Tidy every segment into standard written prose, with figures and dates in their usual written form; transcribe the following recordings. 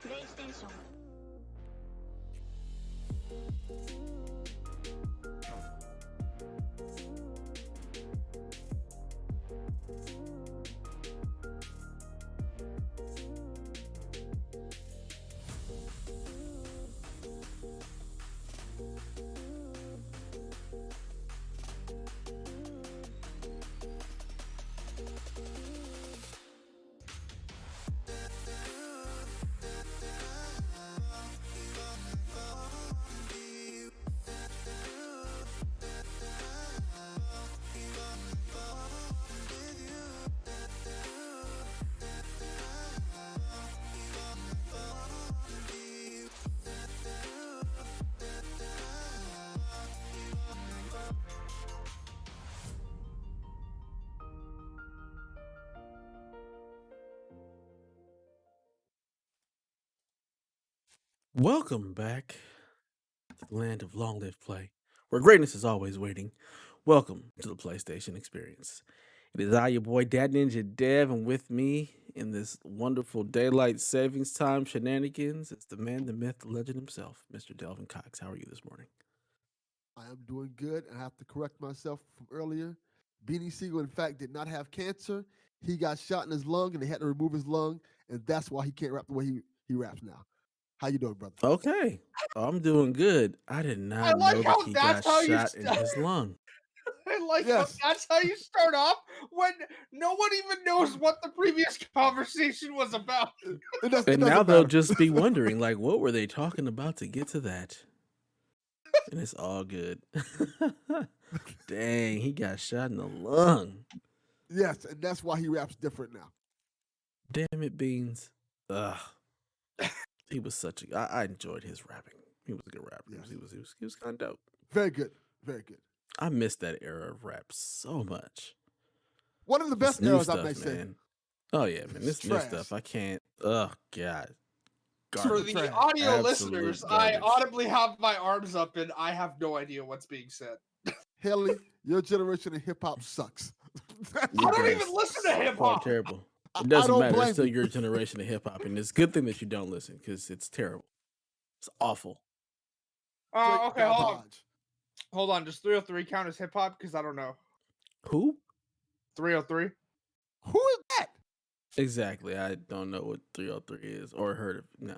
PlayStation。Welcome back to the land of long live play, where greatness is always waiting. Welcome to the PlayStation experience. It is I, your boy Dad Ninja Dev, and with me in this wonderful daylight savings time shenanigans, it's the man, the myth, the legend himself, Mr. Delvin Cox. How are you this morning? I am doing good. I have to correct myself from earlier. Beanie Sigel, in fact, did not have cancer. He got shot in his lung, and they had to remove his lung, and that's why he can't rap the way he raps now. How you doing, brother? Okay, I'm doing good. I did I not like know that how he that's got how you shot in start. his lung. I like how Yes. that's how you start off when no one even knows what the previous conversation was about. It And now doesn't they'll matter. just be wondering, like, what were they talking about to get to that? And it's all good. Dang, he got shot in the lung. Yes, and that's why he raps different now. Damn it, Beans. Ugh. He was such a. I enjoyed his rapping. He was a good rapper. Yes. He was kind of dope. Very good. Very good. I missed that era of rap so much. One of the This best new eras, I may stuff, say. man. Oh yeah, man. It's This new trash. stuff, I can't. Oh god. For Garbage. the Trash. audio Absolute listeners, garbage. I audibly have my arms up and I have no idea what's being said. Haley, your generation of hip hop sucks. I don't even listen to hip Quite hop. terrible. I It doesn't don't matter. It's blame still you. your generation of hip hop, and it's a good thing that you don't listen because it's terrible. It's awful. Straight Okay, hold on. garbage. Hold on. Does 303 count as hip hop? Because I don't know. Who? 303? Who is that? Exactly. I don't know what 303 is or heard of. No.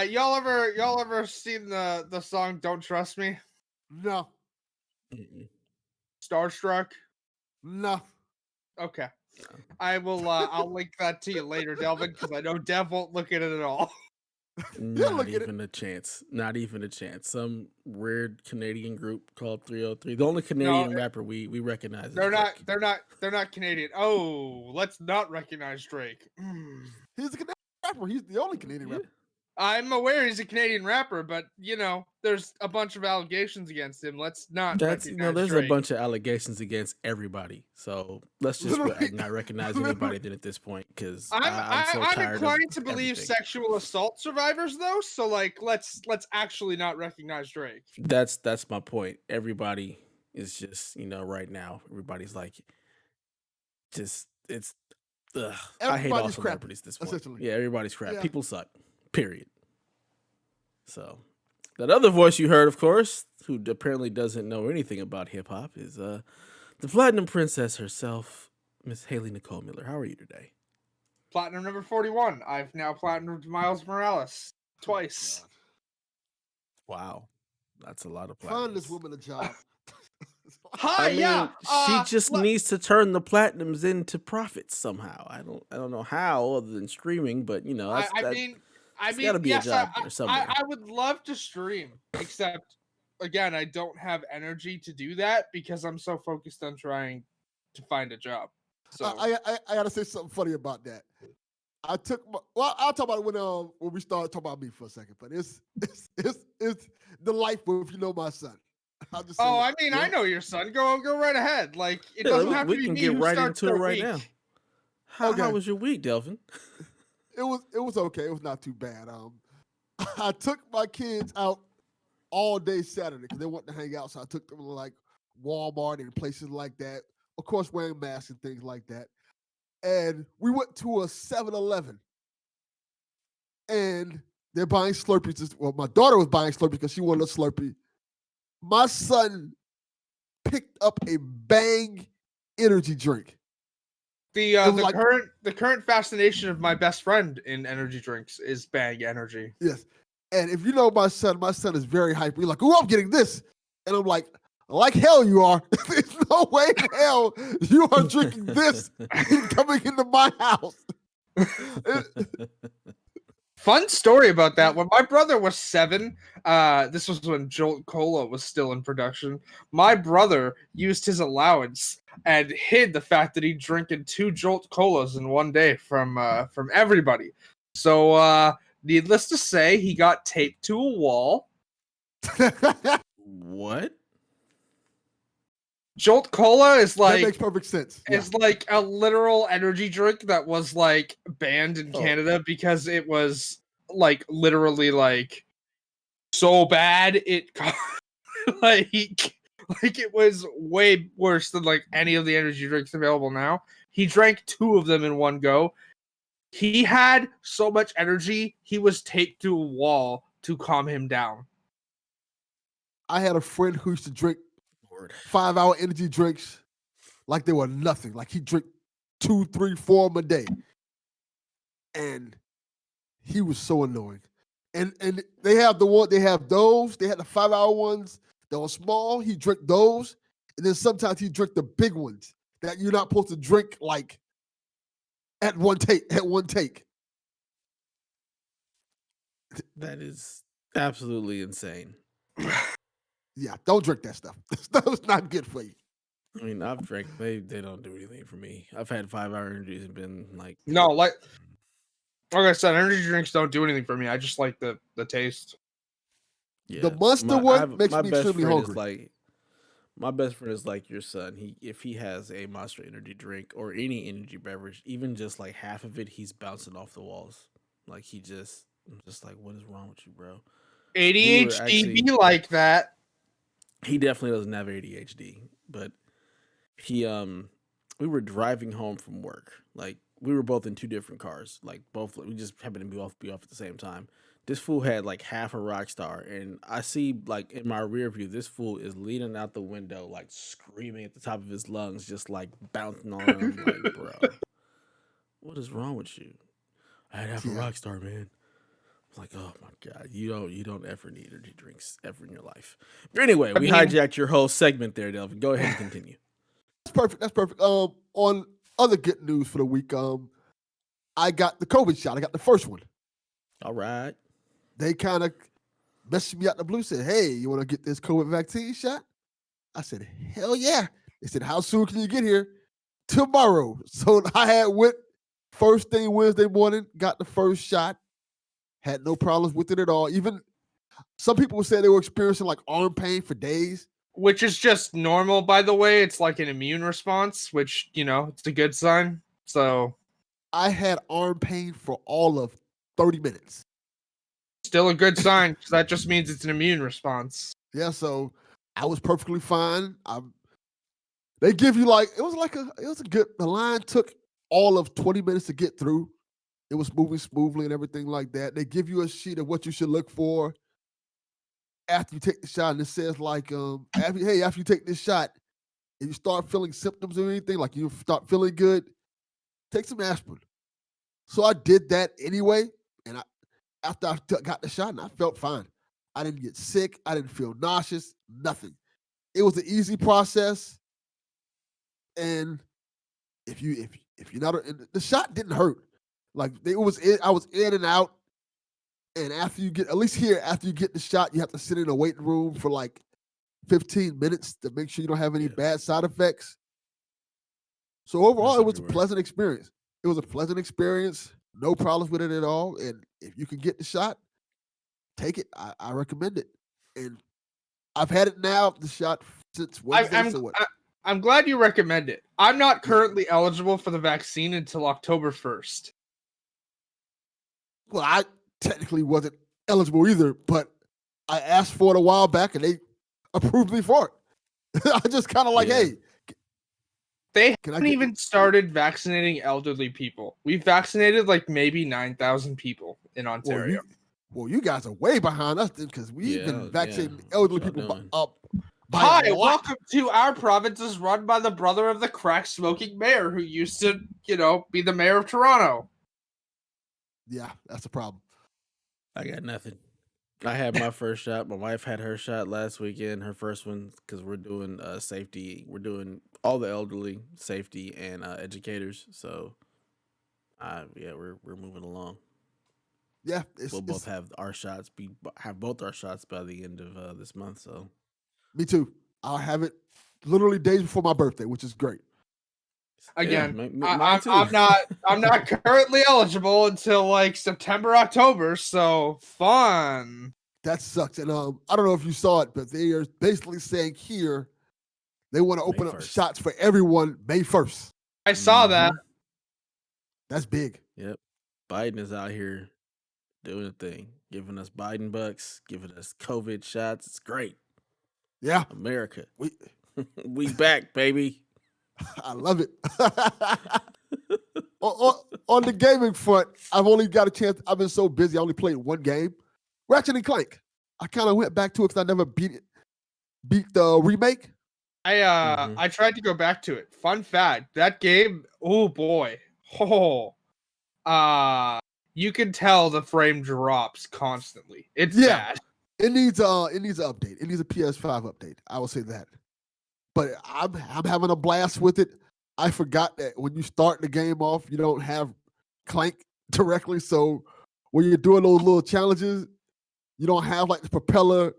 Y'all ever seen the song "Don't Trust Me"? No. Mm-mm. Starstruck. No. Okay. No. I will. I'll link that to you later, Delvin, because I know Dev won't look at it at all. He'll Not look at it. even a chance. Not even a chance. Some weird Canadian group called 303. The only Canadian rapper we recognize is They're not. Drake. They're not Canadian. Oh, let's not recognize Drake. He's a Canadian rapper. He's the only Canadian Yeah. rapper. I'm aware he's a Canadian rapper, but there's a bunch of allegations against him. Let's not That's recognize there's Drake. a bunch of allegations against everybody. So let's just Literally. not recognize anybody then at this point because I'm so tired inclined to of believe everything. sexual assault survivors though. So let's actually not recognize Drake. That's my point. Everybody is just right now. Everybody's like, just it's. Ugh. I hate all Everybody's crap, celebrities at this point. essentially. Yeah, everybody's crap. Yeah. People suck. Period. So that other voice you heard, of course, who apparently doesn't know anything about hip hop, is the Platinum Princess herself, Miss Haley Nicole Miller. How are you today? Platinum number 41. I've now platinumed Miles Morales twice. Wow, that's a lot of Find platinums. this woman a job. Hi, I mean, yeah. she just needs to turn the platinums into profits somehow. I don't know how other than streaming, but that's got to be a job there somewhere. I would love to stream, except again, I don't have energy to do that because I'm so focused on trying to find a job. So I gotta say something funny about that. I'll talk about it when we start talking about me for a second. But it's the life of my son. I'll just say I that, mean, yeah? I know your son. Go right ahead. Like it Yeah, doesn't have to we be can me get who right starts into it their right week. now. How Okay. was your week, Delvin? It was okay. It was not too bad. I took my kids out all day Saturday because they wanted to hang out. So I took them to like Walmart and places like that. Of course, wearing masks and things like that. And we went to a 7-Eleven. and they're buying Slurpees. Well, my daughter was buying Slurpees because she wanted a Slurpee. My son picked up a Bang energy drink. The current fascination of my best friend in energy drinks is Bang Energy. Yes. And if you know my son is very hyper. He's like, "Oh, I'm getting this." And I'm like hell you are. There's no way in hell you are drinking this and coming into my house. Fun story about that. When my brother was 7, this was when Jolt Cola was still in production. My brother used his allowance and hid the fact that he'd drinking 2 Jolt Colas in one day from everybody. So, needless to say, he got taped to a wall. What? Jolt Cola is that makes perfect sense. It's like a literal energy drink that was like banned in Canada because it was like literally like so bad it like it was way worse than like any of the energy drinks available now. He drank 2 of them in one go. He had so much energy, he was taped to a wall to calm him down. I had a friend who used to drink 5-hour energy drinks like they were nothing. Like he drank 2, 3, 4 of them a day. And he was so annoying. And they have those, they had the 5-hour ones that were small. He drank those. And then sometimes he drank the big ones that you're not supposed to drink like at one take. That is absolutely insane. Yeah, don't drink that stuff. That was not good for you. I mean, I've drank. They don't do anything for me. I've had 5-hour energies and been like, no, like I said, energy drinks don't do anything for me. I just like the taste. yeah. The Monster one makes me extremely hungry. My best friend is like your son. If he has a Monster energy drink or any energy beverage, even just like half of it, he's bouncing off the walls. Like I'm just like, what is wrong with you, bro? ADHD be like that. He definitely doesn't have ADHD, but we were driving home from work. Like we were both in 2 different cars. Like we just happened to be off at the same time. This fool had like half a Rockstar, and I see like in my rear view, this fool is leaning out the window, like screaming at the top of his lungs, just like bouncing on him. I'm like, bro, what is wrong with you? I had half a Rockstar, man. Like, oh my god, you don't ever need energy drinks ever in your life. But anyway, we hijacked your whole segment there, Delvin. Go ahead and continue. That's perfect. On other good news for the week, I got the COVID shot. I got the first one. All right. They kind of messaged me out the blue, said, "Hey, you want to get this COVID vaccine shot?" I said, "Hell yeah." They said, "How soon can you get here?" Tomorrow. So I went first thing Wednesday morning, got the first shot. Had no problems with it at all. Even some people said they were experiencing like arm pain for days. Which is just normal, by the way. It's like an immune response, which, it's a good sign. So I had arm pain for all of 30 minutes. Still a good sign, because that just means it's an immune response. Yeah, so I was perfectly fine. They give you the line took all of 20 minutes to get through. It was moving smoothly and everything like that. They give you a sheet of what you should look for after you take the shot, and it says like, after you take this shot, if you start feeling symptoms or anything, like you start feeling good, take some aspirin. So I did that anyway, and after I got the shot, and I felt fine. I didn't get sick. I didn't feel nauseous. Nothing. It was an easy process, and if you're not, the shot didn't hurt. Like I was in and out. And after you get the shot, you have to sit in a waiting room for like 15 minutes to make sure you don't have any bad side effects. So overall, it was a pleasant experience. No problems with it at all. And if you can get the shot, take it. I recommend it. And I've had it now, the shot, since Wednesday. I'm glad you recommend it. I'm not currently eligible for the vaccine until October 1st. Well, I technically wasn't eligible either, but I asked for it a while back and they approved me for it. I just kind of hey, They Can I haven't get- even started vaccinating elderly people. We've vaccinated like maybe 9,000 people in Ontario. Well, you guys are way behind us because we've been vaccinating elderly What y'all people doing? up by Hi, a lot. welcome to our province is run by the brother of the crack smoking mayor who used to, be the mayor of Toronto. Yeah, that's the problem. I got nothing. I had my first shot. My wife had her shot last weekend, her first one, because we're doing safety. We're doing all the elderly safety and educators. So, we're moving along. Yeah, We'll both have our shots. Have both our shots by the end of this month. So, me too. I'll have it literally days before my birthday, which is great. Again, mine too. I'm not currently eligible until like September, October. So fun. That sucks. And I don't know if you saw it, but they are basically saying here they want to open up 1st. shots for everyone May 1st. I saw that. That's big. Yep. Biden is out here doing a thing, giving us Biden bucks, giving us COVID shots. It's great. Yeah. America. We back, baby. I love it. on the gaming front, I've only got a chance. I've been so busy. I only played one game, Ratchet and Clank. I kind of went back to it because I never beat the remake. I tried to go back to it. Fun fact: that game. Oh boy. You can tell the frame drops constantly. It's bad. It needs an update. It needs a PS5 update. I will say that. But I'm having a blast with it. I forgot that when you start the game off, you don't have Clank directly. So when you're doing those little challenges, you don't have like the propeller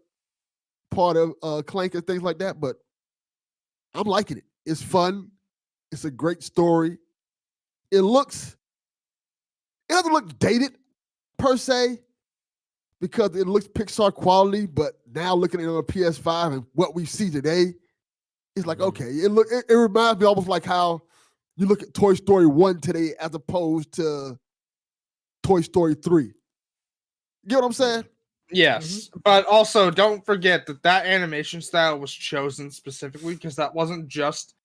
part of Clank and things like that. But I'm liking it. It's fun. It's a great story. It doesn't look dated per se because it looks Pixar quality. But now looking at it on a PS5 and what we see today, it's like, okay, it reminds me almost like how you look at Toy Story 1 today as opposed to Toy Story 3. You get what I'm saying? Yes, but also don't forget that animation style was chosen specifically because that wasn't just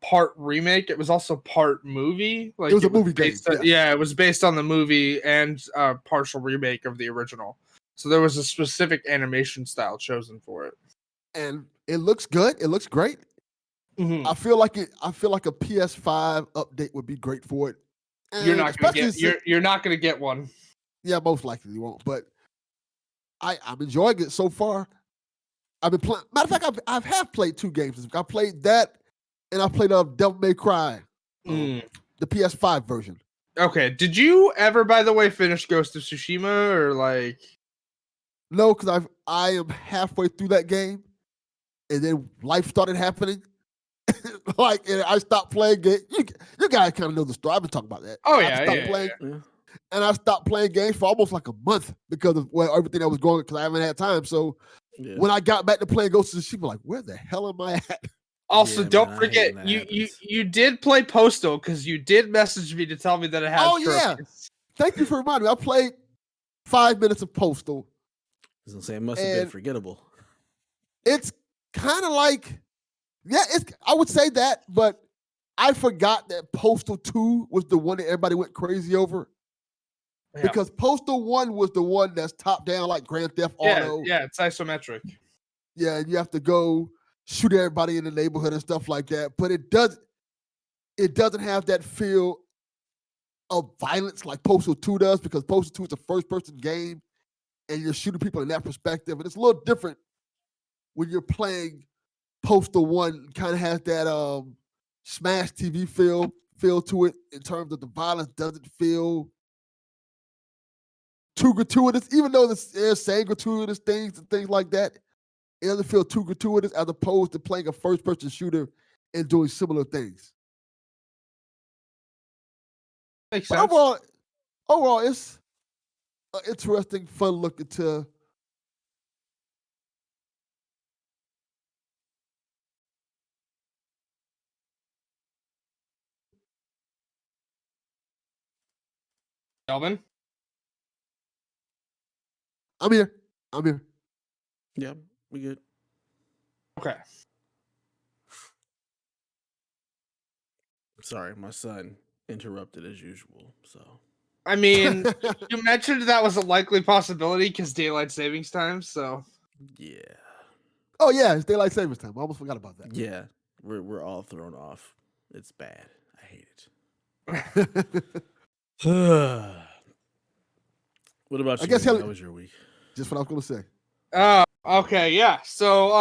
part remake; it was also part movie. Like it was a movie game. Yeah, it was based on the movie and partial remake of the original. So there was a specific animation style chosen for it, and it looks good. It looks great. I feel like a PS5 update would be great for it. And you're not gonna get one. Yeah, most likely you won't. But I'm enjoying it so far. I've been playing. Matter of fact, I have played 2 games. I played that, and I played Devil May Cry, the PS5 version. Okay. Did you ever, by the way, finish Ghost of Tsushima or like? No, because I am halfway through that game, and then life started happening. And I stopped playing games. You guys kind of know the story. I've been talking about that. Oh And I stopped playing games for almost like a month because of everything that was going on because I haven't had time. So when I got back to playing Ghost of Tsushima, like, where the hell am I at? Also, don't forget you did play Postal because you did message me to tell me that it has trophies. Yeah. Thank you for reminding me. I played 5 minutes of Postal. I was gonna say it must have been forgettable. It's kind of like, I would say that, but I forgot that Postal 2 was the one that everybody went crazy over. Yeah. Because Postal 1 was the one that's top down like Grand Theft Auto. Yeah, it's isometric. Yeah, and you have to go shoot everybody in the neighborhood and stuff like that. But it doesn't have that feel of violence like Postal 2 does, because Postal 2 is a first-person game and you're shooting people in that perspective. And it's a little different when you're playing Postal 1. Kind of has that Smash TV feel to it in terms of the violence doesn't feel too gratuitous, even though they're saying gratuitous things and things like that. It doesn't feel too gratuitous as opposed to playing a first-person shooter and doing similar things. Makes sense. Overall, it's an interesting, fun look into Delvin? I'm here. Yeah, we good. Okay. Sorry, my son interrupted as usual. So I mean, you mentioned that was a likely possibility because daylight savings time. So yeah, Oh yeah, it's daylight savings time. I almost forgot about that. yeah, we're all thrown off. It's bad. I hate it. What about I you, guess man? How was your week? just what I was gonna say. okay, yeah. So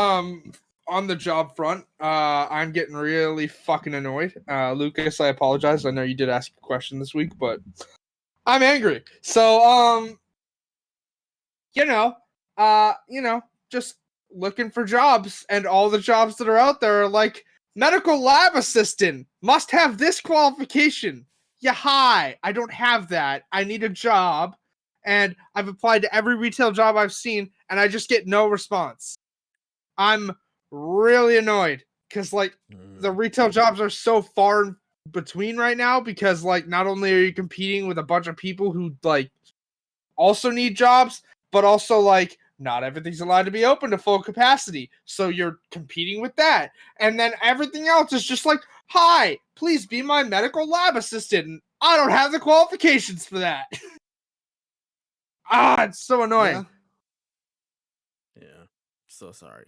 on the job front, I'm getting really fucking annoyed. Lucas, I apologize. I know you did ask a question this week, but I'm angry. So just looking for jobs, and all the jobs that are out there are like medical lab assistant, must have this qualification. Yeah, hi, I don't have that. I need a job, and I've applied to every retail job I've seen, and I just get no response. I'm really annoyed because the retail jobs are so far in between right now because not only are you competing with a bunch of people who also need jobs, but also not everything's allowed to be open to full capacity. So you're competing with that. And then everything else is just like, hi, please be my medical lab assistant. I don't have the qualifications for that. It's so annoying. Yeah, so sorry.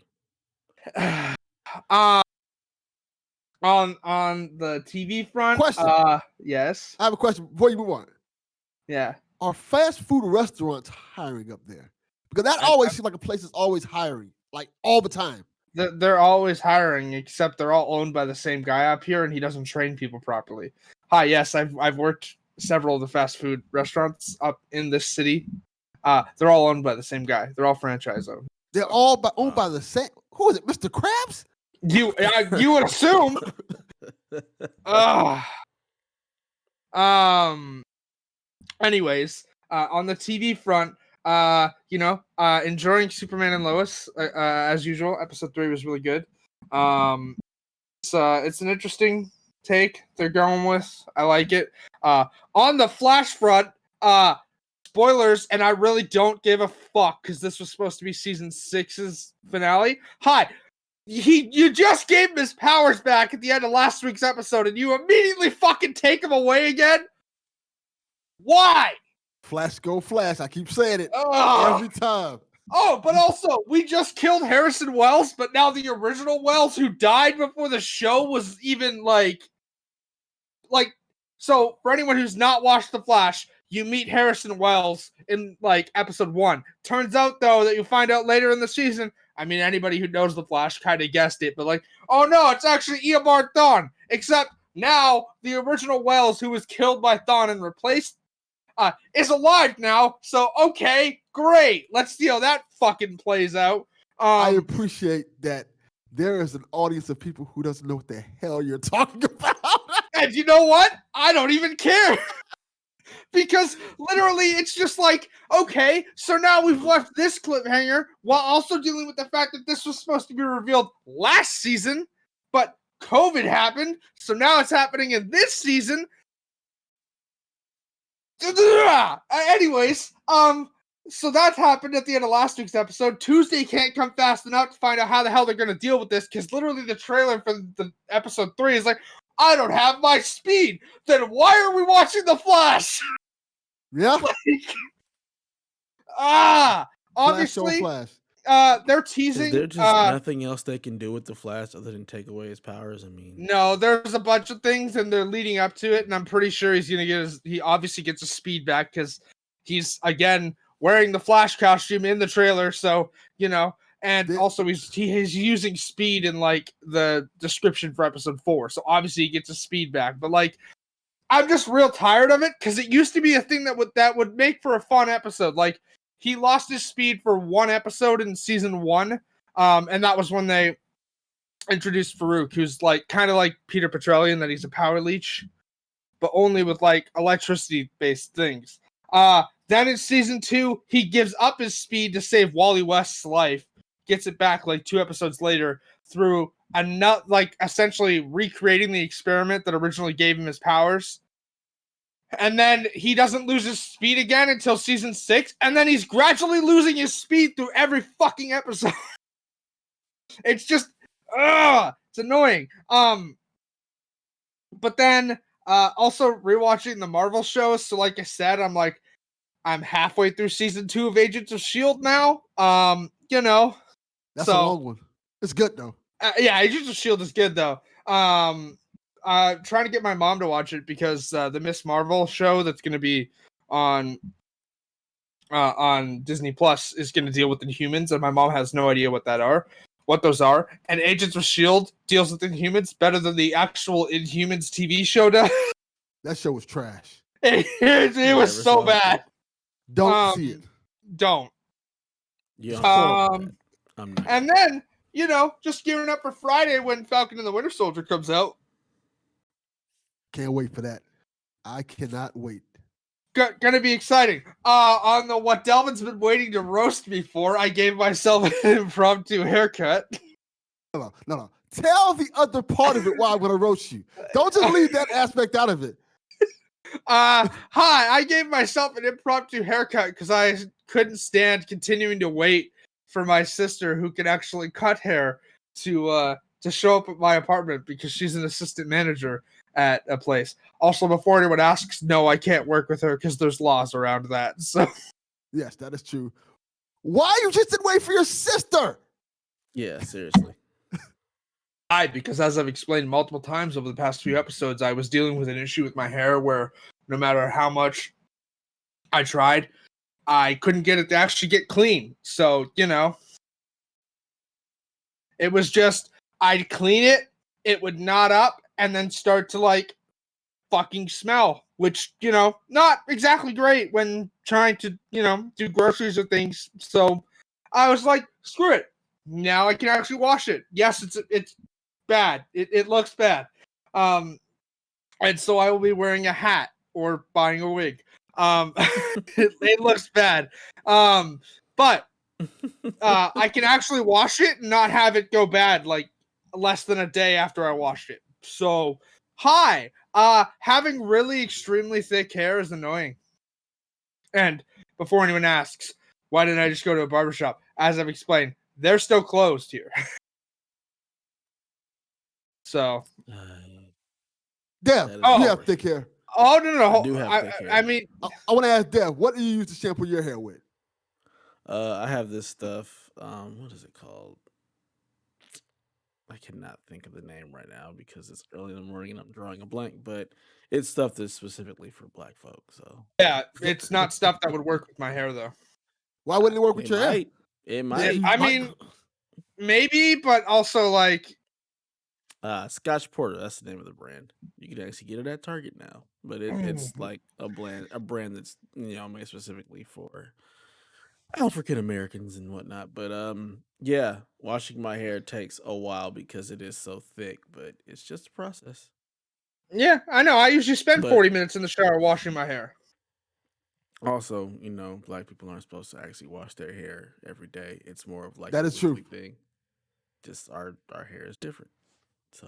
On the TV front, Question. yes. I have a question before you move on. Yeah. Are fast food restaurants hiring up there? Because that always seems like a place that's always hiring, like all the time. They're always hiring, except they're all owned by the same guy up here, and he doesn't train people properly. Hi, yes, I've worked several of the fast food restaurants up in this city. They're all owned by the same guy. They're all franchise owned. They're all owned by the same. Who is it, Mr. Krabs? You would assume. Anyways, on the TV front, enjoying Superman and Lois as usual. Episode 3 was really good. It's an interesting take they're going with. I like it. On the Flash front, spoilers, and I really don't give a fuck because this was supposed to be season 6's finale. Hi. You just gave him his powers back at the end of last week's episode, and you immediately fucking take him away again? Why? Flash go Flash. I keep saying it every time. Oh, but also, we just killed Harrison Wells, but now the original Wells who died before the show was even so for anyone who's not watched The Flash, you meet Harrison Wells in episode 1. Turns out though that you find out later in the season, I mean anybody who knows The Flash kind of guessed it, but oh no, it's actually Eobard Thawne. Except now the original Wells who was killed by Thawne and replaced is alive now. So okay, great. Let's see how that fucking plays out. I appreciate that there is an audience of people who doesn't know what the hell you're talking about. And you know what? I don't even care. Because literally it's just okay, so now we've left this cliffhanger while also dealing with the fact that this was supposed to be revealed last season, but COVID happened, so now it's happening in this season. Anyways, so that happened at the end of last week's episode. Tuesday can't come fast enough to find out how the hell they're going to deal with this, because literally the trailer for the episode 3 is I don't have my speed. Then why are we watching The Flash? Yeah. Obviously, Flash. they're teasing. Is there just nothing else they can do with the Flash other than take away his powers? I mean, no, there's a bunch of things, and they're leading up to it. And I'm pretty sure he's gonna get he obviously gets his speed back because he's again wearing the Flash costume in the trailer. So and also he's using speed in the description for episode 4. So obviously he gets his speed back. But I'm just real tired of it because it used to be a thing that would make for a fun episode. He lost his speed for one episode in season 1, and that was when they introduced Farouk, who's kind of like Peter Petrellian, that he's a power leech, but only with electricity-based things. Then in season 2, he gives up his speed to save Wally West's life, gets it back 2 episodes later through essentially recreating the experiment that originally gave him his powers. And then he doesn't lose his speed again until season 6, and then he's gradually losing his speed through every fucking episode. It's just it's annoying. But then also rewatching the Marvel shows. So like I said, I'm halfway through season 2 of Agents of S.H.I.E.L.D. now. That's a So long one. It's good though. yeah, Agents of S.H.I.E.L.D. is good though. Trying to get my mom to watch it because the Miss Marvel show that's going to be on Disney Plus is going to deal with Inhumans, and my mom has no idea what those are. And Agents of S.H.I.E.L.D. deals with Inhumans better than the actual Inhumans TV show does. That show was trash. It was so bad. Don't see it. Don't. Yeah. I'm not. And then, just gearing up for Friday when Falcon and the Winter Soldier comes out. Can't wait for that. I cannot wait. Gonna be exciting. On the what Delvin's been waiting to roast me for, I gave myself an impromptu haircut. No. Tell the other part of it why I'm gonna roast you. Don't just leave that aspect out of it. Hi, I gave myself an impromptu haircut because I couldn't stand continuing to wait for my sister, who can actually cut hair, to show up at my apartment because she's an assistant manager at a place. Also, before anyone asks, no, I can't work with her because there's laws around that. So yes, that is true. Why you just didn't wait for your sister? Yeah, seriously. Because as I've explained multiple times over the past few episodes, I was dealing with an issue with my hair where no matter how much I tried, I couldn't get it to actually get clean. So, it was just, I'd clean it, it would knot up, and then start to fucking smell, which, not exactly great when trying to, do groceries or things. So I was like, screw it. Now I can actually wash it. Yes, it's bad. It looks bad. And so I will be wearing a hat or buying a wig. It looks bad. But I can actually wash it and not have it go bad less than a day after I washed it. So, having really extremely thick hair is annoying. And before anyone asks, why didn't I just go to a barbershop? As I've explained, they're still closed here. So, Dev, you have thick hair. Oh no! I do have thick hair. I mean, I want to ask Dev, what do you use to shampoo your hair with? I have this stuff. What is it called? I cannot think of the name right now because it's early in the morning and I'm drawing a blank. But it's stuff that's specifically for black folk. So yeah, it's not stuff that would work with my hair though. Why wouldn't it work with your hair? It might. I mean, maybe, but also Scotch Porter. That's the name of the brand. You can actually get it at Target now, but it's like a brand that's made specifically for African Americans and whatnot. But yeah, washing my hair takes a while because it is so thick, but it's just a process. Yeah, I know. I usually spend 40 minutes in the shower washing my hair. Also, black people aren't supposed to actually wash their hair every day. It's more of that is true thing. Just our hair is different. So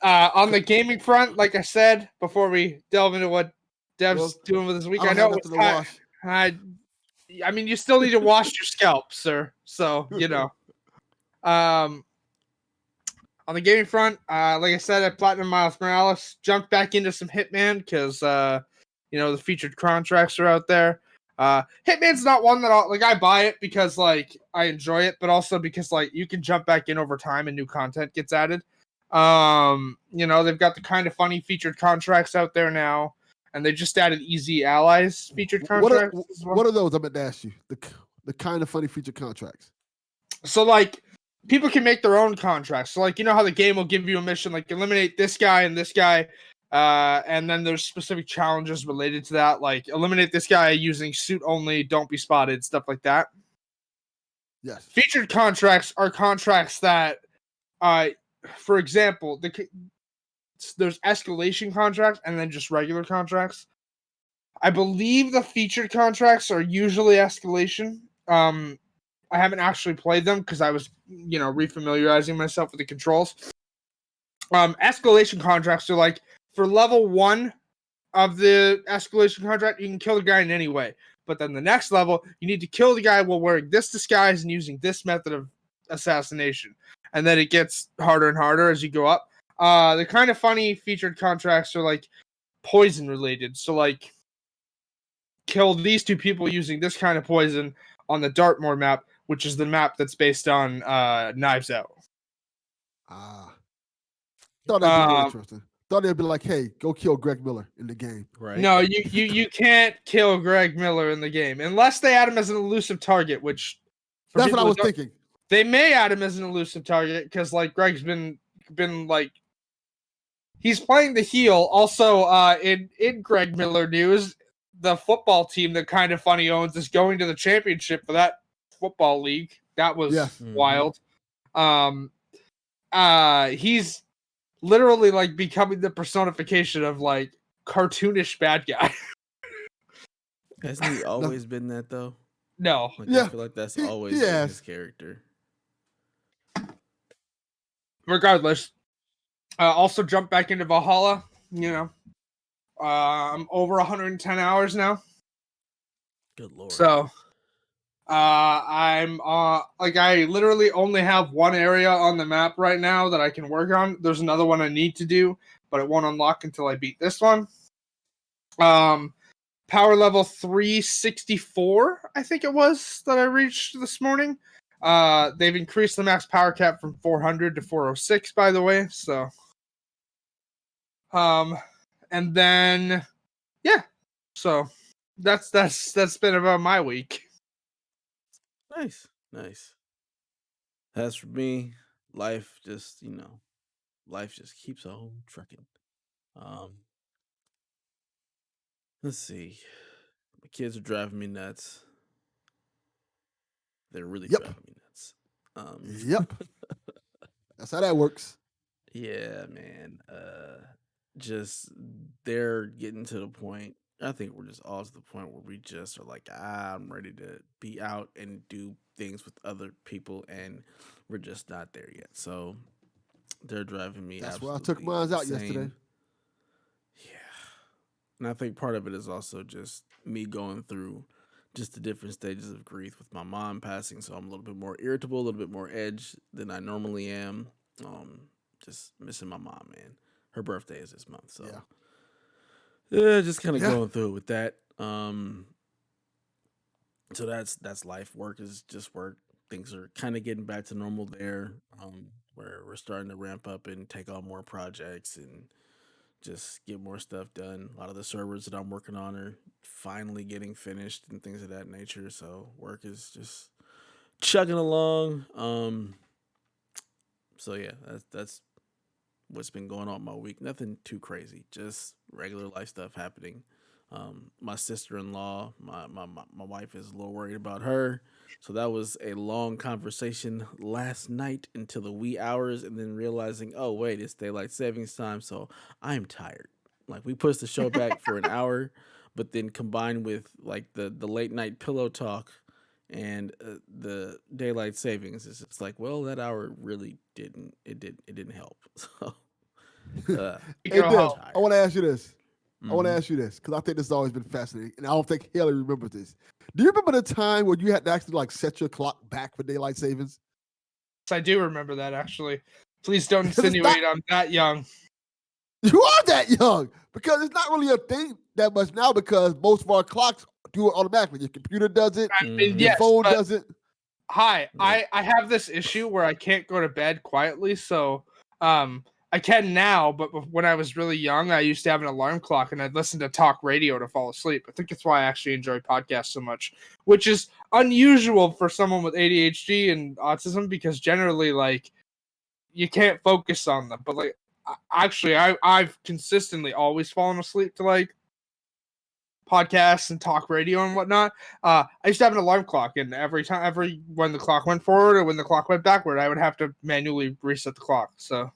on the gaming front, like I said before, we delve into what Dev's doing with this week. I know it's wash. I mean, you still need to wash your scalp, sir. So on the gaming front, like I said, I platinum Miles Morales, jumped back into some Hitman because the featured contracts are out there. Hitman's not one that I buy it because I enjoy it, but also because you can jump back in over time and new content gets added. They've got the kind of funny featured contracts out there now, and they just added Easy Allies featured contracts. What are those? I meant to ask you. The kind of funny featured contracts. So people can make their own contracts. So how the game will give you a mission eliminate this guy and this guy, and then there's specific challenges related to that, like eliminate this guy using suit only, don't be spotted, stuff like that. Yes. Featured contracts are contracts that for example, there's escalation contracts and then just regular contracts. I believe the featured contracts are usually escalation. I haven't actually played them because I was, refamiliarizing myself with the controls. Escalation contracts are for level 1 of the escalation contract, you can kill the guy in any way. But then the next level, you need to kill the guy while wearing this disguise and using this method of assassination. And then it gets harder and harder as you go up. The kind of funny featured contracts are like poison related. So like kill these two people using this kind of poison on the Dartmoor map, which is the map that's based on Knives Out. Thought that'd be more interesting. Thought they'd be like, hey, go kill Greg Miller in the game. Right. No, you can't kill Greg Miller in the game unless they add him as an elusive target, which that's what I was thinking. They may add him as an elusive target because like Greg's been like he's playing the heel. Also, in Greg Miller news, the football team that Kind of Funny owns is going to the championship for that football league. That was wild. He's literally like becoming the personification of like cartoonish bad guy. Hasn't he always been that though? No. Like, I feel like that's always been his character. Regardless, also jump back into Valhalla. You know, I'm over 110 hours now. Good lord. So, I'm like I literally only have one area on the map right now that I can work on. There's another one I need to do, but it won't unlock until I beat this one. Power level 364, I think it was, that I reached this morning. They've increased the max power cap from 400 to 406, by the way. So, and then, yeah. So that's been about my week. Nice. As for me, life just keeps on trucking. Let's see. My kids are driving me nuts. They're really driving me nuts. Yep. That's how that works. Yeah, man. Just they're getting to the point. I think we're just all to the point where we just are like, I'm ready to be out and do things with other people, and we're just not there yet. So they're driving me. That's why I took mine out yesterday. Yeah, and I think part of it is also just me going through just the different stages of grief with my mom passing. So I'm a little bit more irritable, a little bit more edge than I normally am. Just missing my mom, man. Her birthday is this month, so yeah, just kind of going through it with that. So that's life. Work is just work. Things are kind of getting back to normal there, where we're starting to ramp up and take on more projects and just get more stuff done. A lot of the servers that I'm working on are finally getting finished and things of that nature. So work is just chugging along. So yeah, that's what's been going on my week. Nothing too crazy, just regular life stuff happening. My sister-in-law, my wife is a little worried about her. So that was a long conversation last night until the wee hours, and then realizing, oh wait, it's daylight savings time, so I'm tired. Like we pushed the show back for an hour, but then combined with like the late night pillow talk and the daylight savings, it's just like, well, that hour really didn't help. So hey Dev, I want to ask you this. I want to ask you this because I think this has always been fascinating, and I don't think Haley remembers this. Do you remember the time when you had to actually like set your clock back for daylight savings? I do remember that, actually. Please don't insinuate I'm that young. You are that young because it's not really a thing that much now because most of our clocks do it automatically. Your computer does it. Your phone does it. Hi, I have this issue where I can't go to bed quietly, so I can now, but when I was really young, I used to have an alarm clock and I'd listen to talk radio to fall asleep. I think it's why I actually enjoy podcasts so much, which is unusual for someone with ADHD and autism because generally, like, you can't focus on them. But, like, actually, I've consistently always fallen asleep to, like, podcasts and talk radio and whatnot. I used to have an alarm clock, and when the clock went forward or when the clock went backward, I would have to manually reset the clock, so...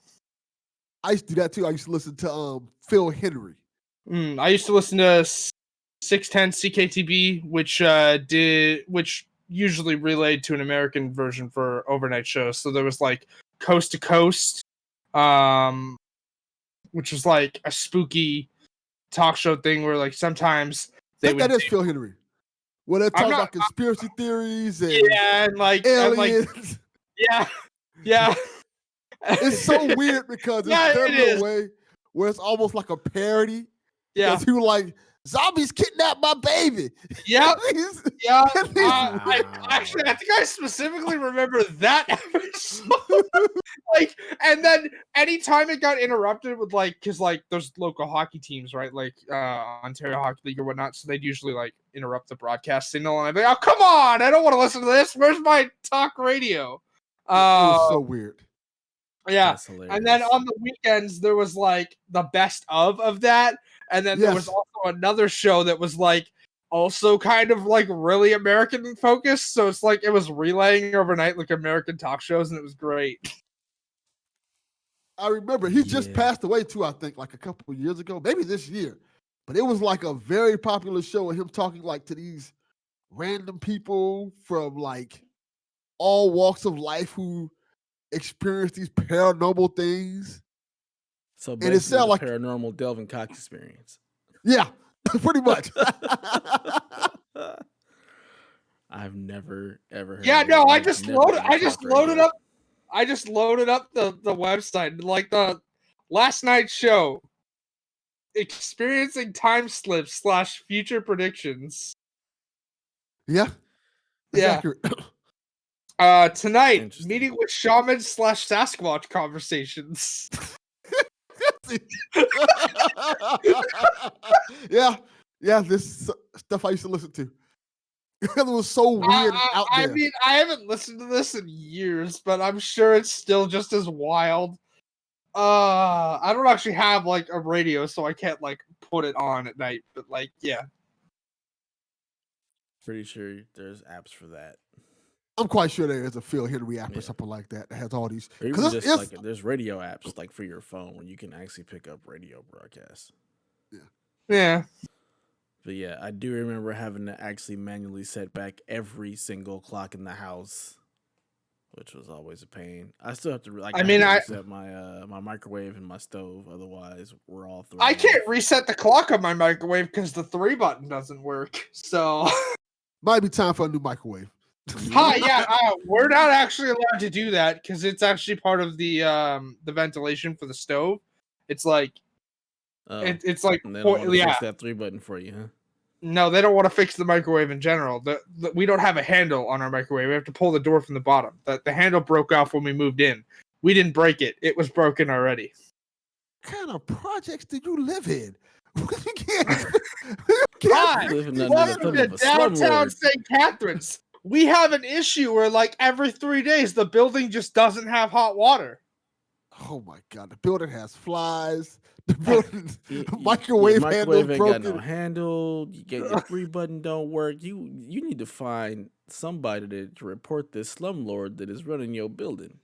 I used to do that too. I used to listen to Phil Henry. I used to listen to 610 CKTB, which usually relayed to an American version for overnight shows. So there was like Coast to Coast, which was like a spooky talk show thing where like sometimes I think that is Phil Henry. Where they talk about conspiracy theories and and like aliens. Yeah. It's so weird because it's Yeah, done it in a is. way where it's almost like a parody. Yeah. Because he was like, zombies kidnapped my baby. Yep. These- Yeah. these- Actually, I think I specifically remember that episode. Like, and then anytime it got interrupted with like, because like those local hockey teams, right, like Ontario Hockey League or whatnot, so they'd usually like interrupt the broadcast signal, and I'd be like, oh, come on, I don't want to listen to this. Where's my talk radio? it was so weird. Yeah, That's hilarious. and then on the weekends there was like the best of that, and then there was Yes. also another show that was like also kind of like really American focused. So it's like it was relaying overnight like American talk shows, and it was great. I remember he just Yeah. passed away too, I think, like a couple of years ago, maybe this year. But it was like a very popular show of him talking like to these random people from like all walks of life who experience these paranormal things. So it basically, sound the like- paranormal Delvin Cox experience. Yeah, pretty much. I've never ever heard. Yeah, of no, it. I I've just never loaded. been I just talk radio. loaded up. I just loaded up the website, like the last night's show, experiencing time slips / future predictions. Yeah. That's Yeah. accurate. Tonight, Interesting. meeting with shamans / Sasquatch conversations. yeah, this stuff I used to listen to. It was so weird and out there. I mean, I haven't listened to this in years, but I'm sure it's still just as wild. I don't actually have like a radio, so I can't like put it on at night. But like, yeah, Pretty sure there's apps for that. I'm quite sure there is a Phil Henry app or Yeah. something like that that has all these. Or even 'cause just it's- like there's radio apps like for your phone where you can actually pick up radio broadcasts. yeah. But yeah, I do remember having to actually manually set back every single clock in the house, which was always a pain. I still have to like. I mean, have to reset my my microwave and my stove. Otherwise, we're all thrown I can't off. reset the clock on my microwave because the 3 button doesn't work. So, might be time for a new microwave. hi, yeah, we're not actually allowed to do that because it's actually part of the ventilation for the stove. It's like Oh, it's like and they don't want to yeah. fix that 3 button for you, huh? No, they don't want to fix the microwave in general. We don't have a handle on our microwave. We have to pull the door from the bottom. The handle broke off when we moved in. We didn't break it. It was broken already. What kind of projects did you live in? You can't- Hi, Living under the welcome thumb to of a downtown slumlord. St. Catharines. We have an issue where, like, every 3 days, the building just doesn't have hot water. Oh my god, the building has flies. The building, Your microwave handle microwave ain't got broken. no handle. You get your 3 button don't work. You need to find somebody to report this slumlord that is running your building.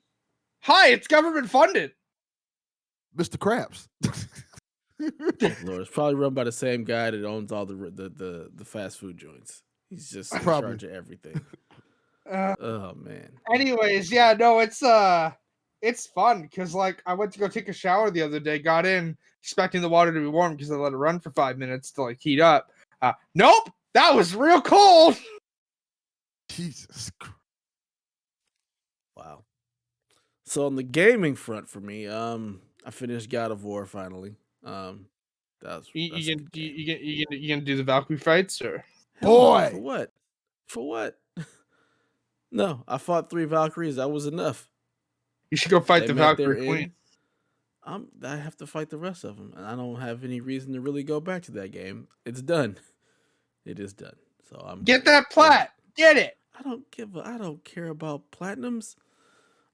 Hi, it's government funded. Mr. Krabs. Lord, it's probably run by the same guy that owns all the fast food joints. He's just in Probably. charge of everything. Uh, Oh man. anyways, yeah, no, it's fun because like I went to go take a shower the other day, got in expecting the water to be warm because I let it run for 5 minutes to like heat up. Nope, that was real cold. Jesus Christ. Wow. So on the gaming front for me, I finished God of War finally. That was You that's a gonna good game. you gonna do the Valkyrie fights or? Hell no, Boy! for what? For what? No, I fought 3 Valkyries. That was enough. You should go fight They the met their Valkyrie end. Queen. I have to fight the rest of them, and I don't have any reason to really go back to that game. It's done. It is done. So I'm Get good. that plat. Get it. I don't care about platinums.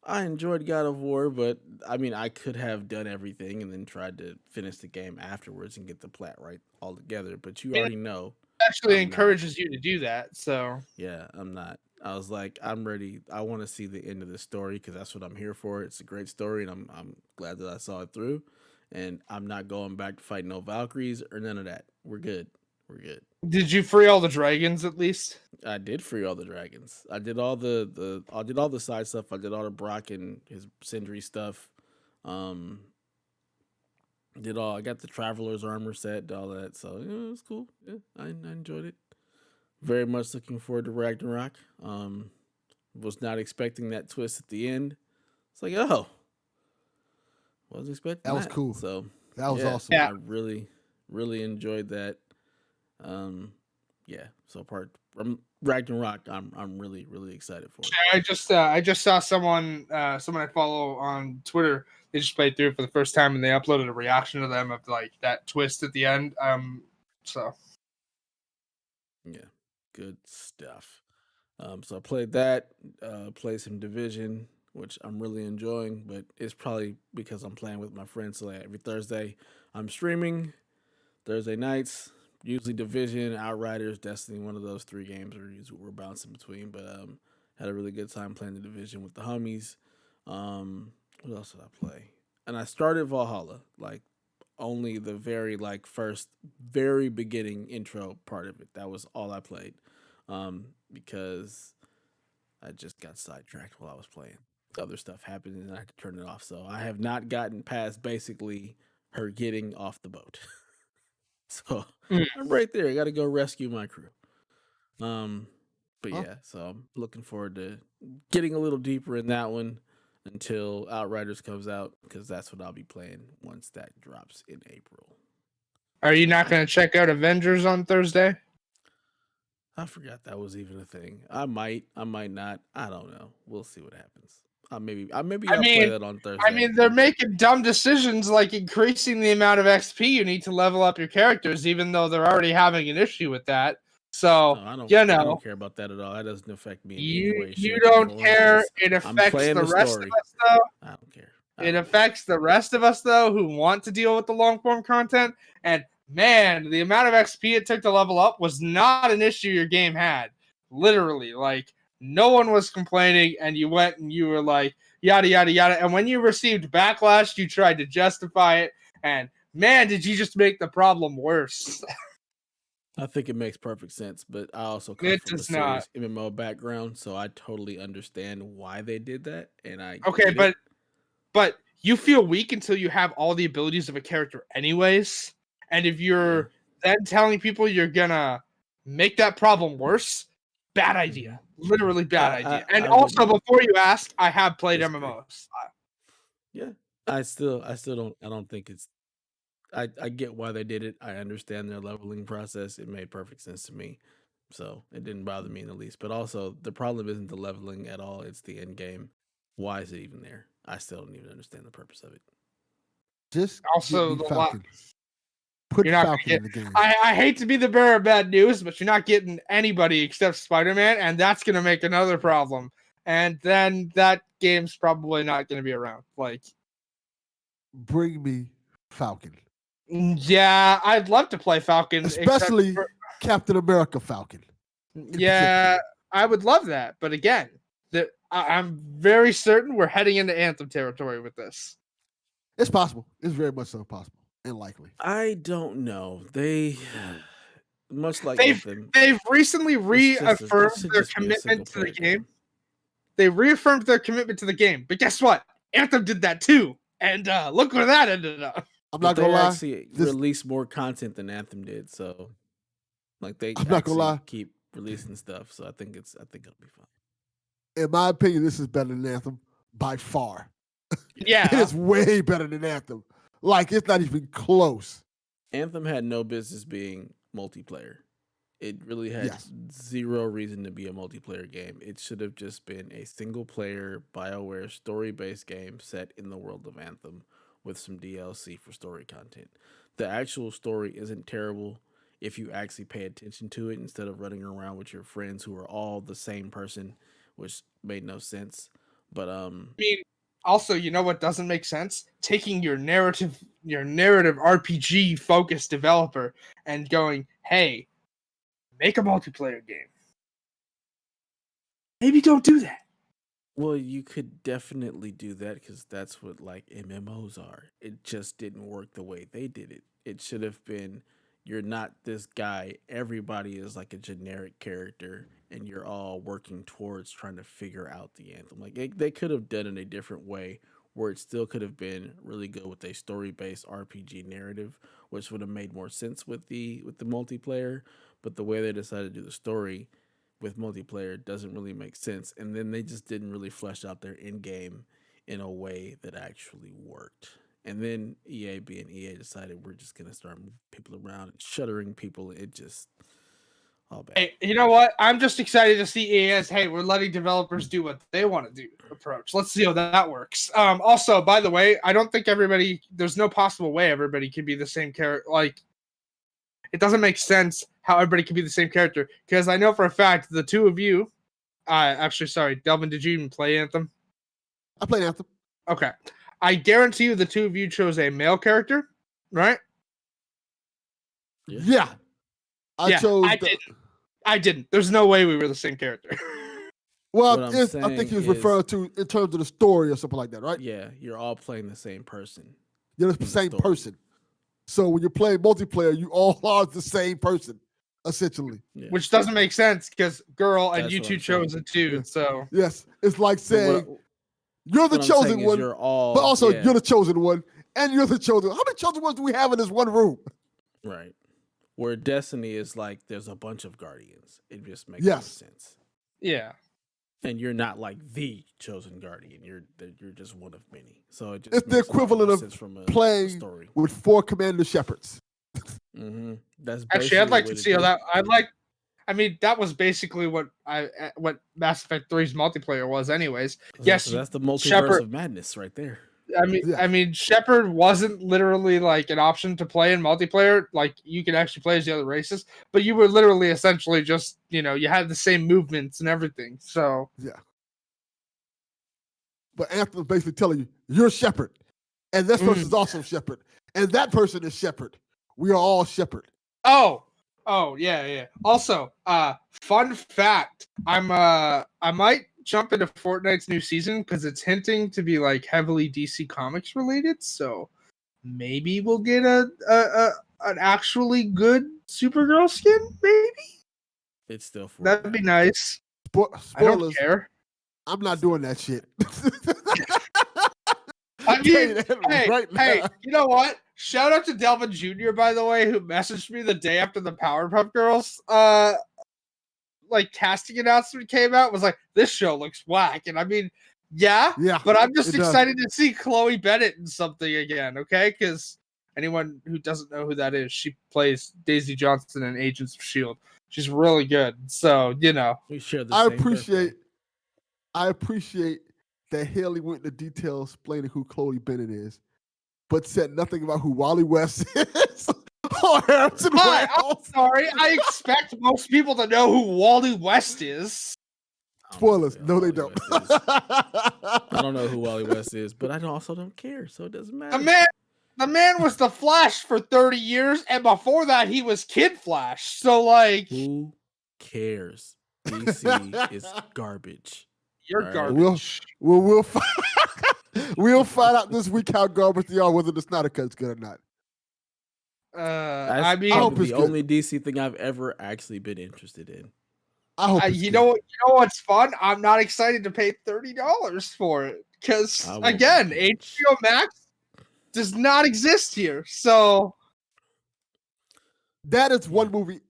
I enjoyed God of War, but I mean, I could have done everything and then tried to finish the game afterwards and get the plat right all together. But you Yeah. already know. Actually I'm not. encourages you to do that. So Yeah, I'm not. I was like, I'm ready. I want to see the end of the story because that's what I'm here for. It's a great story, and I'm glad that I saw it through. And I'm not going back to fight no Valkyries or none of that. We're good. We're good. did you free all the dragons at least? I did free all the dragons. I did all I did all the side stuff. I did all the Brock and his Sindri stuff. I got the Traveler's armor set, did all that. So yeah, it was cool. Yeah, I enjoyed it. Very much looking forward to Ragnarok. Was not expecting that twist at the end. It's like, oh, Wasn't expecting That was that. cool. So That was yeah, awesome. Yeah. I really enjoyed that. Yeah. So from Ragnarok, I'm really excited for it. I just saw someone I follow on Twitter. They just played through it for the first time and they uploaded a reaction to them of like that twist at the end. So Yeah, good stuff. So I played that, played some Division, which I'm really enjoying, but it's probably because I'm playing with my friends. So like every Thursday, I'm streaming. Thursday nights, usually Division, Outriders, Destiny, one of those three games we're bouncing between. But had a really good time playing the Division with the homies. What else did I play? And I started Valhalla, like only the very first very beginning intro part of it. That was all I played, because I just got sidetracked while I was playing. Other stuff happened and I had to turn it off. So I have not gotten past basically her getting off the boat. So Mm. I'm right there. I got to go rescue my crew. Um, but Huh? yeah, so I'm looking forward to getting a little deeper in that one until Outriders comes out, because that's what I'll be playing once that drops in April. are you not going to check out Avengers on Thursday? I forgot that was even a thing. I might not. I don't know. We'll see what happens. Maybe I'll play that on Thursday. They're making dumb decisions like increasing the amount of XP you need to level up your characters, even though they're already having an issue with that. So No, you I know, don't care about that at all. That doesn't affect me in any way, you shape, or don't form care. because It I'm affects playing the the rest of story. us, though. I don't care. It affects the rest of us, though, who want to deal with the long form content. And man, the amount of XP it took to level up was not an issue your game had. Literally, like no one was complaining, and you went and you were like yada yada yada. And when you received backlash, you tried to justify it. And man, did you just make the problem worse? I think it makes perfect sense, but I also come It from a does not. serious MMO background, so I totally understand why they did that, and I Okay, get it. but you feel weak until you have all the abilities of a character anyways. And if you're then telling people you're gonna make that problem worse, bad idea. Literally bad idea. And I also, wouldn't before you asked, I have played disagree. MMOs. Yeah, I still don't. I don't think it's. I get why they did it. I understand their leveling process. It made perfect sense to me, so it didn't bother me in the least. But also, the problem isn't the leveling at all. It's the end game. Why is it even there? I still don't even understand the purpose of it. Just get Also, me Falcon. Put you're not gonna Falcon get. in the game. I hate to be the bearer of bad news, but you're not getting anybody except Spider-Man, and that's gonna make another problem. And then that game's probably not gonna be around. Like, Bring me Falcon. yeah, I'd love to play Falcon, Especially Captain America Falcon. yeah, I would love that. But again, I'm very certain we're heading into Anthem territory with this. It's possible. It's very much so possible and likely. I don't know. They much like They've Anthem. they've recently It reaffirmed should their just be a single commitment to the player game. They reaffirmed their commitment to the game. But guess what? Anthem did that too. And look where that ended up. I'm But not they gonna lie. actually released more content than Anthem did, so they I'm not gonna actually lie. keep releasing stuff. So I think it'll be fine. In my opinion, this is better than Anthem by far. It Yeah. is way better than Anthem. Like it's not even close. Anthem had no business being multiplayer. It really had zero reason to be a multiplayer game. It should have just been a single player BioWare story based game set in the world of Anthem with some DLC for story content. The actual story isn't terrible if you actually pay attention to it instead of running around with your friends who are all the same person, which made no sense. But I mean, also, you know what doesn't make sense? Taking your narrative RPG focused developer and going, hey, make a multiplayer game. Maybe don't do that. well, you could definitely do that because that's what MMOs are. It just didn't work the way they did it. It should have been you're not this guy. Everybody is like a generic character, and you're all working towards trying to figure out the anthem. They could have done it a different way, where it still could have been really good with a story based RPG narrative, which would have made more sense with the multiplayer. But the way they decided to do the story with multiplayer doesn't really make sense. And then they just didn't really flesh out their end game in a way that actually worked. And then EA being EA decided we're just gonna start moving people around and shuttering people. It just all bad. Hey, you know what? I'm just excited to see EA as, hey, we're letting developers do what they want to do approach. Let's see how that works. Also, by the way, I don't think there's no possible way everybody can be the same character. Like, it doesn't make sense how everybody can be the same character. Because I know for a fact the two of you, actually, sorry, Delvin, did you even play Anthem? I played Anthem. Okay. I guarantee you the two of you chose a male character, right? Yeah. I chose. I didn't. There's no way we were the same character. Well, I think he was referring to in terms of the story or something like that, right? Yeah, you're all playing the same person. You're the same person. So when you're playing multiplayer, you all are the same person, essentially. Yeah. Which doesn't make sense because girl and That's you what two I'm chose saying. it too. Yeah. So yes, it's like saying you're the what I'm chosen saying is one, you're all, but also yeah. you're the chosen one, and you're the chosen. How many chosen ones do we have in this one room? Right. Where Destiny is like there's a bunch of guardians. It just makes more sense. yeah. And you're not like the chosen guardian. You're just one of many. So it just It's the makes a lot more equivalent sense of from a playing story. with 4 Commander Shepherds. Mm-hmm. That's Actually, I'd like basically to see how what it that. is. I mean, that was basically what Mass Effect 3's multiplayer was, anyways. So Yes, that's the multiverse Shepard. of madness right there. Yeah. I mean, Shepard wasn't literally like an option to play in multiplayer. Like you could actually play as the other races, but you were literally essentially just you had the same movements and everything. So Yeah. But Anthem's basically telling you, you're Shepard. And this person's also Shepard. And that person is Shepard. We are all Shepard. Oh, yeah. Also, fun fact, I might jump into Fortnite's new season because it's hinting to be like heavily DC Comics related. So maybe we'll get an actually good Supergirl skin. Maybe It's still Fortnite. that'd be nice. Spoilers. I don't care. I'm not doing that shit. I mean, right hey, now. you know what? Shout out to Delvin Jr., by the way, who messaged me the day after the Powerpuff Girls like casting announcement came out, was like, this show looks whack. And I mean, yeah, but I'm just excited to see Chloe Bennett in something again, okay? Because anyone who doesn't know who that is, she plays Daisy Johnson in Agents of S.H.I.E.L.D. She's really good. So, we share the same birthday. I appreciate that Haley went into detail explaining who Chloe Bennett is, but said nothing about who Wally West is or Harrison Hi, I'm Wells. sorry. I expect most people to know who Wally West is. Spoilers. No, they don't. I don't know who Wally West is, but I also don't care, so it doesn't matter. The man was the Flash for 30 years, and before that, he was Kid Flash. So, like, who cares? DC is garbage. You're garbage. We'll find out this week how garbage they are, whether the Snyder Cut's good or not. I mean, the only DC thing I've ever actually been interested in. I hope you know what's fun? I'm not excited to pay $30 for it because again, HBO Max does not exist here. So that is one movie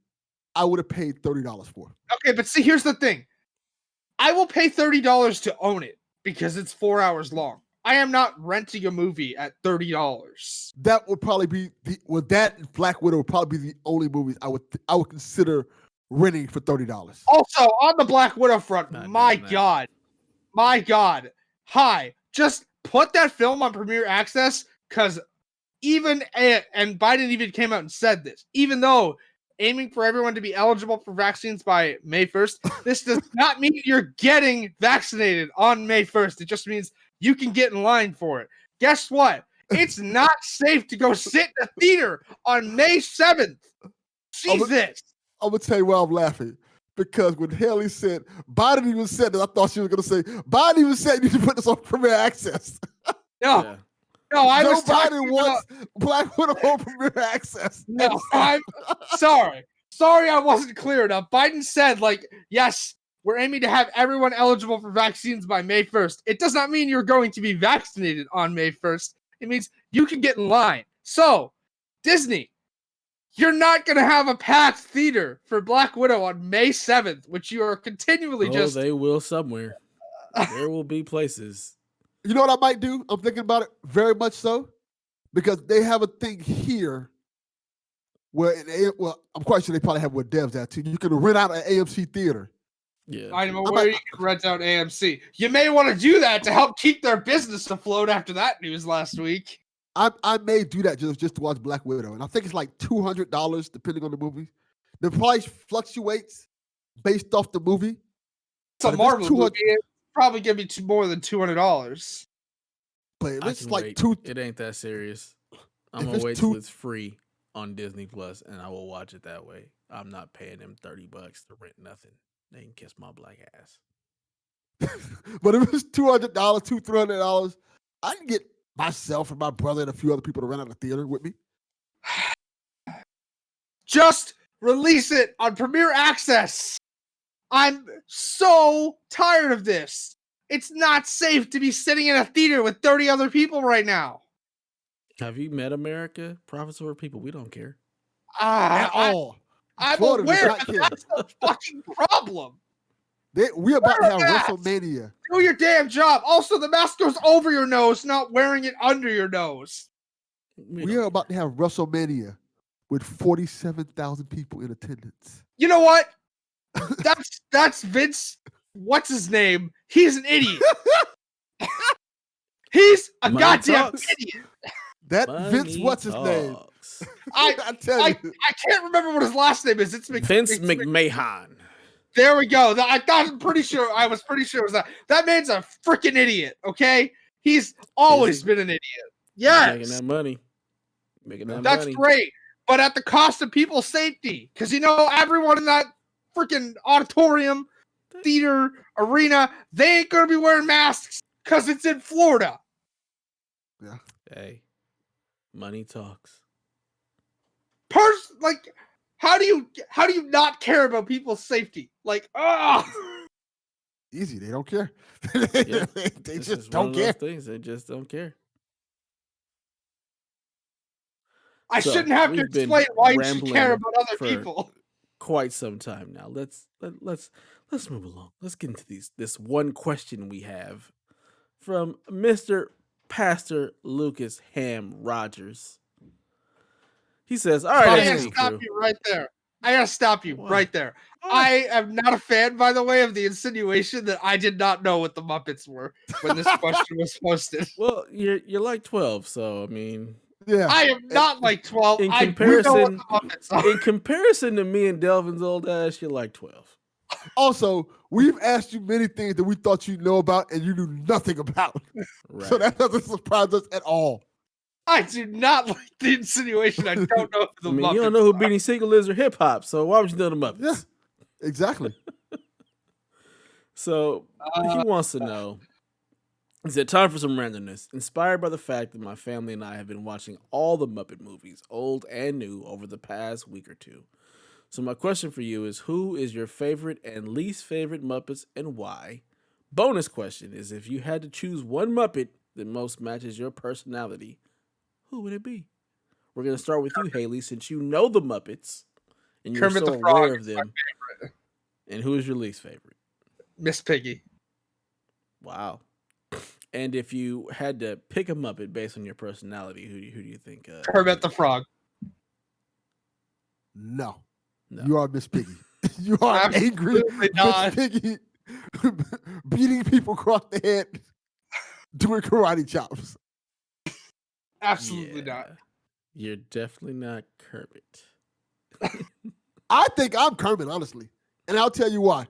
I would have paid $30 for. Okay, but see, here's the thing. I will pay $30 to own it because it's 4 hours long. I am not renting a movie at $30. That would probably be that and Black Widow would probably be the only movies I would consider renting for $30. Also, on the Black Widow front, my God. Hi, just put that film on Premier Access because and Biden even came out and said this, even though aiming for everyone to be eligible for vaccines by May 1st, this does not mean you're getting vaccinated on May 1st. It just means you can get in line for it. Guess what? It's not safe to go sit in a theater on May 7th. Jesus. I'm going to tell you why I'm laughing. Because when Haley said, Biden even said that, I thought she was going to say, Biden even said you need to put this on Premier Access. No. Yeah. No, I Joe was Biden wants Black Widow on Premier Access. No, I'm sorry. Sorry I wasn't clear enough. Biden said, yes, we're aiming to have everyone eligible for vaccines by May 1st. It does not mean you're going to be vaccinated on May 1st. It means you can get in line. So, Disney, you're not going to have a packed theater for Black Widow on May 7th, which you are continually they will somewhere. There will be places. You know what I might do? I'm thinking about it very much so. because they have a thing here where I'm quite sure they probably have where devs at too. You can rent out an AMC theater. Yeah. I know where you can rent out AMC. You may want to do that to help keep their business afloat after that news last week. I may do that just to watch Black Widow, and I think it's like $200 depending on the movie. The price fluctuates based off the movie. It's a Marvel movie. It's probably give me more than $200. But if it's like it ain't that serious. I'm gonna wait till it's free on Disney Plus, and I will watch it that way. I'm not paying them $30 to rent nothing. They can kiss my black ass. But if it's $200, $300, I can get myself and my brother and a few other people to rent out a theater with me. Just release it on Premier Access. I'm so tired of this. It's not safe to be sitting in a theater with 30 other people right now. Have you met America? Profits over people. We don't care. At all. I'm aware that that's the fucking problem. We're about to have WrestleMania. Do your damn job. Also, the mask goes over your nose, not wearing it under your nose. We are about to have WrestleMania with 47,000 people in attendance. You know what? That's Vince. What's his name? He's an idiot. He's a goddamn idiot. That Vince, what's his name? I tell you, I can't remember what his last name is. It's Vince McMahon. There we go. I was pretty sure it was that. That man's a freaking idiot. Okay, he's always been an idiot. Yes, making that money. That's great, but at the cost of people's safety. Because everyone in that freaking auditorium, theater, arena, they ain't gonna be wearing masks because it's in Florida. Yeah. Hey, money talks. How do you not care about people's safety? Easy, they don't care. Yeah, they just don't care. Things they just don't care. I shouldn't have to explain why you should care about other people. Quite some time now. Let's move along. Let's get into this one question we have from Mr. Pastor Lucas Ham Rogers. He says, all right, I gotta stop you right there. What? I am not a fan, by the way, of the insinuation that I did not know what the Muppets were when this question was posted. Well, you're like 12, so I mean, yeah, I am not like 12. In comparison to me and Delvin's old ass, you're like 12. Also, we've asked you many things that we thought you know about and you knew nothing about. Right. So that doesn't surprise us at all. I do not like the insinuation. I don't know who the Muppets you don't know who Beanie Sigel is or hip hop, so why would you know the Muppets? Yeah, exactly. So he wants to know, is it time for some randomness? Inspired by the fact that my family and I have been watching all the Muppet movies, old and new, over the past week or two. So my question for you is, who is your favorite and least favorite Muppets and why? Bonus question is, if you had to choose one Muppet that most matches your personality, who would it be? We're going to start with you, Haley, since you know the Muppets and you're Kermit so the Frog aware of them. And who is your least favorite? Miss Piggy. Wow. And if you had to pick a Muppet based on your personality, who do you think? Kermit the Frog. No. You are Miss Piggy. You are angry Miss Piggy beating people across the head, doing karate chops. Absolutely not. You're definitely not Kermit. I think I'm Kermit, honestly. And I'll tell you why.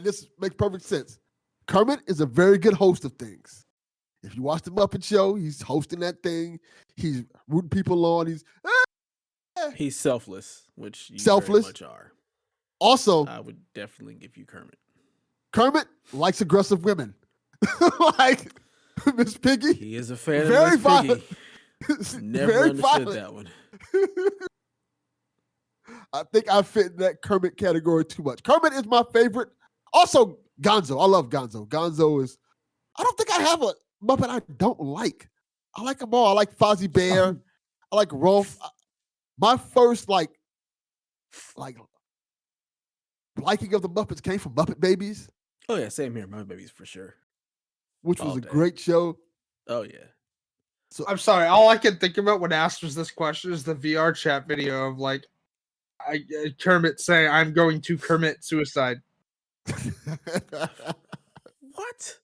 This makes perfect sense. Kermit is a very good host of things. If you watch the Muppet Show, he's hosting that thing. He's rooting people on. He's selfless, which you very much are. Also, I would definitely give you Kermit. Kermit likes aggressive women. Like Miss Piggy. He is a fan of Miss Piggy. Never understood that one. I think I fit in that Kermit category too much. Kermit is my favorite. Also, Gonzo. I love Gonzo. Gonzo is, I don't think I have a Muppet I don't like. I like them all. I like Fozzie Bear. I like Rolf. My first like liking of the Muppets came from Muppet Babies. Oh yeah, same here. Muppet Babies for sure. Which was a great show. Oh yeah. So I'm sorry. All I can think about when asked was this question is the VR chat video of like Kermit saying, "I'm going to commit suicide." What?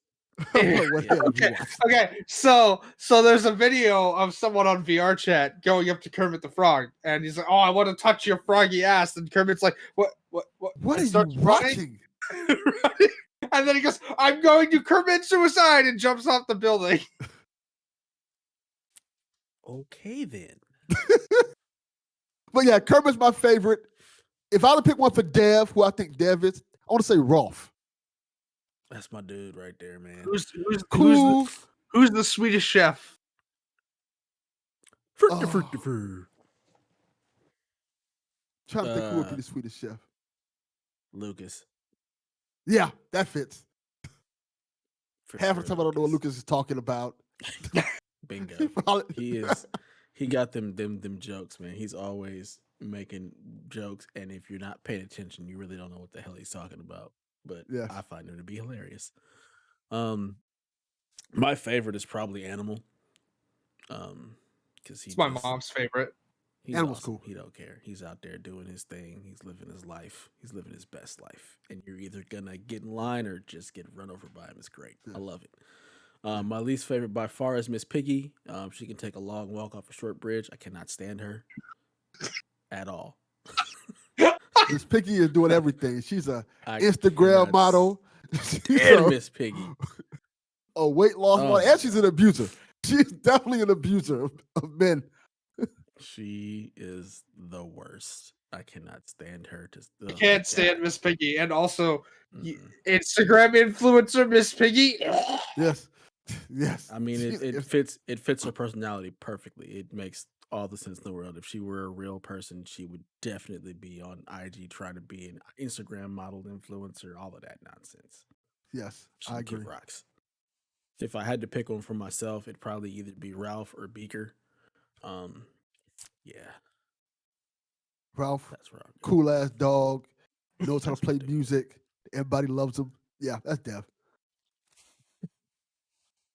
what Yeah. have you Okay, watched? okay. So there's a video of someone on VR chat going up to Kermit the Frog, and he's like, "Oh, I want to touch your froggy ass," and Kermit's like, "What? What are And you starts running. watching? And then he goes, "I'm going to commit suicide," and jumps off the building. Okay then. But yeah, Kermit's my favorite. If I had to pick one for Dev, who I think Dev is, I want to say Rolf. That's my dude right there, man. Cool. Who's the Swedish chef? Oh. Trying to think who would be the Swedish chef. Lucas. Yeah, that fits. For Half sure, the time I don't know what Lucas is talking about. Bingo. He got them jokes, man. He's always making jokes, and if you're not paying attention, you really don't know what the hell he's talking about. But Yes. I find him to be hilarious. My favorite is probably Animal. Because It's my mom's favorite. He's Animal's awesome. cool. He don't care. He's out there doing his thing. He's living his life. He's living his best life. And you're either gonna get in line or just get run over by him. It's great. I love it. My least favorite by far is Miss Piggy. She can take a long walk off a short bridge. I cannot stand her at all. Miss Piggy is doing everything. She's a I Instagram cannot model. She's stand Miss Piggy. a weight loss model, and she's an abuser. She's definitely an abuser of men. She is the worst. I cannot stand her. I can't stand Miss Piggy, and also Mm-mm. Instagram influencer Miss Piggy. Yes, yes. I mean, it fits her personality perfectly. It makes all the sense in the world. If she were a real person, she would definitely be on IG trying to be an Instagram model, influencer, all of that nonsense. Yes, She I would kick agree. rocks. If I had to pick one for myself, it'd probably either be Ralph or Beaker. Yeah, Ralph, that's right. cool ass dog, knows how to play music. Everybody loves him. Yeah, that's Dev.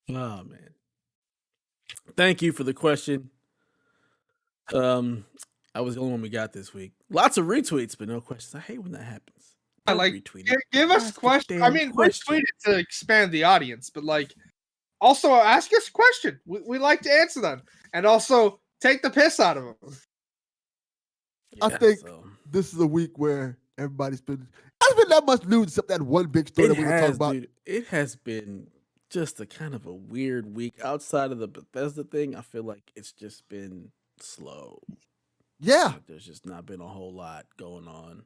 Oh man. Thank you for the question. I was the only one we got this week. Lots of retweets, but no questions. I hate when that happens. I Don't like retweet it. give us Ask a questions. I damn mean, question. retweet it to expand the audience, but like, also ask us a question. We like to answer them, and also take the piss out of them. I think this is a week where everybody's been. There's been that much news except that one big story that we're gonna talk about. Dude, it has been just a kind of a weird week. Outside of the Bethesda thing, I feel like it's just been slow. Yeah, Like, there's just not been a whole lot going on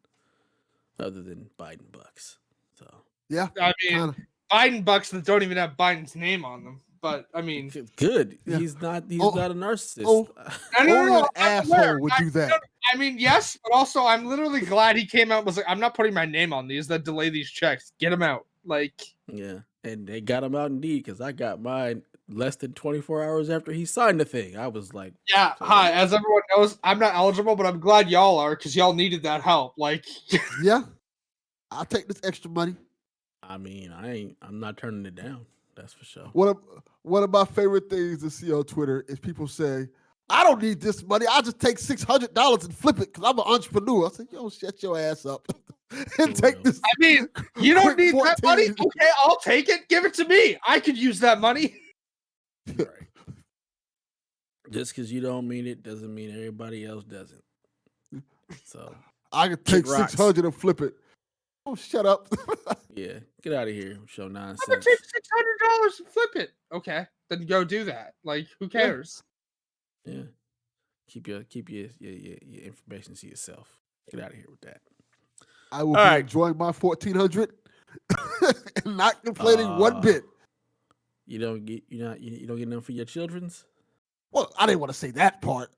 other than Biden bucks. So yeah. I mean, kinda. Biden bucks that don't even have Biden's name on them. But I mean, good. Yeah. He's not a narcissist. Only an asshole would do that. I mean, yes, but also I'm literally glad he came out and was like, I'm not putting my name on these that delay these checks. Get him out. Like, yeah, and they got him out indeed because I got mine less than 24 hours after he signed the thing. I was like, yeah, hi. As everyone knows, I'm not eligible, but I'm glad y'all are because y'all needed that help. Like, yeah, I'll take this extra money. I mean, I'm not turning it down. That's for sure. One of my favorite things to see on Twitter is people say, I don't need this money. I'll just take $600 and flip it because I'm an entrepreneur. I said, yo, shut your ass up and take this. I mean, you don't need that 14. money? Okay, I'll take it. Give it to me. I could use that money. Right. Just because you don't mean it doesn't mean everybody else doesn't. So I could take 600 and flip it. Oh, shut up. Yeah, get out of here. Show nonsense. I'm gonna take $600 and flip it. Okay, then go do that. Like, who cares? Yeah. Keep your information to yourself. Get out of here with that. I will be enjoying my 1400 and not complaining one bit. You don't get them for your children's? Well, I didn't want to say that part.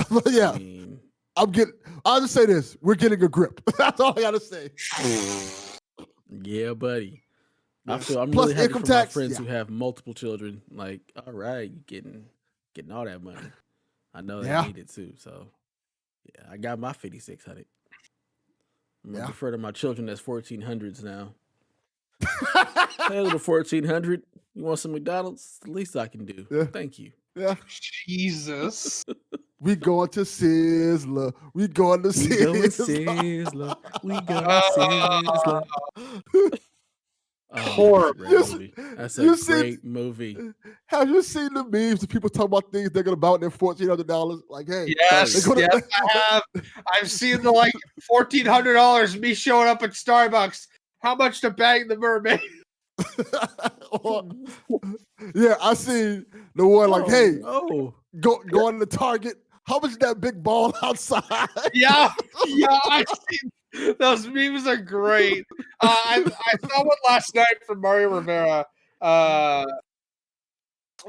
But yeah. I mean, I'll just say this. We're getting a grip. That's all I gotta say. Yeah, buddy. I'm Plus really happy income for tax, my friends who have multiple children. Like, all right, you getting all that money. I know they need it too. So yeah, I got my 5,600. I'm gonna defer to my children that's 1,400s now. Hey, little 1,400. You want some McDonald's? It's the least I can do. Yeah. Thank you. Yeah. Jesus. We going to Sizzler. We going to We going Sizzler. Sizzler. We going Uh, Sizzler. Oh, that's a Horrible. great movie. That's a You seen- great movie. Have you seen the memes of people talking about things they're gonna buy with their $1,400? Like, hey, Yes, they're gonna- yes, I have. I've seen the like $1,400 me showing up at Starbucks. How much to bang the mermaid? Or- yeah, I seen the one like, hey, oh, going to Target. How much is that big ball outside? Yeah, I see. Those memes are great. I saw one last night from Mario Rivera.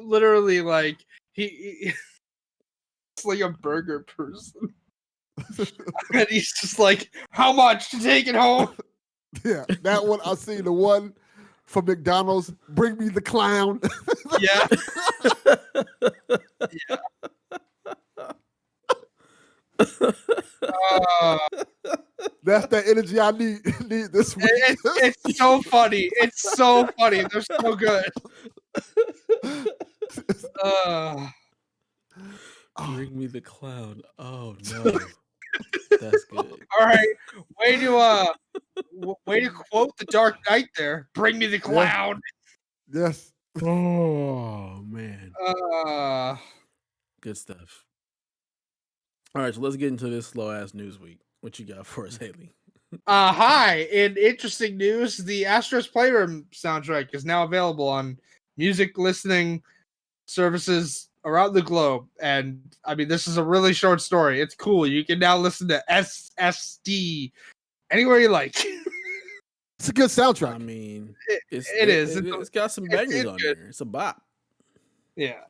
Literally, like he's like a burger person, and he's just like, "How much to take it home?" Yeah, that one. I seen the one from McDonald's. Bring me the clown. Yeah, That's the energy I need this week. it's so funny. It's so funny. They're so good. bring me the clown. Oh no, that's good. All right, way to quote the Dark Knight there. Bring me the clown. Yes. Oh man, Uh, good stuff. All right, so let's get into this slow ass news week. What you got for us, Haley? Hi. In interesting news, the Astros Playground soundtrack is now available on music listening services around the globe. And I mean, this is a really short story. It's cool. You can now listen to SSD anywhere you like. It's a good soundtrack. I mean, It is. It's got some bangers on good. there. It's a bop. Yeah.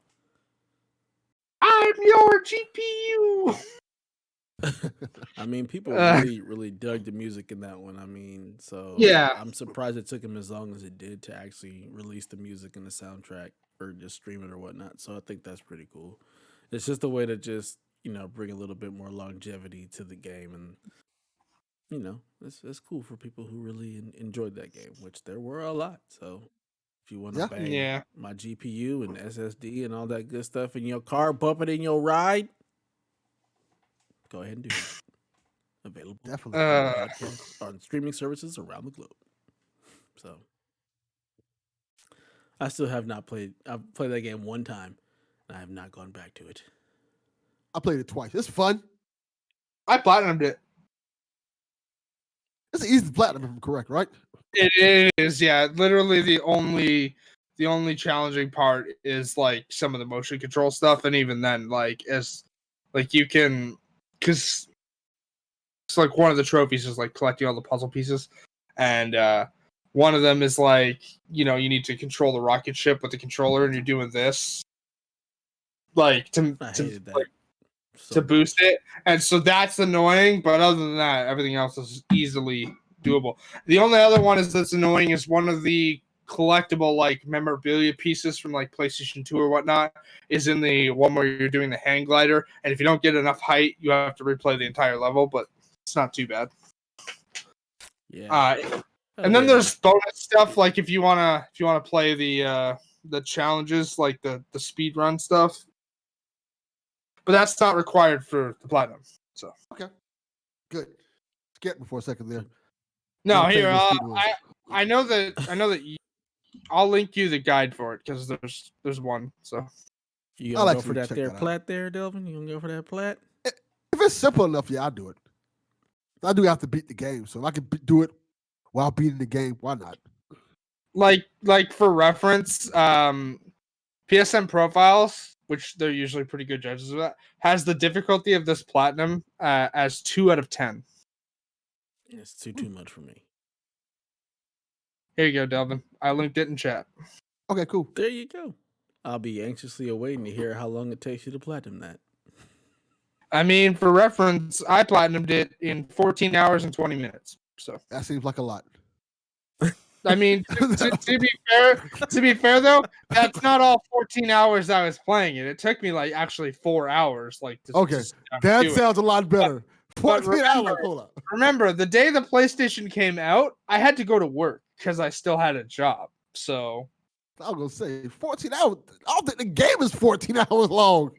I'm your GPU. I mean, people really dug the music in that one. I mean, so Yeah. I'm surprised it took them as long as it did to actually release the music and the soundtrack or just stream it or whatnot. So I think that's pretty cool. It's just a way to just bring a little bit more longevity to the game, and it's cool for people who really enjoyed that game, which there were a lot. So if you want to bang my GPU and SSD and all that good stuff in your car, bump it in your ride, go ahead and do it. Available Definitely. on podcasts on streaming services around the globe. So I still have not played. I've played that game one time, and I have not gone back to it. I played it twice. It's fun. I platinumed it. It's an easy platinum, if I'm correct, right? It is, yeah. Literally the only challenging part is like some of the motion control stuff, and even then, you can, because it's like one of the trophies is like collecting all the puzzle pieces, and one of them is like you need to control the rocket ship with the controller, and you're doing this like to boost it, and so that's annoying. But other than that, everything else is easily doable. The only other one that's annoying is one of the collectible like memorabilia pieces from like PlayStation 2 or whatnot is in the one where you're doing the hang glider, and if you don't get enough height, you have to replay the entire level, but it's not too bad. Yeah. And then there's bonus stuff like if you wanna play the challenges like the speed run stuff, but that's not required for the platinum. So okay, good. Skipping for a second there. No, here I know that I'll link you the guide for it because there's one. So you gonna go for that there plat there, Delvin? You gonna go for that plat? If it's simple enough, yeah, I'll do it. I do have to beat the game, so if I can do it while beating the game, why not? Like for reference, PSN Profiles, which they're usually pretty good judges of that, has the difficulty of this platinum as 2 out of 10. It's too much for me. Here you go, Delvin. I linked it in chat. Okay, cool. There you go. I'll be anxiously awaiting to hear how long it takes you to platinum that. I mean, for reference, I platinumed it in 14 hours and 20 minutes. So that seems like a lot. I mean, to be fair though, that's not all 14 hours I was playing it. It took me like actually 4 hours. That sounds a lot better. 14 hours. Hold up. Remember, the day the PlayStation came out, I had to go to work because I still had a job. So I was gonna say 14 hours. I don't think the game is 14 hours long.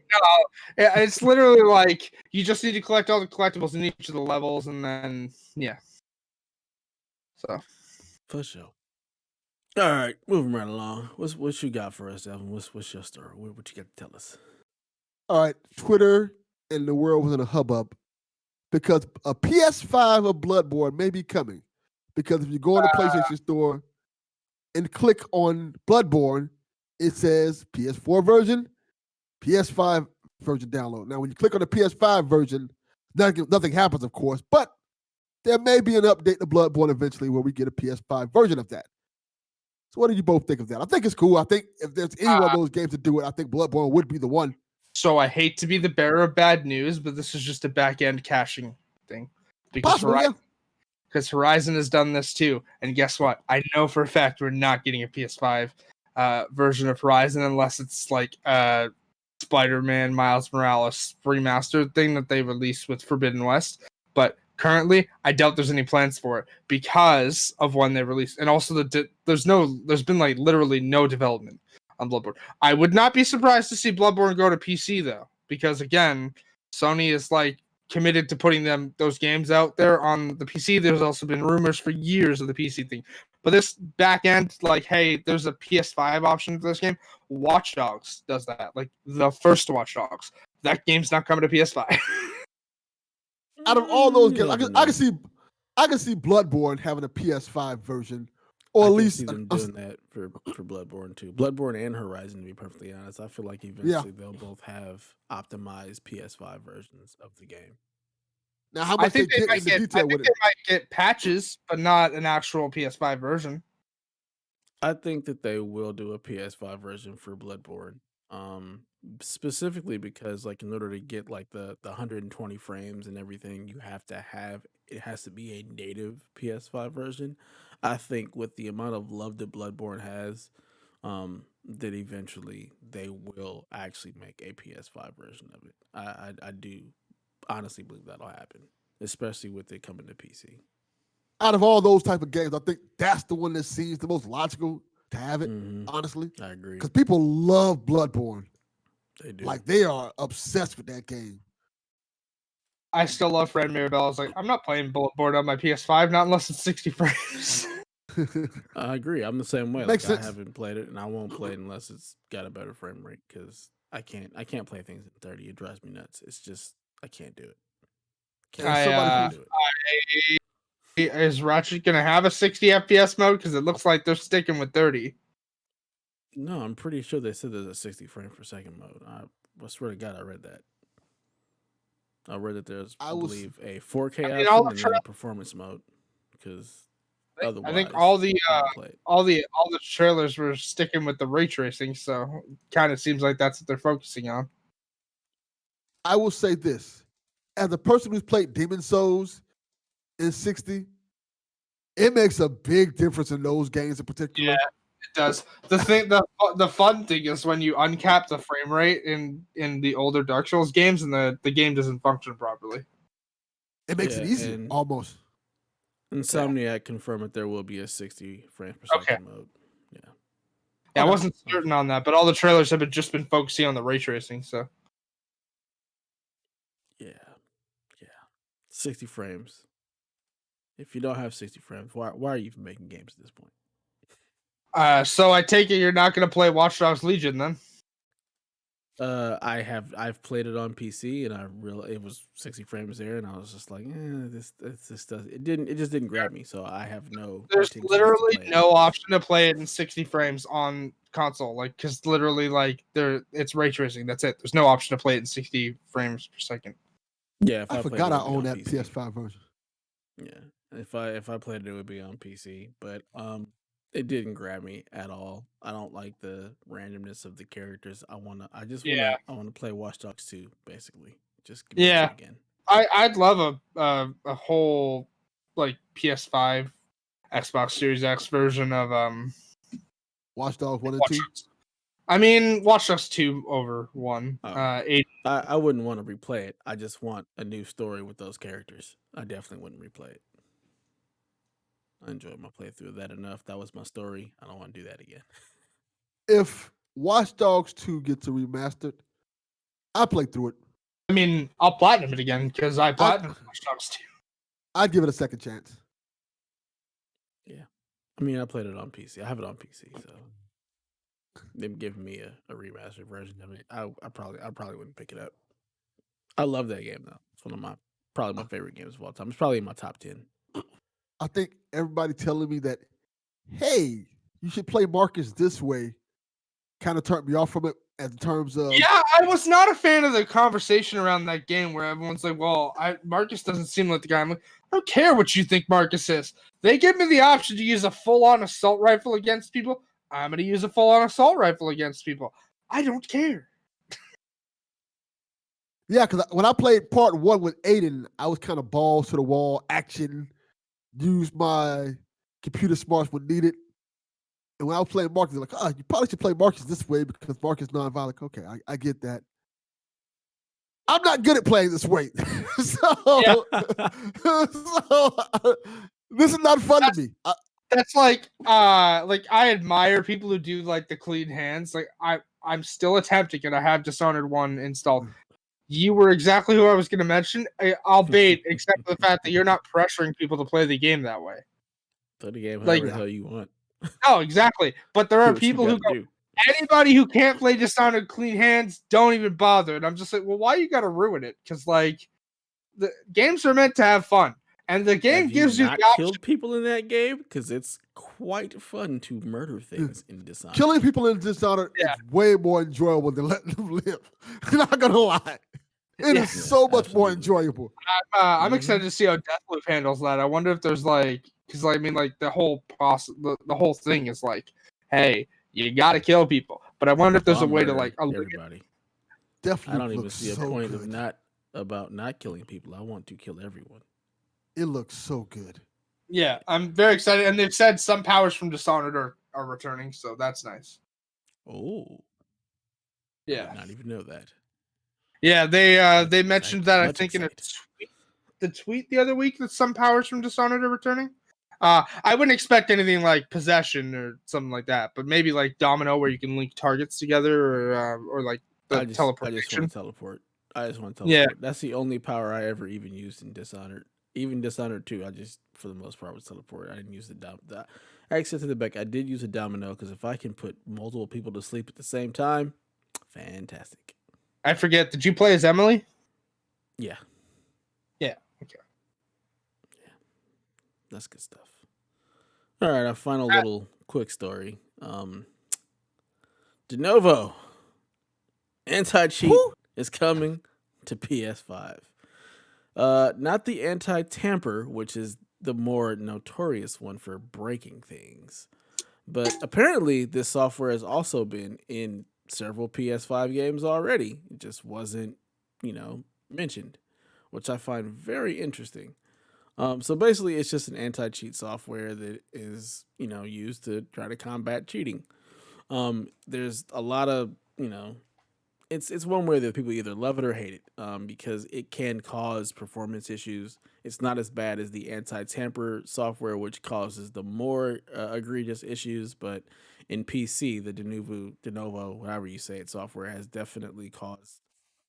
It's literally like you just need to collect all the collectibles in each of the levels, and then yeah. So For sure. All right, moving right along. What you got for us, Evan? What's your story? What you got to tell us? All right, Twitter and the world was in a hubbub because a PS5 of Bloodborne may be coming. Because if you go on the PlayStation Store and click on Bloodborne, it says PS4 version, PS5 version download. Now, when you click on the PS5 version, nothing happens, of course, but there may be an update to Bloodborne eventually where we get a PS5 version of that. So, what do you both think of that? I think it's cool. I think if there's any one of those games to do it, I think Bloodborne would be the one. So I hate to be the bearer of bad news, but this is just a back end caching thing. Because Horizon has done this too. And guess what? I know for a fact we're not getting a PS5 version of Horizon unless it's like Spider-Man Miles Morales remastered thing that they released with Forbidden West. But currently, I doubt there's any plans for it because of when they released. And also, there's been like literally no development on Bloodborne. I would not be surprised to see Bloodborne go to PC though, because again, Sony is like committed to putting those games out there on the PC. There's also been rumors for years of the PC thing, but this back end, like, hey, there's a PS5 option for this game. Watch Dogs does that, like the first Watch Dogs. That game's not coming to PS5. Out of all those games, I can see Bloodborne having a PS5 version, or at least see them doing that for Bloodborne too. Bloodborne and Horizon, to be perfectly honest. I feel like eventually they'll both have optimized PS5 versions of the game. Now, how much they get into detail with it? They might get patches, but not an actual PS5 version. I think that they will do a PS5 version for Bloodborne. Specifically because like in order to get like the 120 frames and everything, it has to be a native PS5 version. I think with the amount of love that Bloodborne has, that eventually they will actually make a PS5 version of it. I do honestly believe that'll happen, especially with it coming to PC. Out of all those type of games, I think that's the one that seems the most logical to have it. Honestly, I agree because people love Bloodborne. They do. Like they are obsessed with that game. I still love Fred Mirabelle's like, I'm not playing Bloodborne on my PS5, not unless it's 60 frames. I agree. I'm the same way. Makes like sense. I haven't played it, and I won't play it unless it's got a better frame rate because I can't play things in 30. It drives me nuts. It's just I can't do it. Is Ratchet gonna have a 60 FPS mode? Because it looks like they're sticking with 30. No, I'm pretty sure they said there's a 60 frame per second mode. I swear to God, I read that. I read that there's, I believe, a 4K option and then a performance mode. Because otherwise, I think all the trailers were sticking with the ray tracing, so kind of seems like that's what they're focusing on. I will say this: as a person who's played Demon Souls in 60, it makes a big difference in those games in particular. Yeah, it does. The fun thing is when you uncap the frame rate in the older Dark Souls games, and the game doesn't function properly. It makes it easier, almost. Insomniac confirmed that there will be a 60 frames per second mode. Yeah, I wasn't certain on that, but all the trailers have just been focusing on the ray tracing. So, yeah, 60 frames. If you don't have 60 frames, why are you even making games at this point? So I take it you're not going to play Watch Dogs Legion then? I've played it on PC and I realized it was 60 frames there, and I was just like, this does it just didn't grab me, so I have no. There's literally no option to play it in 60 frames on console, like because literally like it's ray tracing. That's it. There's no option to play it in 60 frames per second. Yeah, I forgot I own that PS5 version. Yeah, if I played it, it would be on PC, but it didn't grab me at all. I don't like the randomness of the characters. I want to play Watch Dogs 2, basically. Just give me that again. I'd love a whole like PS5, Xbox Series X version of Watch Dogs 1 and 2. I mean, Watch Dogs 2 over 1. I wouldn't want to replay it. I just want a new story with those characters. I definitely wouldn't replay it. I enjoyed my playthrough of that enough. That was my story. I don't want to do that again. If Watch Dogs 2 gets a remastered, I play through it. I mean, I'll platinum it again because I platinum Watch Dogs 2. I'd give it a second chance. Yeah. I mean, I played it on PC. I have it on PC, so them giving me a remastered version of it, I probably wouldn't pick it up. I love that game though. It's one of probably my favorite games of all time. It's probably in my top 10. I think everybody telling me that, hey, you should play Marcus this way, kind of turned me off from it in terms of. Yeah, I was not a fan of the conversation around that game where everyone's like, well, Marcus doesn't seem like the guy. I'm like, I don't care what you think Marcus is. They give me the option to use a full-on assault rifle against people. I'm going to use a full-on assault rifle against people. I don't care. Yeah, because when I played part 1 with Aiden, I was kind of balls to the wall, action, use my computer smarts when needed. And when I was playing Marcus, they're like, oh, you probably should play Marcus this way because Marcus is nonviolent. Okay, I get that. I'm not good at playing this way. so this is not fun to me. That's like I admire people who do like the clean hands. Like I'm still attempting it. I have Dishonored 1 installed. You were exactly who I was going to mention, albeit except for the fact that you're not pressuring people to play the game that way. Play the game Like- however the hell you want. No, exactly. But there Do are what you people who gotta go, do. anybody who can't play Dishonored clean hands, don't even bother. And I'm just like, well, why you got to ruin it? Because like the games are meant to have fun, and the game Have gives you not the option. killed people in that game? Because it's quite fun to murder things in Dishonored. Killing people in Dishonored is way more enjoyable than letting them live. I'm not going to lie. It is so much more enjoyable. I'm excited to see how Deathloop handles that. I wonder if there's like, because I mean, like the whole process, the whole thing is like, hey, you got to kill people. But I wonder if there's a way to like everybody. Definitely, I don't even see a point of not killing people. I want to kill everyone. It looks so good. Yeah, I'm very excited, and they've said some powers from Dishonored are returning, so that's nice. Oh, yeah, I did not even know that. Yeah, they mentioned that I think in the tweet the other week that some powers from Dishonored are returning. I wouldn't expect anything like possession or something like that, but maybe like Domino where you can link targets together or like the teleportation. I just want to teleport. Yeah. That's the only power I ever even used in Dishonored. Even Dishonored 2, I just, for the most part, was teleport. I didn't use the access to the back. I did use a domino because if I can put multiple people to sleep at the same time, fantastic. I forget. Did you play as Emily? Yeah. Yeah. Okay. Yeah. That's good stuff. All right. Our final little quick story. Novo anti-cheat is coming to PS5. Not the anti-tamper, which is the more notorious one for breaking things. But apparently this software has also been in several PS5 games already. It just wasn't, mentioned, which I find very interesting. So basically it's just an anti-cheat software that is, used to try to combat cheating. There's a lot of, it's one way that people either love it or hate it, because it can cause performance issues. It's not as bad as the anti-tamper software, which causes the more egregious issues. But in PC, the de novo, however you say it, software has definitely caused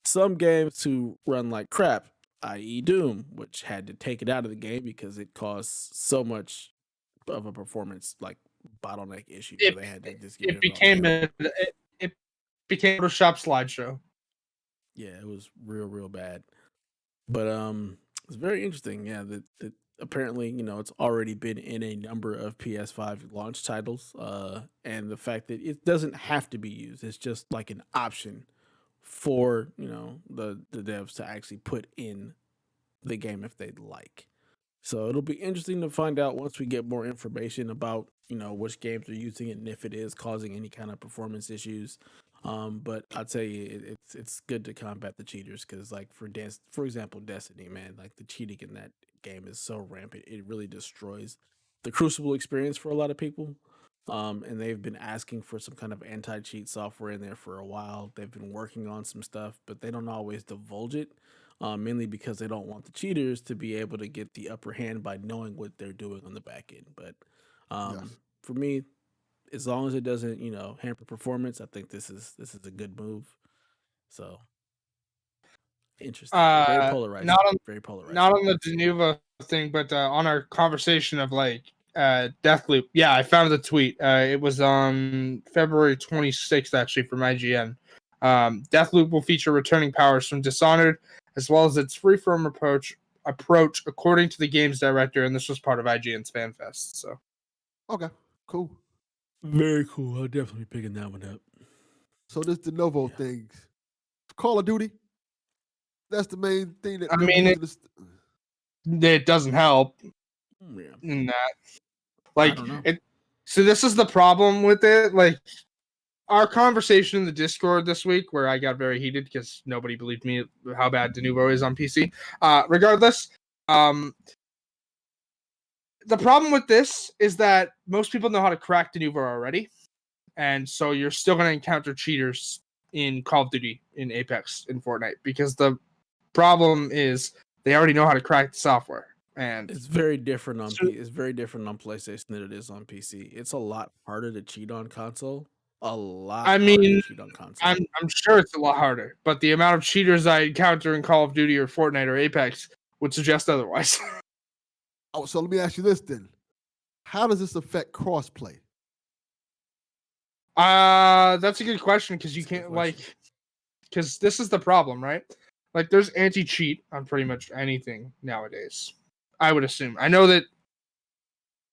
some games to run like crap, i.e. Doom, which had to take it out of the game because it caused so much of a performance bottleneck issue. Where they had to just get it became it became a Photoshop slideshow. Yeah, it was real bad. But it's very interesting. Yeah, that apparently it's already been in a number of PS5 launch titles. And the fact that it doesn't have to be used, it's just like an option for the devs to actually put in the game if they'd like. So it'll be interesting to find out once we get more information about which games are using it and if it is causing any kind of performance issues. But I'll tell you, it's good to combat the cheaters because, for example, Destiny, man, like the cheating in that game is so rampant, it really destroys the Crucible experience for a lot of people. And they've been asking for some kind of anti-cheat software in there for a while. They've been working on some stuff, but they don't always divulge it, mainly because they don't want the cheaters to be able to get the upper hand by knowing what they're doing on the back end. But for me, as long as it doesn't, hamper performance, I think this is a good move. So interesting. Very polarizing. Not on Very polarizing. not on the Novo thing, but on our conversation of like Deathloop. Yeah, I found the tweet. It was on February 26th, actually, from IGN. Deathloop will feature returning powers from Dishonored, as well as its freeform approach, according to the game's director, and this was part of IGN's FanFest. So, Okay, cool. Very cool. I'll definitely be picking that one up. So this the Novo things. Call of Duty. That's the main thing that I mean, it doesn't help in that. Like, I don't know. So this is the problem with it. Like, our conversation in the Discord this week, where I got very heated because nobody believed me how bad Novo is on PC. Regardless, the problem with this is that most people know how to crack Novo already, and so you're still going to encounter cheaters in Call of Duty, in Apex, in Fortnite, because the problem is they already know how to crack the software. And it's very different on it's very different on PlayStation than it is on PC. It's a lot harder to cheat on console. A lot. I mean, harder to cheat on console. I'm sure it's a lot harder, but the amount of cheaters I encounter in Call of Duty or Fortnite or Apex would suggest otherwise. Oh, so let me ask you this then: how does this affect crossplay? That's a good question, because you can't because this is the problem, right? Like, there's anti-cheat on pretty much anything nowadays, I would assume. I know that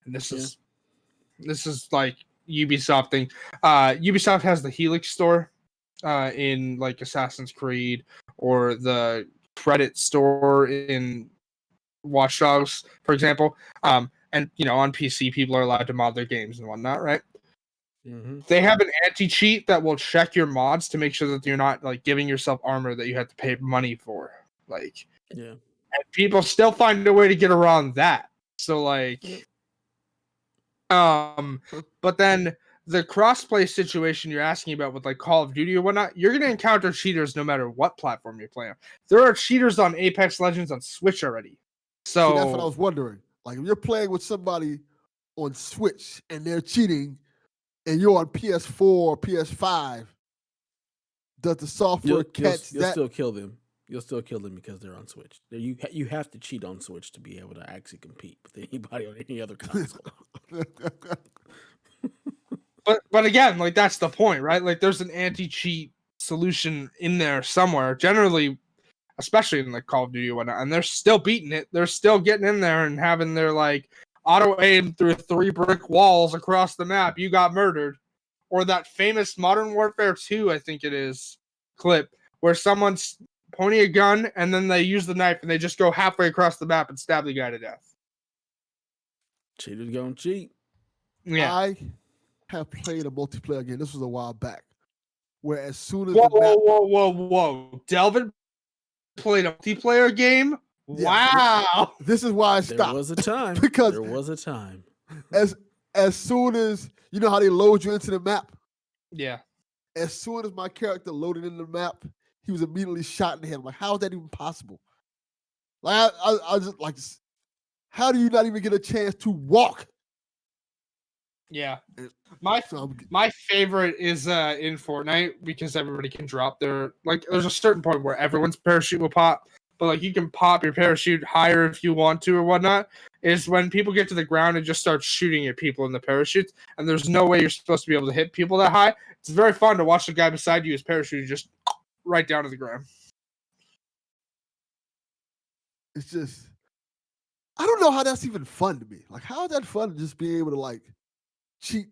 this is like Ubisoft thing. Ubisoft has the Helix store in like Assassin's Creed, or the credit store in Watch Dogs, for example. And on PC, people are allowed to mod their games and whatnot, right? Mm-hmm. They have an anti-cheat that will check your mods to make sure that you're not like giving yourself armor that you have to pay money for. Like, and people still find a way to get around that. So like, but then the crossplay situation you're asking about with like Call of Duty or whatnot, you're gonna encounter cheaters no matter what platform you're playing on. There are cheaters on Apex Legends on Switch already. So see, that's what I was wondering. Like, if you're playing with somebody on Switch and they're cheating, and you're on PS4 or PS5, does the software catch you'll that? still kill them. You'll still kill them because they're on Switch. You have to cheat on Switch to be able to actually compete with anybody on any other console. But again, like, that's the point, right? Like, there's an anti-cheat solution in there somewhere. Generally, especially in like Call of Duty or whatnot, and they're still beating it. They're still getting in there and having their like auto aim through 3 brick walls across the map. You got murdered. Or that famous Modern Warfare 2, I think it is, clip where someone's pointing a gun and then they use the knife and they just go halfway across the map and stab the guy to death. Cheaters gonna cheat. Yeah. I have played a multiplayer game. This was a while back, where as soon as whoa, Delvin played a multiplayer game. Yeah, wow. This is why I stopped. There was a time. because there was a time. As soon as you know how they load you into the map. Yeah. As soon as my character loaded in the map, he was immediately shot in the head. I'm like, how is that even possible? Like, I just like, how do you not even get a chance to walk? Yeah. My favorite is in Fortnite, because everybody can drop their, like, there's a certain point where everyone's parachute will pop, but like, you can pop your parachute higher if you want to or whatnot, is when people get to the ground and just start shooting at people in the parachutes, and there's no way you're supposed to be able to hit people that high. It's very fun to watch the guy beside you, his parachute just right down to the ground. It's just, I don't know how that's even fun to me. Like, how is that fun to just be able to like cheat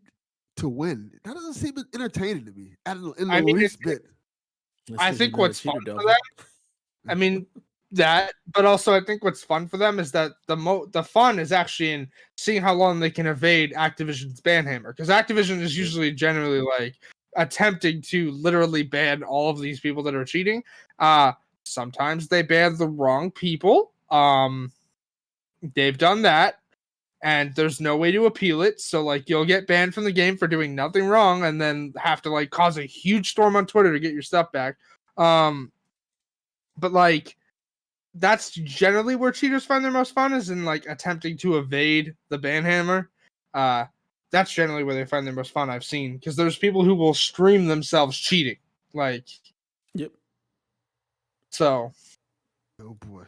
to win? That doesn't seem entertaining to me in the least bit. I think what's fun for them, I mean, that, but also I think what's fun for them is that the fun is actually in seeing how long they can evade Activision's ban hammer, because Activision is usually generally like attempting to literally ban all of these people that are cheating. Sometimes they ban the wrong people. They've done that, and there's no way to appeal it. So like, you'll get banned from the game for doing nothing wrong, and then have to like cause a huge storm on Twitter to get your stuff back. But like, that's generally where cheaters find their most fun, is in like attempting to evade the ban hammer. that's generally where they find their most fun I've seen, because there's people who will stream themselves cheating. Like, Yep. so Oh boy.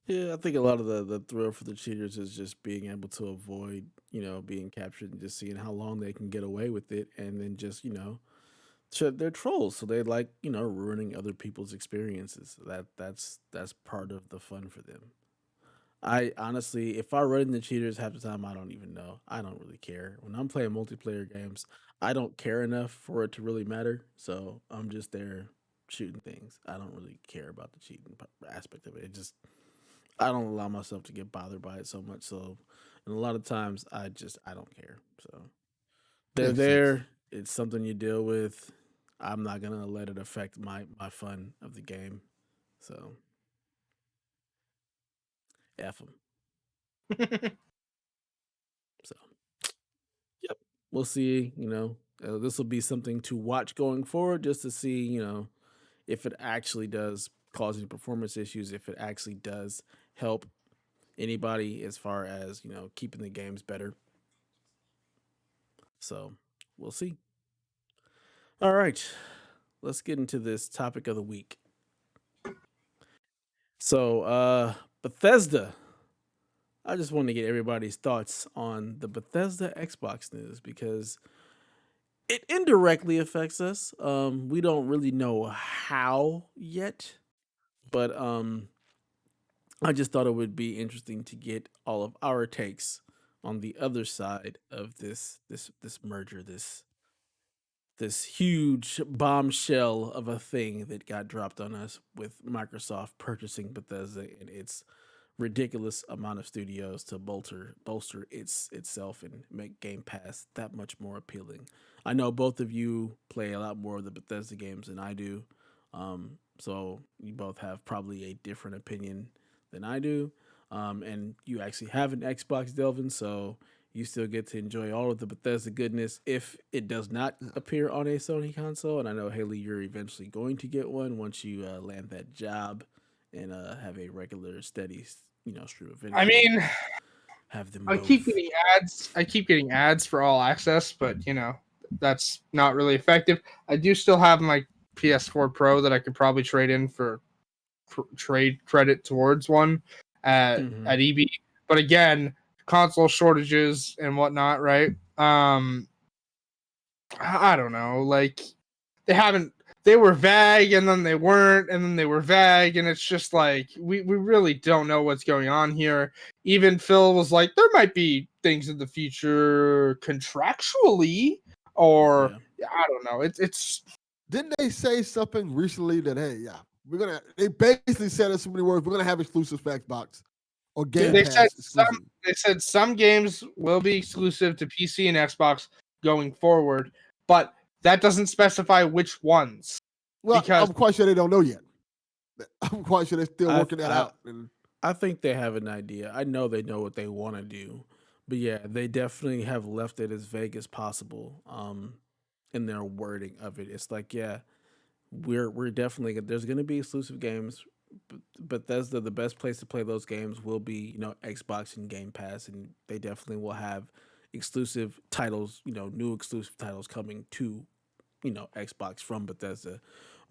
Yeah, I think a lot of the thrill for the cheaters is just being able to avoid, being captured and just seeing how long they can get away with it, and then just, they're trolls, so they like, ruining other people's experiences. That's part of the fun for them. I honestly, if I run into cheaters half the time, I don't even know. I don't really care. When I'm playing multiplayer games, I don't care enough for it to really matter. So I'm just there shooting things. I don't really care about the cheating aspect of it. It just I don't allow myself to get bothered by it so much. So, and a lot of times I don't care. So they're Makes sense. there. It's something you deal with. I'm not gonna let it affect my fun of the game. So f them. So yep, we'll see. This will be something to watch going forward, just to see if it actually does cause any performance issues, if it actually does help anybody as far as keeping the games better. So we'll see. All right, let's get into this topic of the week. So, Bethesda. I just want to get everybody's thoughts on the Bethesda Xbox news because it indirectly affects us. We don't really know how yet, but I just thought it would be interesting to get all of our takes on the other side of this merger, this huge bombshell of a thing that got dropped on us with Microsoft purchasing Bethesda and its ridiculous amount of studios to bolster itself and make Game Pass that much more appealing. I know both of you play a lot more of the Bethesda games than I do, so you both have probably a different opinion than I do, and you actually have an Xbox, Delvin, so you still get to enjoy all of the Bethesda goodness if it does not Yeah. appear on a Sony console. And I know Haley, you're eventually going to get one once you land that job and have a regular, steady, stream of I income. mean, Have them I keep both. getting ads. I keep getting ads for all access, but that's not really effective. I do still have my PS4 Pro that I could probably trade in for trade credit towards one Mm-hmm. at EB. But again, console shortages and whatnot, right? I don't know. Like, they haven't. They were vague, and then they weren't, and then they were vague, and it's just like we really don't know what's going on here. Even Phil was like, there might be things in the future contractually, or Yeah. I don't know. It's Didn't they say something recently that hey, yeah, we're gonna? They basically said in so many words, we're gonna have exclusive for Xbox or Game Yeah. they said Pass exclusive. some games will be exclusive to PC and Xbox going forward, but that doesn't specify which ones, Well, because I'm quite sure they don't know yet. I'm quite sure they're still I working that I out. And I think they have an idea. I know they know what they want to do, but yeah, they definitely have left it as vague as possible. In their wording of it, it's like, yeah, we're definitely there's going to be exclusive games, but that's the best place to play those games will be Xbox and Game Pass, and they definitely will have exclusive titles, new exclusive titles coming to Xbox from Bethesda.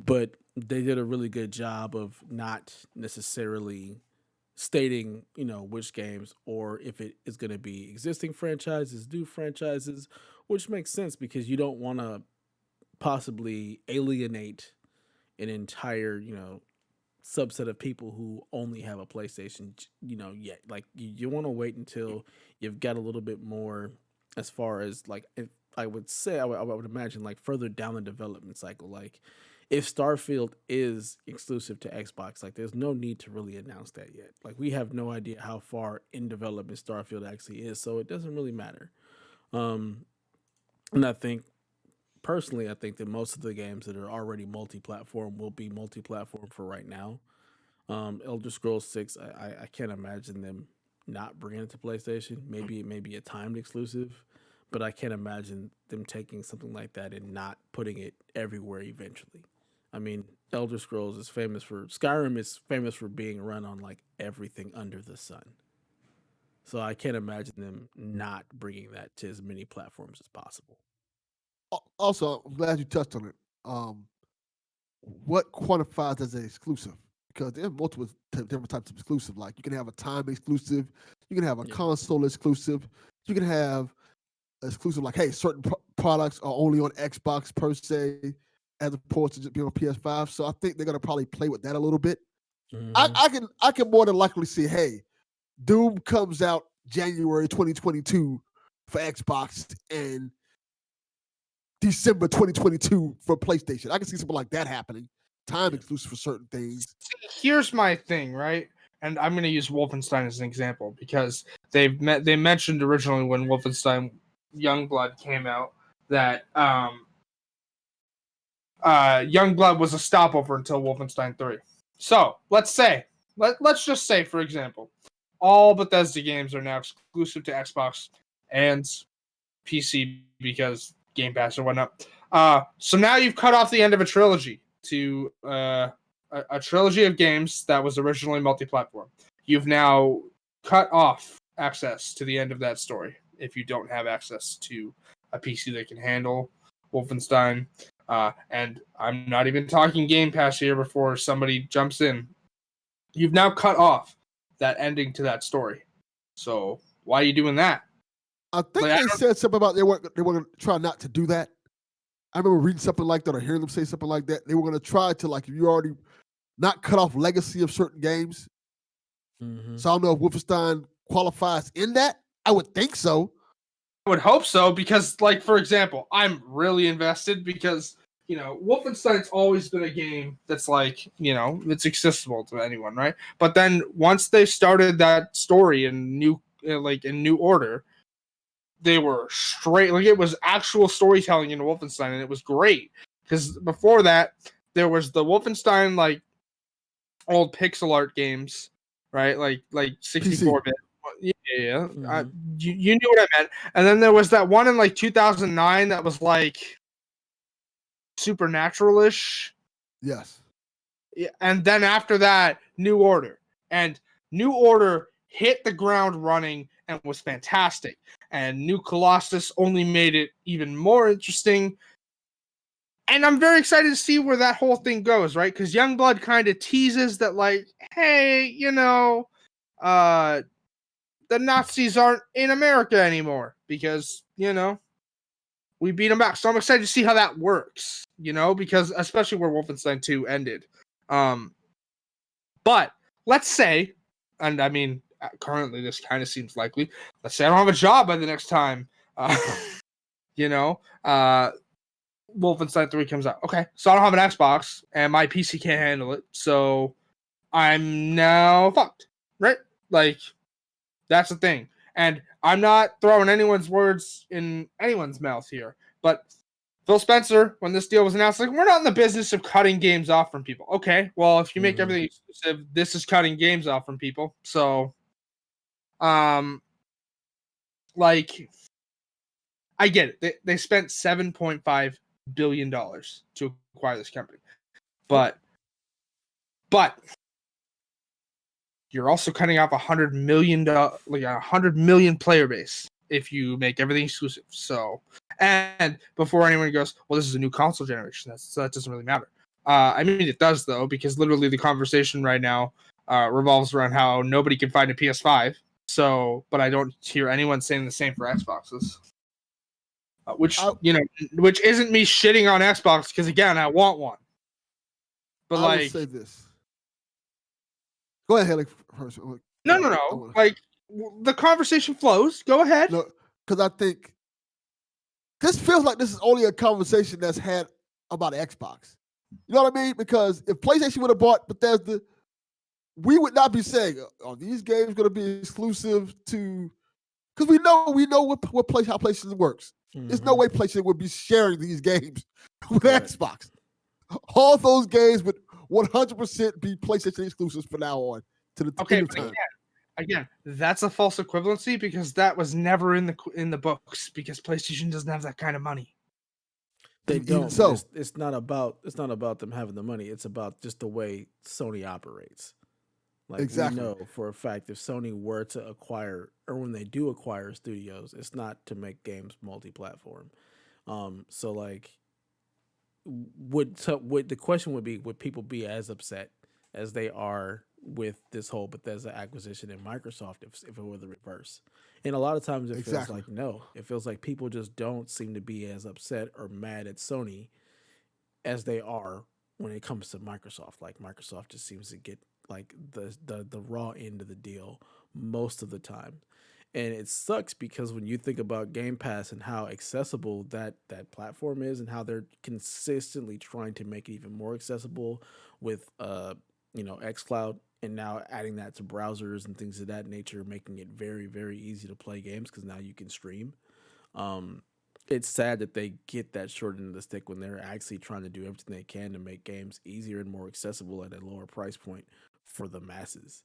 But they did a really good job of not necessarily stating which games or if it is going to be existing franchises, new franchises, which makes sense because you don't want to possibly alienate an entire subset of people who only have a PlayStation yet. Like you want to wait until you've got a little bit more as far as like if I would say I would imagine like further down the development cycle, like if Starfield is exclusive to Xbox, like there's no need to really announce that yet. Like we have no idea how far in development Starfield actually is, so it doesn't really matter. um and I think personally, I think that most of the games that are already multi-platform will be multi-platform for right now. Elder Scrolls 6, I can't imagine them not bringing it to PlayStation. Maybe it may be a timed exclusive, but I can't imagine them taking something like that and not putting it everywhere eventually. I mean, Elder Scrolls is famous for Skyrim is famous for being run on like everything under the sun. So I can't imagine them not bringing that to as many platforms as possible. Also, I'm glad you touched on it. What quantifies as an exclusive? Because there are multiple different types of exclusive. Like you can have a time exclusive, you can have a console exclusive, you can have exclusive like, hey, certain products are only on Xbox per se, as opposed to just being on PS5. So I think they're gonna probably play with that a little bit. I can more than likely see, hey, Doom comes out January 2022 for Xbox and December 2022 for PlayStation. I can see something like that happening. Time exclusive for certain things. Here's my thing, right? And I'm going to use Wolfenstein as an example because they mentioned originally when Wolfenstein Youngblood came out that Youngblood was a stopover until Wolfenstein 3. So let's just say, for example, all Bethesda games are now exclusive to Xbox and PC because Game Pass or whatnot. So now you've cut off the end of a trilogy to a trilogy of games that was originally multi-platform. You've now cut off access to the end of that story if you don't have access to a PC that can handle Wolfenstein. And I'm not even talking Game Pass here before somebody jumps in. You've now cut off that ending to that story. So why are you doing that? I think they said something about they were going to try not to do that. I remember reading something like that or hearing them say something like that. They were going to try to, like, if you already not cut off legacy of certain games. So I don't know if Wolfenstein qualifies in that. I would think so. I would hope so because, like, for example, I'm really invested because, you know, Wolfenstein's always been a game that's like, you know, it's accessible to anyone, right? But then once they started that story in New Order, they were straight, like it was actual storytelling in Wolfenstein, and it was great because before that there was the Wolfenstein like old pixel art games, right? Like 64-bit. Yeah. You knew what I meant. And then there was that one in like 2009 that was like supernatural-ish. Yes. Yeah, and then after that, New Order. And New Order hit the ground running and was fantastic. And New Colossus only made it even more interesting. And I'm very excited to see where that whole thing goes, right? Because Youngblood kind of teases that, like, hey, you know, the Nazis aren't in America anymore because, you know, we beat them back. So I'm excited to see how that works, you know, because especially where Wolfenstein 2 ended. But let's say, and I mean, currently this kind of seems likely, let's say I don't have a job by the next time, you know, Wolfenstein 3 comes out. Okay, so I don't have an Xbox, and my PC can't handle it, so I'm now fucked, right? Like, that's the thing. And I'm not throwing anyone's words in anyone's mouth here, but Phil Spencer, when this deal was announced, like, we're not in the business of cutting games off from people. Okay, well, if you make everything exclusive, this is cutting games off from people. So, like, I get it. They spent $7.5 billion to acquire this company. But you're also cutting off $100 million, like 100 million player base if you make everything exclusive. So, and before anyone goes, well, this is a new console generation, that doesn't really matter. I mean, it does though, because literally the conversation right now revolves around how nobody can find a PS5. So, but I don't hear anyone saying the same for Xboxes. Which isn't me shitting on Xbox, because again, I want one. But I would say this. Go ahead, Haley, first. No. Like, the conversation flows. Go ahead. No, because I think this feels like this is only a conversation that's had about Xbox. You know what I mean? Because if PlayStation would have bought Bethesda, we would not be saying, "Are these games going to be exclusive to?" Because we know how PlayStation works. There's no way PlayStation would be sharing these games with Xbox. All those games would 100% be PlayStation exclusives from now on to the end of time. Again, that's a false equivalency because that was never in the books because PlayStation doesn't have that kind of money. They don't. So it's not about them having the money. It's about just the way Sony operates. Like, we know for a fact if Sony were to acquire or when they do acquire studios, it's not to make games multi-platform. So like, would the question would be, would people be as upset as they are with this whole Bethesda acquisition in Microsoft if it were the reverse? And a lot of times it feels Exactly. like no. It feels like people just don't seem to be as upset or mad at Sony as they are when it comes to Microsoft. Like Microsoft just seems to get like the raw end of the deal most of the time. And it sucks because when you think about Game Pass and how accessible that platform is and how they're consistently trying to make it even more accessible with xCloud, and now adding that to browsers and things of that nature, making it very very easy to play games because now you can stream. um it's sad that they get that short end of the stick when they're actually trying to do everything they can to make games easier and more accessible at a lower price point for the masses.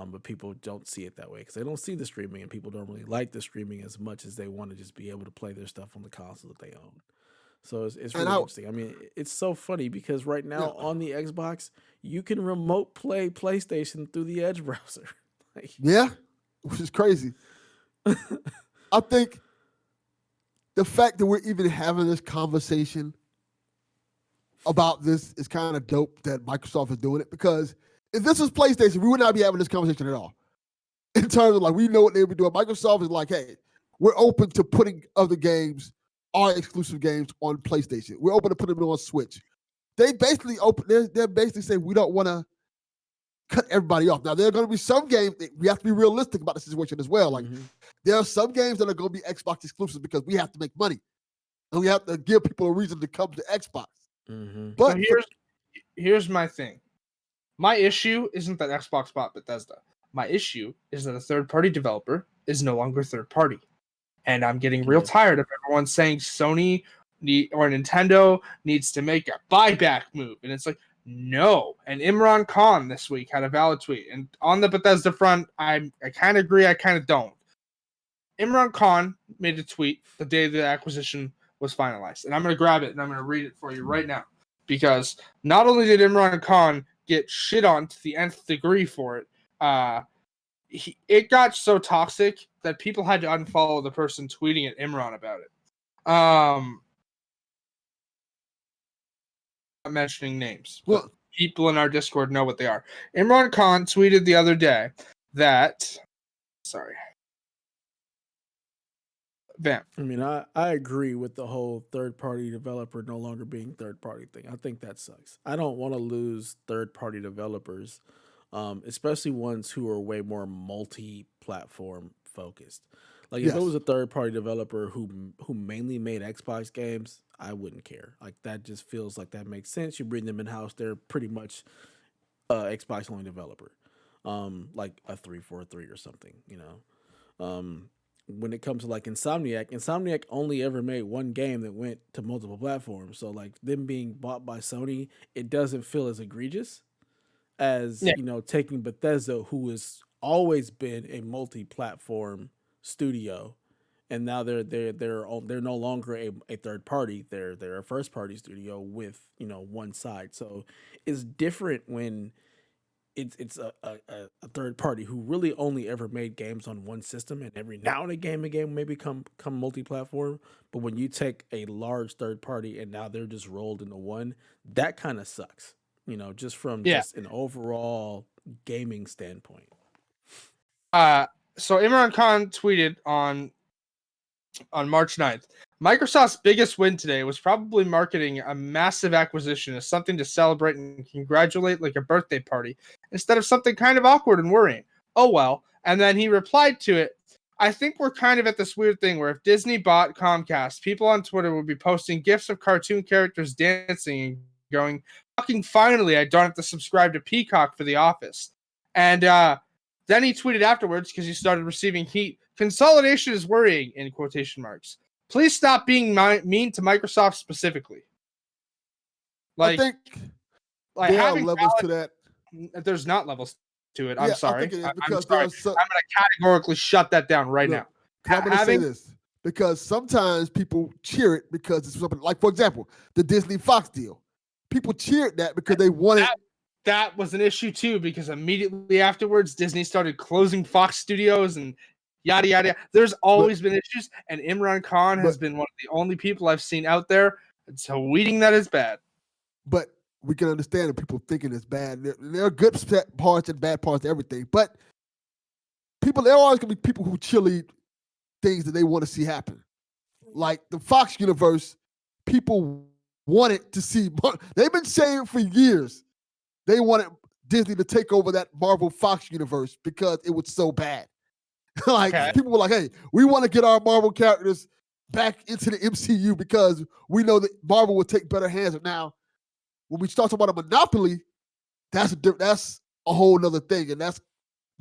But people don't see it that way because they don't see the streaming, and people don't really like the streaming as much as they want to just be able to play their stuff on the console that they own. So it's And really I, interesting. I mean, it's so funny because right yeah, now on the Xbox, you can remote play PlayStation through the Edge browser. Like, yeah, which is crazy. I think the fact that we're even having this conversation about this is kind of dope that Microsoft is doing it, because if this was PlayStation, we would not be having this conversation at all. In terms of like, we know what they would be doing. Microsoft is like, hey, we're open to putting other games, our exclusive games, on PlayStation. We're open to putting them on Switch. They basically they're basically saying we don't want to cut everybody off. Now there are going to be some games that we have to be realistic about the situation as well. Like there are some games that are going to be Xbox exclusive because we have to make money and we have to give people a reason to come to Xbox. So But here's my thing. My issue isn't that Xbox bought Bethesda. My issue is that a third-party developer is no longer third-party. And I'm getting real tired of everyone saying Sony or Nintendo needs to make a buyback move. And it's like, no. And Imran Khan this week had a valid tweet. And on the Bethesda front, I kind of agree, I kind of don't. Imran Khan made a tweet the day the acquisition was finalized. And I'm going to grab it and I'm going to read it for you right now. Because not only did Imran Khan get shit on to the nth degree for it, it got so toxic that people had to unfollow the person tweeting at Imran about it. Not mentioning names, but people in our Discord know what they are. Imran Khan tweeted the other day that, Vamp. I mean, I agree with the whole third party developer no longer being third party thing. I think that sucks. I don't want to lose third party developers, especially ones who are way more multi platform focused. Like if it was a third party developer who mainly made Xbox games, I wouldn't care. Like that just feels like that makes sense. You bring them in house, they're pretty much Xbox only developer, like a 343 or something, you know. When it comes to like Insomniac only ever made one game that went to multiple platforms. So like them being bought by Sony, it doesn't feel as egregious as taking Bethesda, who has always been a multi-platform studio, and now they're no longer a third party. They're a first party studio with one side. So it's different when it's a third party who really only ever made games on one system, and every now and again a game may become multi-platform. But when you take a large third party and now they're just rolled into one, that kind of sucks. Just from just an overall gaming standpoint. So Imran Khan tweeted on March 9th. Microsoft's biggest win today was probably marketing a massive acquisition as something to celebrate and congratulate like a birthday party, instead of something kind of awkward and worrying. Oh well. And then he replied to it, I think we're kind of at this weird thing where if Disney bought Comcast, people on Twitter would be posting gifs of cartoon characters dancing and going, fucking finally, I don't have to subscribe to Peacock for The Office. And then he tweeted afterwards, because he started receiving heat, consolidation is worrying, in quotation marks. Please stop being mean to Microsoft specifically. I think there are levels to that. There's not levels to it. I'm sorry. I think it is because I'm going to categorically shut that down right now. I'm going to say this, because sometimes people cheer it because it's something like, for example, the Disney Fox deal. People cheered that because they wanted. That was an issue too, because immediately afterwards, Disney started closing Fox studios and yada yada. Yada. There's always been issues, and Imran Khan has been one of the only people I've seen out there tweeting that it's bad. But we can understand that people thinking it's bad. There are good parts and bad parts to everything. But there are always going to be people who cheerlead things that they want to see happen. Like the Fox universe, people wanted to see. They've been saying for years they wanted Disney to take over that Marvel Fox universe because it was so bad. People were like, hey, we want to get our Marvel characters back into the MCU because we know that Marvel will take better hands. Now, when we start talking about a monopoly, that's a whole nother thing. And that's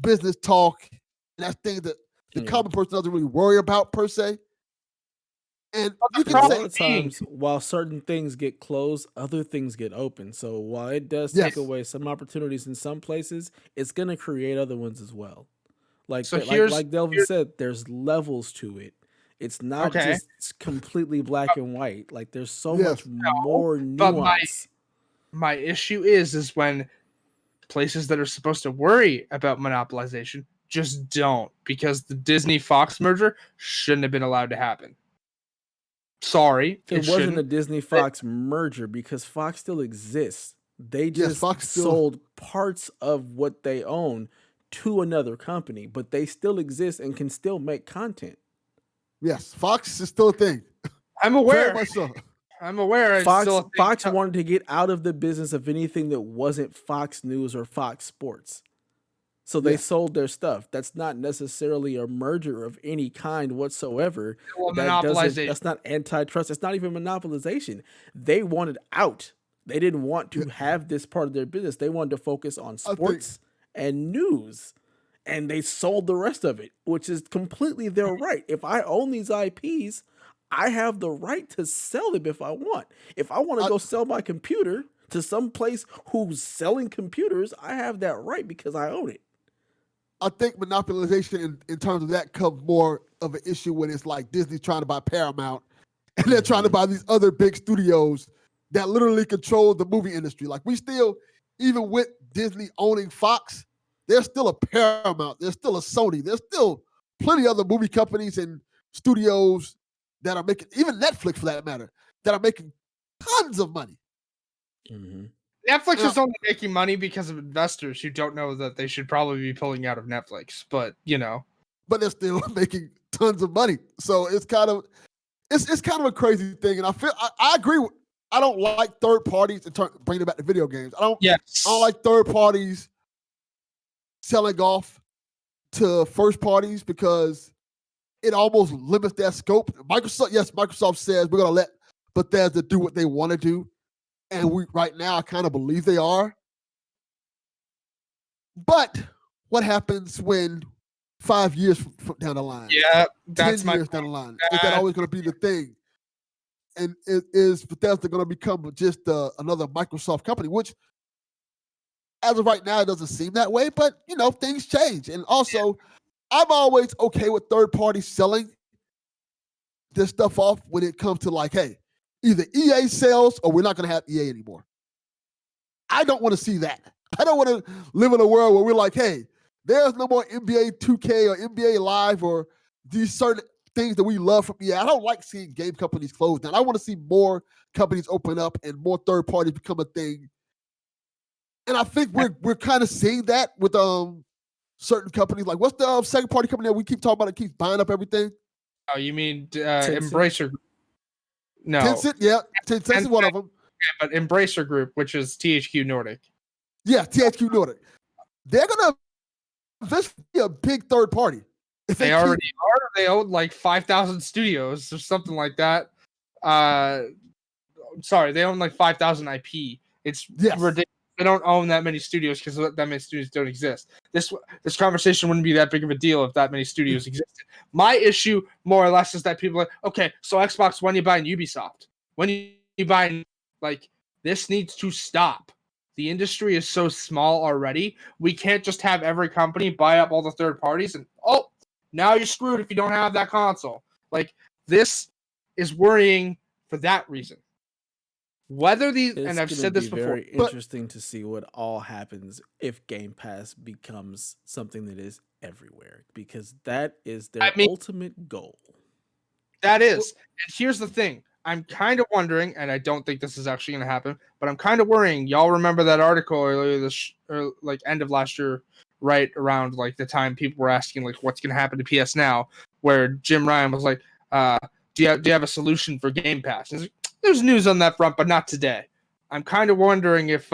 business talk. And that's things that the common person doesn't really worry about per se. And you can a say lot of times, while certain things get closed, other things get open. So while it does take away some opportunities in some places, it's going to create other ones as well. Like Delvin said, there's levels to it. It's not just completely black and white. Like there's so much more nuance. But my issue is when places that are supposed to worry about monopolization just don't, because the Disney Fox merger shouldn't have been allowed to happen. Sorry, it wasn't a Disney Fox merger because Fox still exists. They just sold parts of what they own to another company, but they still exist and can still make content. Yes, Fox is still a thing. I'm aware. Very much so. I'm aware. Fox wanted to get out of the business of anything that wasn't Fox News or Fox Sports. So they sold their stuff. That's not necessarily a merger of any kind whatsoever. That's not antitrust. It's not even monopolization. They wanted out. They didn't want to have this part of their business. They wanted to focus on sports and news. And they sold the rest of it, which is completely their right. If I own these IPs, I have the right to sell them if I want. If I want to go sell my computer to some place who's selling computers, I have that right because I own it. I think monopolization in terms of that comes more of an issue when it's like Disney trying to buy Paramount and they're trying to buy these other big studios that literally control the movie industry. Like we still, even with Disney owning Fox, there's still a Paramount, there's still a Sony, there's still plenty of other movie companies and studios that are making, even Netflix for that matter, that are making tons of money. Mm-hmm. Netflix is only making money because of investors who don't know that they should probably be pulling out of Netflix, but but they're still making tons of money. So it's kind of a crazy thing. And I agree. I don't like third parties and bringing it back to video games. I don't like third parties selling off to first parties because it almost limits that scope. Microsoft says we're going to let Bethesda do what they want to do. And right now, I kind of believe they are. But what happens when 5 years from down the line? Yeah, that's 10 years down the line. Is that always going to be the thing? And is Bethesda going to become just another Microsoft company? Which, as of right now, it doesn't seem that way. But, things change. And also, I'm always okay with third parties selling this stuff off when it comes to like, hey, either EA sells or we're not going to have EA anymore. I don't want to see that. I don't want to live in a world where we're like, hey, there's no more NBA 2K or NBA Live or these certain things that we love from EA. I don't like seeing game companies close down. I want to see more companies open up and more third parties become a thing. And I think we're kind of seeing that with certain companies. Like, what's the second party company that we keep talking about that keeps buying up everything? Oh, you mean Embracer? No. Tencent, yeah. Tencent is one of them. Yeah, but Embracer Group, which is THQ Nordic. Yeah, THQ Nordic. They're going to eventually be a big third party. They already are. They own like 5,000 studios or something like that. Sorry, they own like 5,000 IP. It's ridiculous. They don't own that many studios because that many studios don't exist. This conversation wouldn't be that big of a deal if that many studios existed. My issue, more or less, is that people are like, okay, so Xbox, when you buy Ubisoft, when you buy, like, this needs to stop. The industry is so small already. We can't just have every company buy up all the third parties and, now you're screwed if you don't have that console. Like, this is worrying for that reason. Whether these, It's and I've gonna said this be before, very interesting to see what all happens if Game Pass becomes something that is everywhere, because that is I their mean, ultimate goal. that Well, is. And here's the thing. I'm kind of wondering, and I don't think this is actually going to happen, but I'm kind of worrying. Y'all remember that article earlier or like end of last year, right around like the time people were asking like what's going to happen to PS Now, where Jim Ryan was like, do you have a solution for Game Pass? And he's like, there's news on that front, but not today. I'm kind of wondering if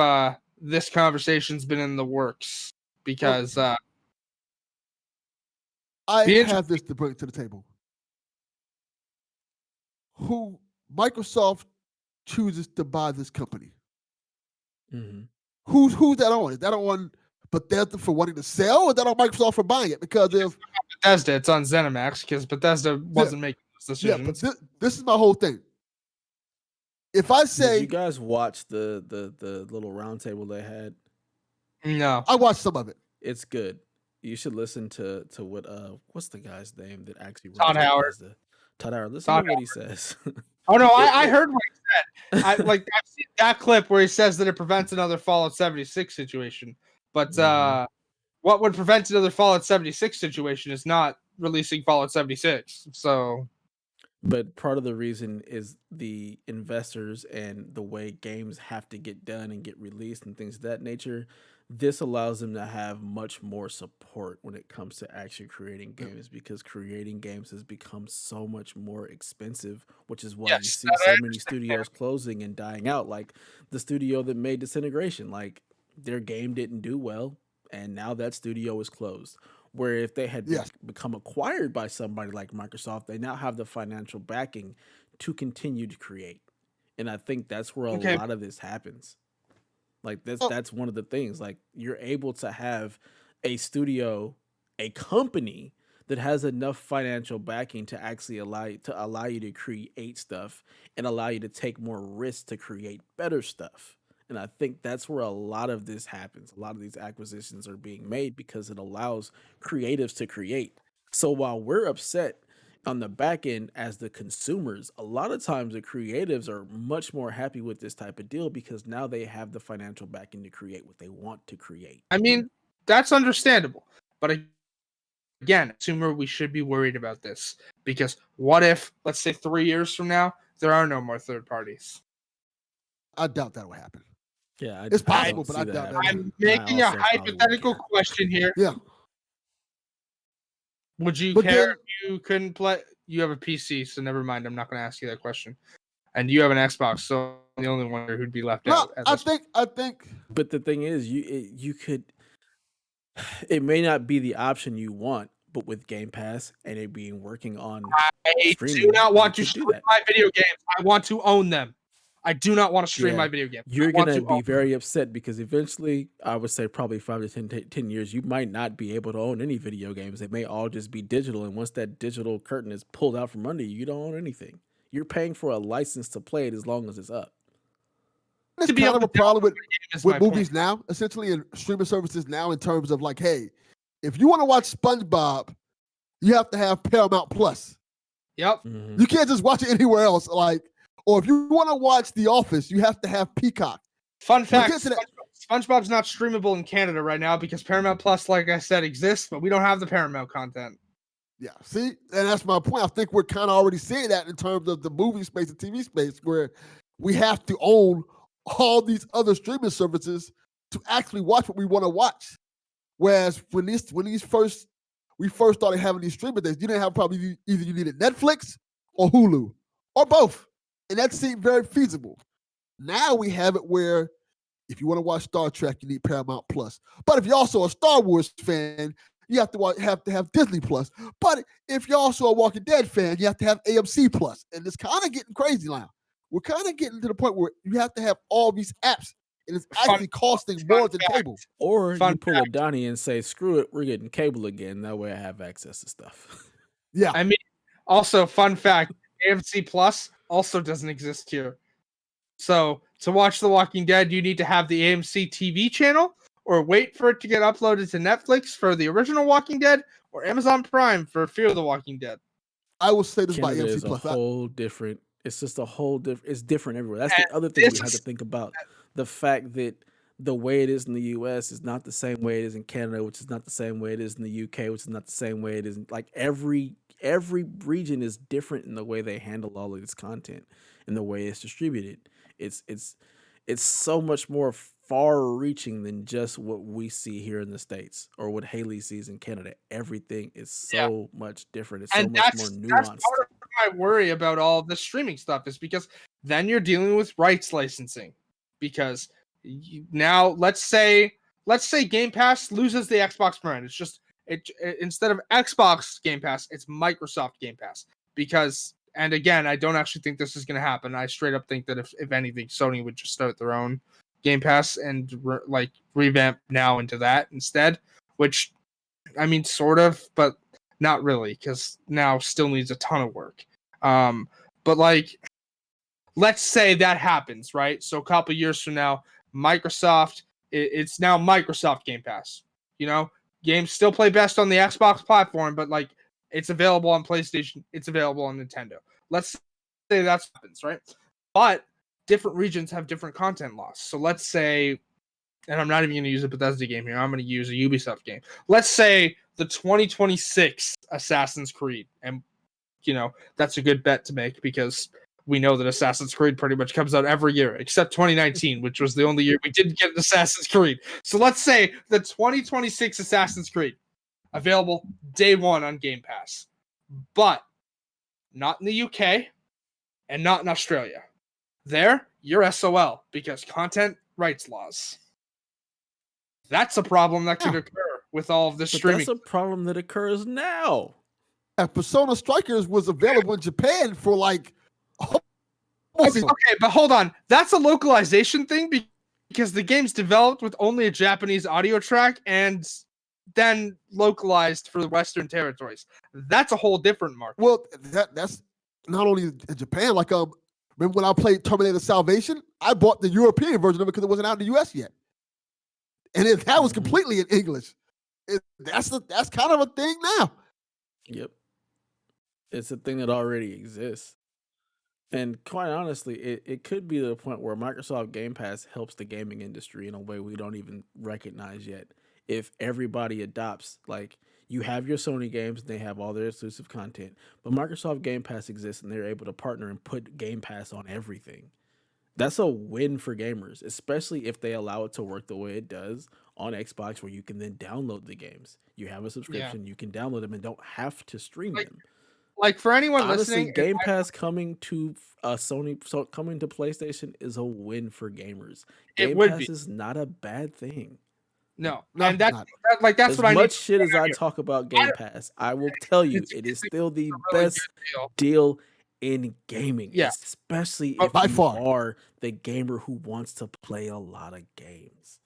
this conversation's been in the works because I the have this to bring to the table. Who Microsoft chooses to buy this company? Mm-hmm. Who's that on? Is that on Bethesda for wanting to sell, or is that on Microsoft for buying it? Because if Bethesda, it's on ZeniMax because Bethesda wasn't making those yeah, decisions. but this is my whole thing. If I Did say you guys watch the little roundtable they had? No. I watched some of it, It's good. You should listen to what what's the guy's name that actually Todd runs Howard. Bethesda? Todd Howard. Listen Todd to what he says. Oh no, I It- heard what he said. I've seen that clip where he says that it prevents another Fallout 76 situation. But Mhm. what would prevent another Fallout 76 situation is not releasing Fallout 76. So But part of the reason is the investors and the way games have to get done and get released and things of that nature. This allows them to have much more support when it comes to actually creating games, because creating games has become so much more expensive, which is why you yes, see so many studios closing and dying out. Like the studio that made Disintegration, like their game didn't do well, and now that studio is closed. Where if they had yes. become acquired by somebody like Microsoft, they now have the financial backing to continue to create. And I think that's where a okay. lot of this happens. Like Oh, that's one of the things. Like you're able to have a studio, a company that has enough financial backing to actually allow you to create stuff and allow you to take more risks to create better stuff. And I think that's where a lot of this happens. A lot of these acquisitions are being made because it allows creatives to create. So while we're upset on the back end as the consumers, a lot of times the creatives are much more happy with this type of deal because now they have the financial backing to create what they want to create. I mean, that's understandable. But again, consumer, we should be worried about this because what if, let's say 3 years from now, there are no more third parties? I doubt that will happen. Yeah, It's I possible, don't but see I that doubt that. happening. I'm And I making a also probably won't hypothetical care. question here. Yeah, Would you but care then if you couldn't play? You have a PC, so never mind. I'm not going to ask you that question. And you have an Xbox, so I'm the only one here who'd be left no, out at this. I think But the thing is, you could. It may not be the option you want, but with Game Pass and it being working on I do streaming, not you want to could do stream that. my video games. I want to own them. I do not want to stream Yeah, my video games. I you're want gonna to be own them. very upset because eventually, I would say probably 5 to 10 years, you might not be able to own any video games. They may all just be digital, and once that digital curtain is pulled out from under you, you don't own anything. You're paying for a license to play it as long as it's up. it's To be kind able of a to problem with download is my movies point. now, essentially, and streaming services now, in terms of like, hey, if you want to watch SpongeBob, you have to have Paramount Plus. Yep. Mhm. You can't just watch it anywhere else. Like, or if you want to watch The Office, you have to have Peacock. Fun We fact: get to that. SpongeBob's not streamable in Canada right now because Paramount Plus, like I said, exists, but we don't have the Paramount content. Yeah, see, and that's my point. I think we're kind of already seeing that in terms of the movie space and TV space, where we have to own all these other streaming services to actually watch what we want to watch. Whereas when we first started having these streaming days, you didn't have probably either you needed Netflix or Hulu or both, and that seemed very feasible. Now we have it where if you want to watch Star Trek, you need Paramount Plus. But if you're also a Star Wars fan, you have to have Disney Plus. But if you're also a Walking Dead fan, you have to have AMC Plus. And it's kind of getting crazy now. We're kind of getting to the point where you have to have all these apps, and it's actually costing more than cable. Or Fun you pull a Donnie and say, "Screw it, we're getting cable again." That way, I have access to stuff. Yeah, I mean, also, fun fact: AMC Plus also doesn't exist here. So to watch The Walking Dead, you need to have the AMC TV channel, or wait for it to get uploaded to Netflix for the original Walking Dead, or Amazon Prime for Fear the Walking Dead. I will say this about Canada AMC is a Plus. whole different It's just a whole different. It's different everywhere. That's And the other thing we this have to is think about: the fact that the way it is in the U.S. is not the same way it is in Canada, which is not the same way it is in the UK, which is not the same way it is. Like every region is different in the way they handle all of this content and the way it's distributed. It's it's it's so much more far-reaching than just what we see here in the States or what Haley sees in Canada. Everything is yeah. so much different. It's so And much more that's nuanced. part of my worry about all the streaming stuff is because then you're dealing with rights licensing. Because now let's say Game Pass loses the Xbox brand. It's just instead of Xbox Game Pass, it's Microsoft Game Pass. Because and again, I don't actually think this is going to happen. I straight up think that if anything, Sony would just start their own Game Pass and revamp now into that instead. Which I mean, sort of, but not really, because now still needs a ton of work. But let's say that happens, right? So a couple years from now, Microsoft, it's now Microsoft Game Pass. You know, games still play best on the Xbox platform, but it's available on PlayStation, it's available on Nintendo. Let's say that happens, right? But different regions have different content laws. So let's say, and I'm not even going to use a Bethesda game here. I'm going to use a Ubisoft game. Let's say the 2026 Assassin's Creed, and that's a good bet to make because we know that Assassin's Creed pretty much comes out every year except 2019, which was the only year we didn't get an Assassin's Creed. So let's say the 2026 Assassin's Creed available day one on Game Pass, but not in the UK and not in Australia. There, you're SOL because content rights laws. That's a problem that could occur with all of this But streaming. that's a problem that occurs now. Persona Strikers was available in Japan for like. Okay, but hold on. That's a localization thing because the game's developed with only a Japanese audio track and then localized for the Western territories. That's a whole different market. Well, that's not only in Japan. Like, remember when I played Terminator Salvation? I bought the European version of it because it wasn't out in the US yet, and that was completely in English. That's kind of a thing now. Yep, it's a thing that already exists. And quite honestly, it could be to the point where Microsoft Game Pass helps the gaming industry in a way we don't even recognize yet. If everybody adopts, like, you have your Sony games and they have all their exclusive content, but Microsoft Game Pass exists and they're able to partner and put Game Pass on everything. That's a win for gamers, especially if they allow it to work the way it does on Xbox, where you can then download the games. You have a subscription, you can download them and don't have to stream them. Like for anyone Honestly, listening, Game Pass coming to coming to PlayStation is a win for gamers. Game it would Pass be. is not a bad thing. No, No, and that's not. that's As what I need. much shit as I talk about Game Pass, I will tell you it is still the best deal in gaming. Yeah. Especially But if by you far. are the gamer who wants to play a lot of games.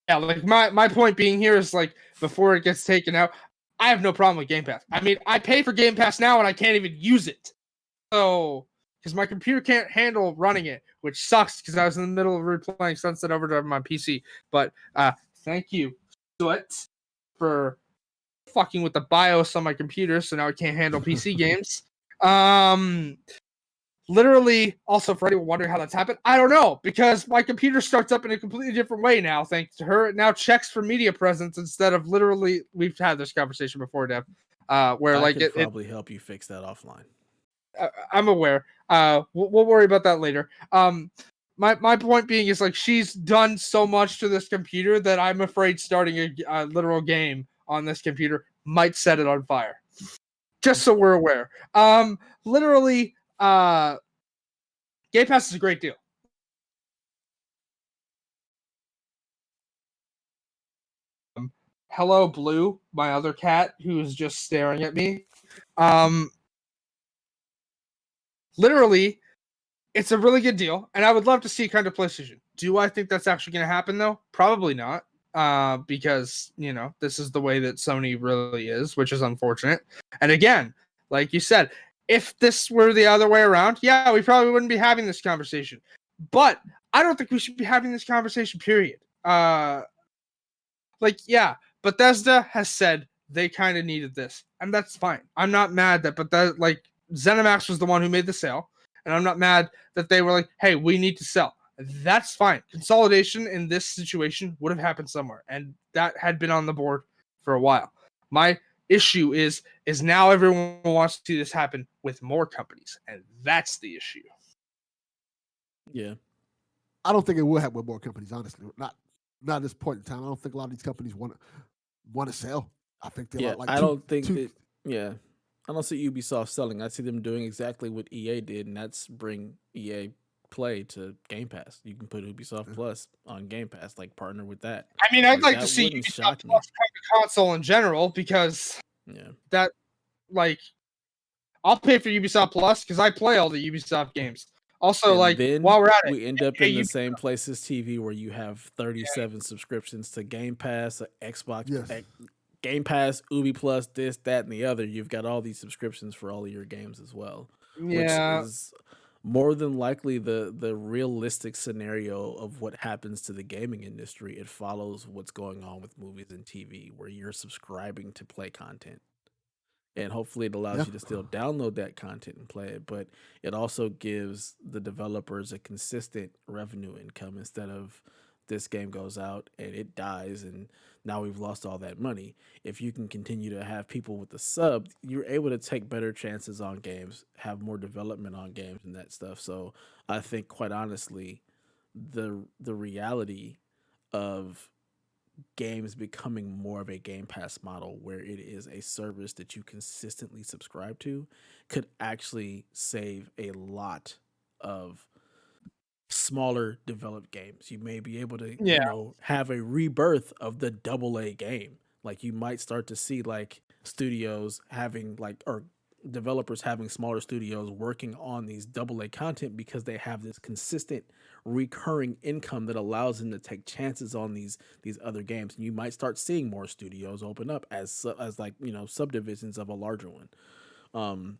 Yeah, like my point being here is like before it gets taken out, I have no problem with Game Pass. I mean, I pay for Game Pass now and I can't even use it. So, because my computer can't handle running it, which sucks because I was in the middle of replaying Sunset Overdrive on my PC. But thank you, Soot, for fucking with the BIOS on my computer, so now I can't handle PC games. Literally, also for anyone wondering how that's happened, I don't know, because my computer starts up in a completely different way now, thanks to her. It now checks for media presence instead of literally, we've had this conversation before, Dev, where I could probably help you fix that offline. I'm aware. We'll worry about that later. My point being is like she's done so much to this computer that I'm afraid starting a literal game on this computer might set it on fire. Just so we're aware. Literally, Game Pass is a great deal. Hello, Blue, my other cat, who is just staring at me. Literally, it's a really good deal, and I would love to see kind of PlayStation. Do I think that's actually going to happen, though? Probably not, because, this is the way that Sony really is, which is unfortunate. And again, like you said, if this were the other way around, yeah, we probably wouldn't be having this conversation. But I don't think we should be having this conversation, period. Bethesda has said they kind of needed this, and that's fine. I'm not mad that, ZeniMax was the one who made the sale, and I'm not mad that they were like, hey, we need to sell. That's fine. Consolidation in this situation would have happened somewhere, and that had been on the board for a while. My issue is now everyone wants to see this happen with more companies, and that's the issue. Yeah. I don't think it will happen with more companies, honestly. Not at this point in time. I don't think a lot of these companies want to sell. I think they're like I two, don't think two, that. Yeah, I don't see Ubisoft selling. I see them doing exactly what EA did, and that's bring EA Play to Game Pass. You can put Ubisoft Plus on Game Pass, like partner with that. I mean, I'd like to That see wouldn't Ubisoft shock me. Plus come to console in general, because Yeah, that, like, I'll pay for Ubisoft Plus because I play all the Ubisoft games. Also, and like, then while we're at it, we end up hey, in the same place as TV, where you have 37 subscriptions to Game Pass, Xbox, Yes. Game Pass, Ubi Plus, this, that, and the other. You've got all these subscriptions for all of your games as well, which yeah, is more than likely the realistic scenario of what happens to the gaming industry. It follows what's going on with movies and TV, where you're subscribing to play content. And hopefully it allows Yeah. you to still download that content and play it, but it also gives the developers a consistent revenue income, instead of this game goes out and it dies and now we've lost all that money. If you can continue to have people with the sub, you're able to take better chances on games, have more development on games and that stuff. So I think, quite honestly, the reality of games becoming more of a Game Pass model, where it is a service that you consistently subscribe to, could actually save a lot of smaller developed games. You may be able to, yeah, have a rebirth of the AA game. Like, you might start to see, like, studios having, like, or developers having smaller studios working on these AA content, because they have this consistent recurring income that allows them to take chances on these other games. And you might start seeing more studios open up as like, subdivisions of a larger one. Um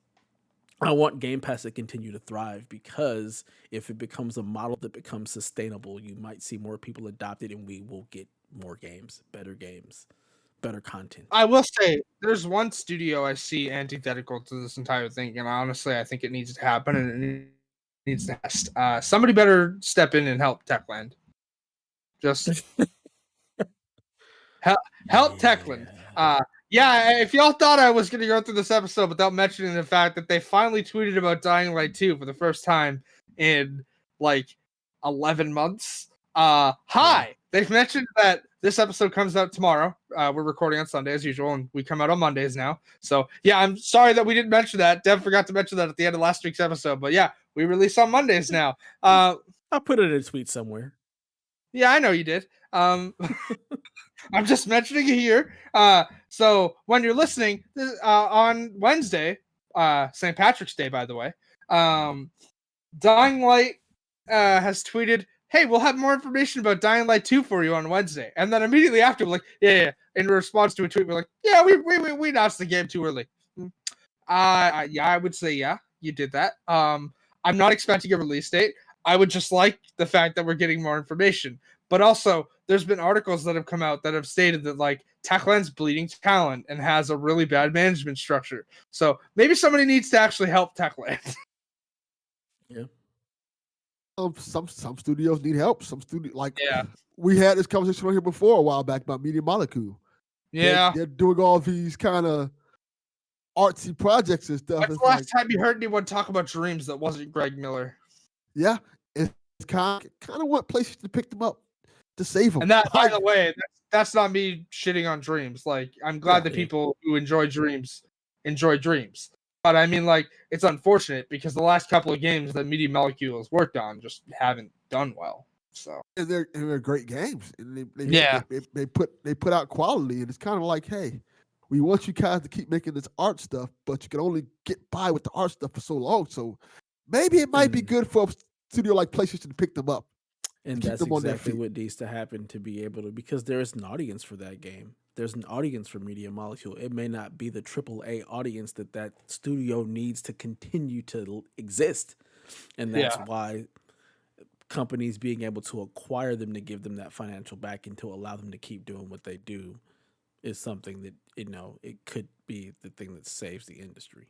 I want Game Pass to continue to thrive, because if it becomes a model that becomes sustainable, you might see more people adopt it, and we will get more games, better content. I will say there's one studio I see antithetical to this entire thing, and honestly, I think it needs to happen, and it needs to test. Somebody better step in and help Techland. Just help Techland. Yeah, if y'all thought I was going to go through this episode without mentioning the fact that they finally tweeted about Dying Light 2 for the first time in like 11 months. Hi. They've mentioned that this episode comes out tomorrow. We're recording on Sunday as usual, and we come out on Mondays now. So yeah, I'm sorry that we didn't mention that. Dev forgot to mention that at the end of last week's episode. But yeah, we release on Mondays now. I'll put it in a tweet somewhere. Yeah, I know you did. I'm just mentioning it here. So when you're listening on Wednesday, St. Patrick's Day, by the way, Dying Light has tweeted, "Hey, we'll have more information about Dying Light 2 for you on Wednesday." And then immediately after, we're like, yeah. In response to a tweet, we're like, "Yeah, we announced the game too early." Yeah, I would say yeah, you did that. I'm not expecting a release date. I would just like the fact that we're getting more information. But also, there's been articles that have come out that have stated that, like, Techland's bleeding talent and has a really bad management structure. So maybe somebody needs to actually help Techland. Yeah. Some studios need help. Some Yeah. we had this conversation on here before a while back about Media Molecule. Yeah. They're doing all these kind of artsy projects and stuff. When's the last time you heard anyone talk about Dreams that wasn't Greg Miller? Yeah, it's kind of what PlayStation to pick them up to save them. And that, by the way, that's not me shitting on Dreams. Like, I'm glad that people who enjoy Dreams. But I mean, like, it's unfortunate because the last couple of games that Media Molecule has worked on just haven't done well. So and they're great games, and they put out quality, and it's kind of like, hey, we want you guys to keep making this art stuff, but you can only get by with the art stuff for so long. So maybe it might be good for a studio like PlayStation to pick them up. And that's exactly what needs to happen to be able to, because there is an audience for that game. There's an audience for Media Molecule. It may not be the AAA audience that studio needs to continue to exist. And that's why companies being able to acquire them to give them that financial backing to allow them to keep doing what they do is something that, it could be the thing that saves the industry.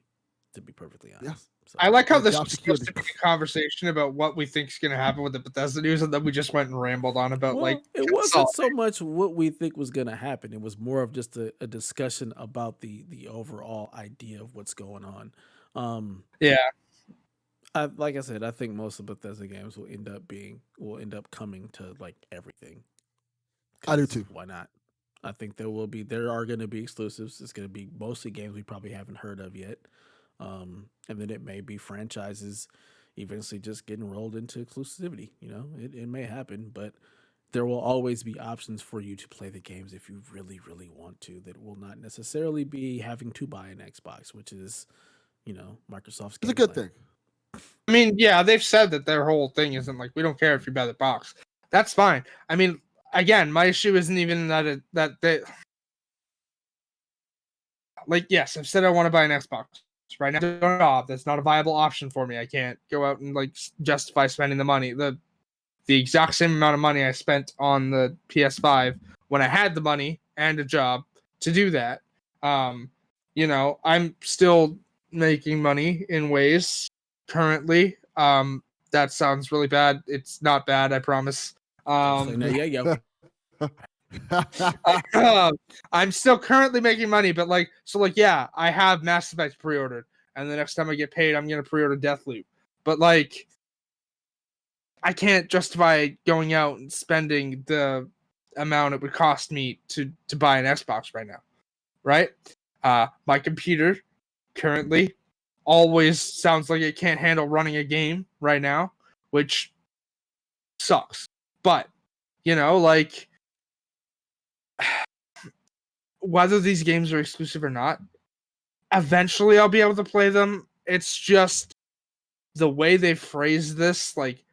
to be perfectly Yeah. honest. So, I like how And this job was supposed security. to be a conversation about what we think is going to happen with the Bethesda news, and then we just went and rambled on about well, like it wasn't so much what we think was going to happen. It was more of just a discussion about the overall idea of what's going on. Yeah, Like I said, I think most of Bethesda games will end up coming to like everything. I do 'Cause too. why not? I think there are going to be exclusives. It's going to be mostly games we probably haven't heard of yet, and then it may be franchises eventually just getting rolled into exclusivity. You know, it may happen, but there will always be options for you to play the games if you really, really want to. That will not necessarily be having to buy an Xbox, which is, Microsoft's It's a good gameplay. thing. I mean, yeah, they've said that their whole thing isn't like we don't care if you buy the box. That's fine. I mean, again, my issue isn't even that they like. Yes, I've said I want to buy an Xbox. Right now, I'm doing a job. That's not a viable option for me. I can't go out and like justify spending the money. The exact same amount of money I spent on the PS5 when I had the money and a job to do that. I'm still making money in ways currently. That sounds really bad. It's not bad, I promise. Don't say no, yeah, yo. I'm still currently making money, but yeah, I have Mass Effect pre-ordered, and the next time I get paid, I'm gonna pre-order Deathloop. But like, I can't justify going out and spending the amount it would cost me to buy an Xbox right now, right? My computer currently always sounds like it can't handle running a game right now, which sucks. But, like, whether these games are exclusive or not, eventually I'll be able to play them. It's just the way they phrase this, like,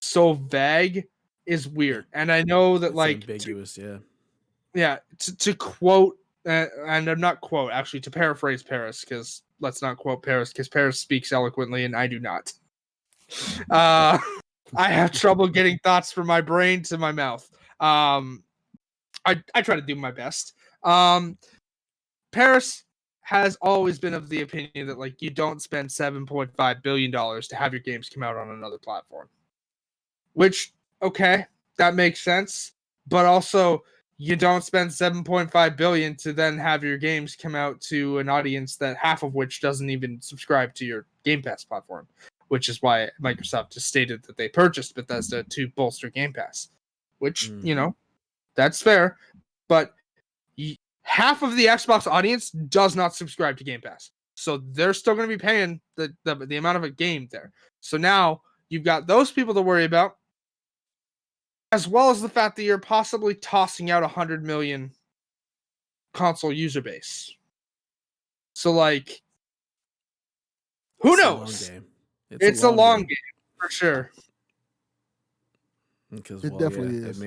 so vague is weird. And I know that, It's like, ambiguous, yeah. Yeah, to quote, and I'm not quote, actually, to paraphrase Paris, because let's not quote Paris, because Paris speaks eloquently and I do not. I have trouble getting thoughts from my brain to my mouth. I try to do my best. Paris has always been of the opinion that like you don't spend $7.5 billion to have your games come out on another platform. Which, okay, that makes sense. But also, you don't spend 7.5 billion to then have your games come out to an audience that half of which doesn't even subscribe to your Game Pass platform, which is why Microsoft has stated that they purchased Bethesda to bolster Game Pass, which, that's fair, but half of the Xbox audience does not subscribe to Game Pass. So they're still going to be paying the amount of a game there. So now you've got those people to worry about, as well as the fact that you're possibly tossing out 100 million console user base. So, like, who knows? It's a long game. It's a long game for sure. Because It definitely is.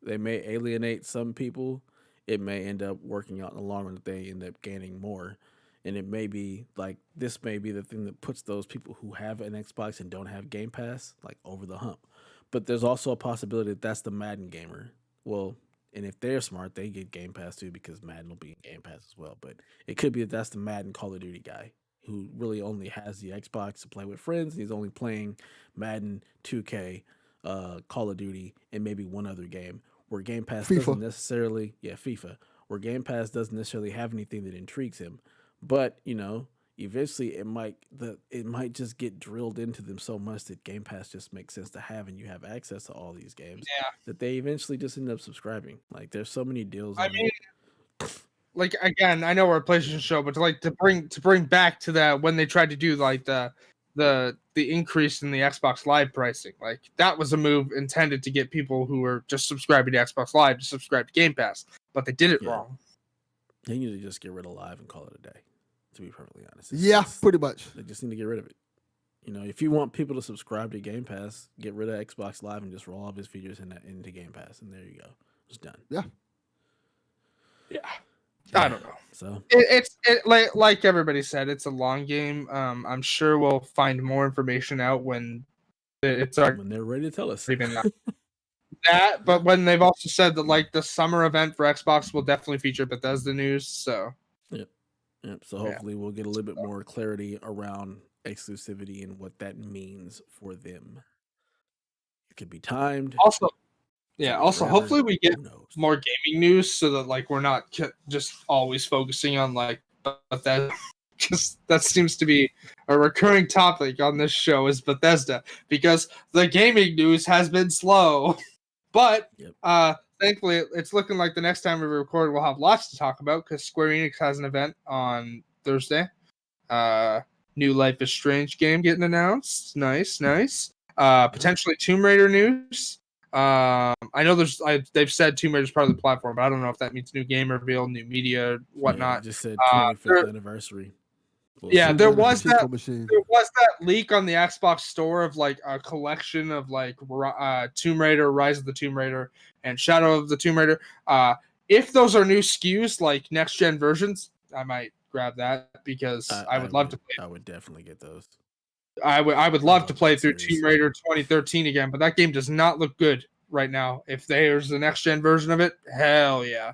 they may alienate some people. It may end up working out in the long run that they end up gaining more. And it may be like this may be the thing that puts those people who have an Xbox and don't have Game Pass like over the hump. But there's also a possibility that that's the Madden gamer. Well, and if they're smart, they get Game Pass too because Madden will be in Game Pass as well. But it could be that that's the Madden Call of Duty guy who really only has the Xbox to play with friends. He's only playing Madden 2K, Call of Duty, and maybe one other game. Where Game Pass doesn't necessarily, FIFA, where Game Pass doesn't necessarily have anything that intrigues him. But eventually it might just get drilled into them so much that Game Pass just makes sense to have, and you have access to all these games. Yeah. That they eventually just end up subscribing. Like there's so many deals. I mean, like again, I know we're a PlayStation show, but to bring back to that when they tried to do like the increase in the Xbox Live pricing, like that was a move intended to get people who were just subscribing to Xbox Live to subscribe to Game Pass, but they did it wrong. They need to just get rid of Live and call it a day. To be perfectly honest, pretty much. They just need to get rid of it. If you want people to subscribe to Game Pass, get rid of Xbox Live and just roll all of his features into Game Pass, and there you go. It's done. Yeah. I don't know. So it's like everybody said, it's a long game. I'm sure we'll find more information out when when they're ready to tell us. That, but when they've also said that like the summer event for Xbox will definitely feature Bethesda news. So yep. Yep. So hopefully we'll get a little bit more clarity around exclusivity and what that means for them. It could be timed. Also, It could be also forever. hopefully we get Who knows? more gaming news so that like we're not just always focusing on like Bethesda. Just that seems to be a recurring topic on this show is Bethesda because the gaming news has been slow. But thankfully it's looking like the next time we record we'll have lots to talk about because Square Enix has an event on Thursday. New Life is Strange game getting announced. Nice. Potentially Tomb Raider news. I know they've said Tomb Raider's part of the platform, but I don't know if that means new game reveal, new media, whatnot. Yeah, it just said 25th anniversary. There was that leak on the Xbox store of like a collection of like Tomb Raider, Rise of the Tomb Raider, and Shadow of the Tomb Raider. If those are new SKUs, like next gen versions, I might grab that because I would love to play. I would definitely get those. I would love to play through Tomb Raider 2013 again, but that game does not look good right now. If there's the next gen version of it, hell yeah.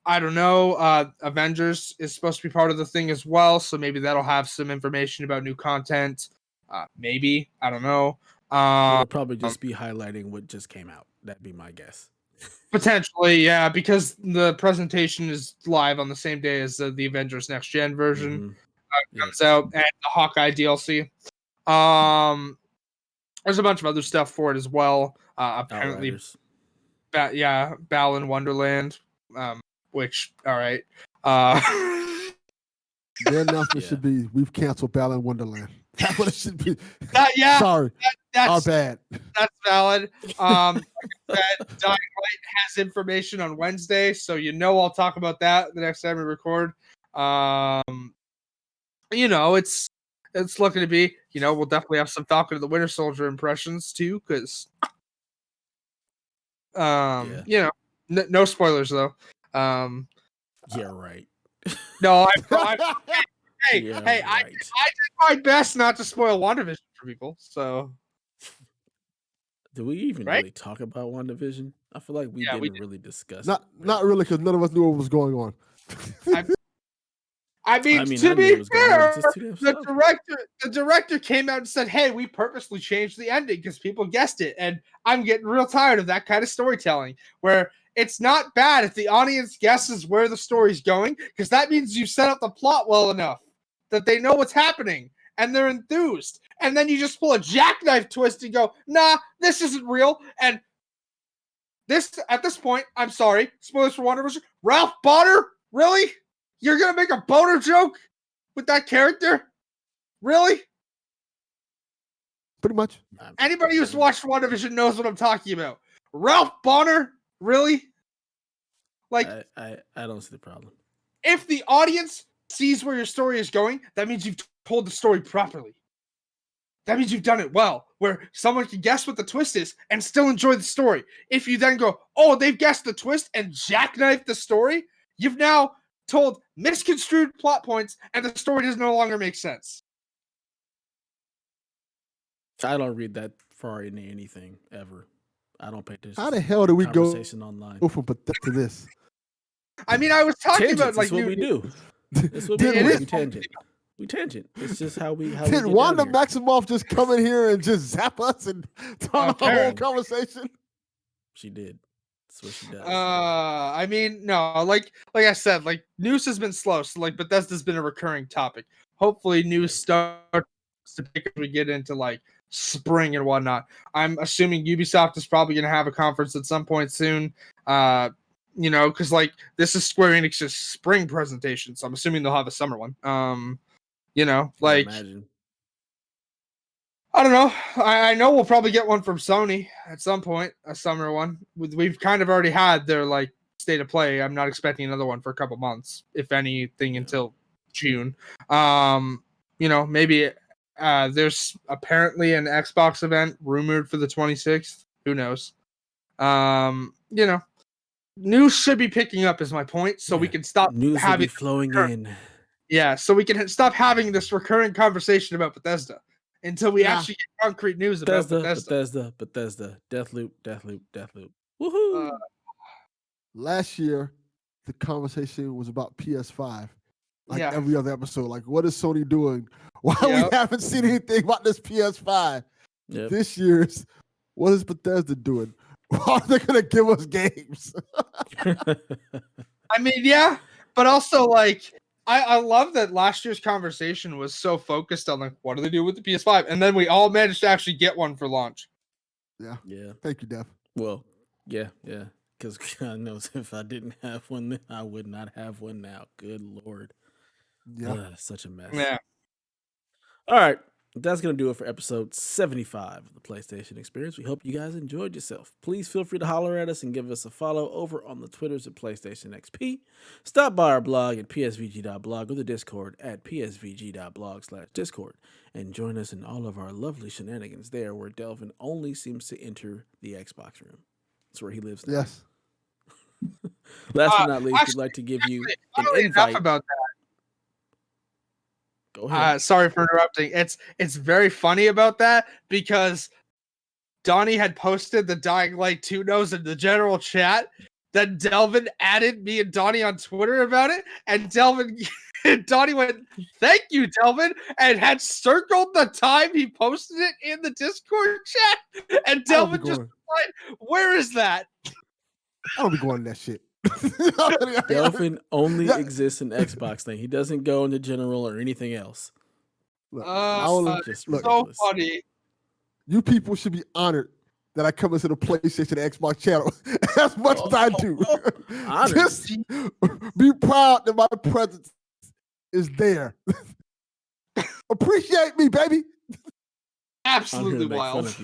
I don't know. Avengers is supposed to be part of the thing as well, so maybe that'll have some information about new content. Maybe, I don't know. It'll probably just be highlighting what just came out. That'd be my guess. Potentially, yeah, because the presentation is live on the same day as the Avengers Next Gen version comes out, and the Hawkeye DLC. There's a bunch of other stuff for it as well. Apparently, Balan Wonderland. Which, all right. Their announcement should be, we've canceled Balan Wonderland. That's what it should be. Sorry. Our bad. That's valid. Dying Light has information on Wednesday, so I'll talk about that the next time we record. It's looking to be, we'll definitely have some Falcon and the Winter Soldier impressions too, because no spoilers though. Yeah, right. No, I did my best not to spoil WandaVision for people. So, do we even really talk about WandaVision? I feel like we didn't really discuss. Not really, because none of us knew what was going on. I mean, to be fair, the director came out and said, "Hey, we purposely changed the ending because people guessed it," and I'm getting real tired of that kind of storytelling where. It's not bad if the audience guesses where the story's going, because that means you set up the plot well enough that they know what's happening and they're enthused. And then you just pull a jackknife twist and go, nah, this isn't real. And at this point, I'm sorry, spoilers for WandaVision, Ralph Bonner? Really? You're going to make a boner joke with that character? Really? Pretty much. Anybody who's watched WandaVision knows what I'm talking about. Ralph Bonner? Really? Like, I don't see the problem. If the audience sees where your story is going, that means you've told the story properly. That means you've done it well, where someone can guess what the twist is and still enjoy the story. If you then go, oh, they've guessed the twist and jackknifed the story, you've now told misconstrued plot points and the story does no longer make sense. I don't read that far into anything ever. I don't pay attention. How the hell do we go online? From Bethesda to this? I mean, I was talking about like that's what we do. That's what we do. We tangent. We tangent. It's just how we. Did Wanda Maximoff just come in here and just zap us and talk the whole conversation? She did. That's what she does. I mean, no, like I said, like news has been slow. So like Bethesda's been a recurring topic. Hopefully, news starts to pick as we get into like spring and whatnot. I'm assuming Ubisoft is probably going to have a conference at some point soon. Because like this is Square Enix's spring presentation, so I'm assuming they'll have a summer one. Like I don't know. I know we'll probably get one from Sony at some point, a summer one. We've kind of already had their like state of play. I'm not expecting another one for a couple months, if anything, until June. Maybe. There's apparently an Xbox event rumored for the 26th. Who knows? News should be picking up is my point, so we can stop news having flowing in. Yeah, so we can stop having this recurring conversation about Bethesda until we actually get concrete news about Bethesda. Deathloop. Woohoo! Last year, the conversation was about PS5. Like Yeah. every other episode. Like, what is Sony doing? Why Yep. we haven't seen anything about this PS5? Yep. This year's, what is Bethesda doing? Are they gonna give us games? I mean, yeah, but also like I love that last year's conversation was so focused on like what do they do with the PS5, and then we all managed to actually get one for launch. Yeah. Yeah. Thank you, Dev. Well, yeah. Because God knows if I didn't have one, then I would not have one now. Good Lord. Yeah. Such a mess. Yeah. All right. That's going to do it for episode 75 of the PlayStation Experience. We hope you guys enjoyed yourself. Please feel free to holler at us and give us a follow over on the Twitters at PlayStation XP. Stop by our blog at psvg.blog or the Discord at psvg.blog/discord and join us in all of our lovely shenanigans there where Delvin only seems to enter the Xbox room. That's where he lives now. Yes. Last but not least, we'd like to give you an invite. Enough about that. Go ahead. Sorry for interrupting. It's very funny about that because Donnie had posted the Dying Light 2 notes in the general chat. Then Delvin added me and Donnie on Twitter about it, and Donnie went, "Thank you, Delvin," and had circled the time he posted it in the Discord chat. And Delvin just replied, "Where is that?" I don't be going to that shit. Delvin only exists in Xbox thing. He doesn't go into general or anything else. Look, Just so ridiculous. funny. You people should be honored that I come into the PlayStation and Xbox channel as much as I do. Just be proud that my presence is there. Appreciate me, baby. Absolutely wild.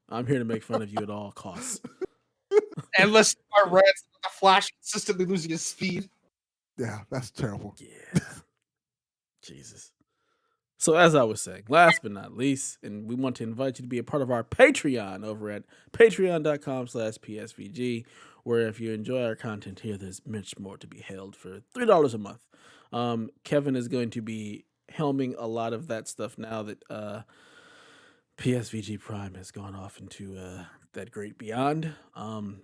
I'm here to make fun of you at all costs. And listen to our rants about the Flash consistently losing his speed. Yeah, that's terrible. Yeah. Jesus. So as I was saying, last but not least, and we want to invite you to be a part of our Patreon over at patreon.com/PSVG, where if you enjoy our content here, there's much more to be held for $3 a month. Kevin is going to be helming a lot of that stuff now that PSVG Prime has gone off into that great beyond.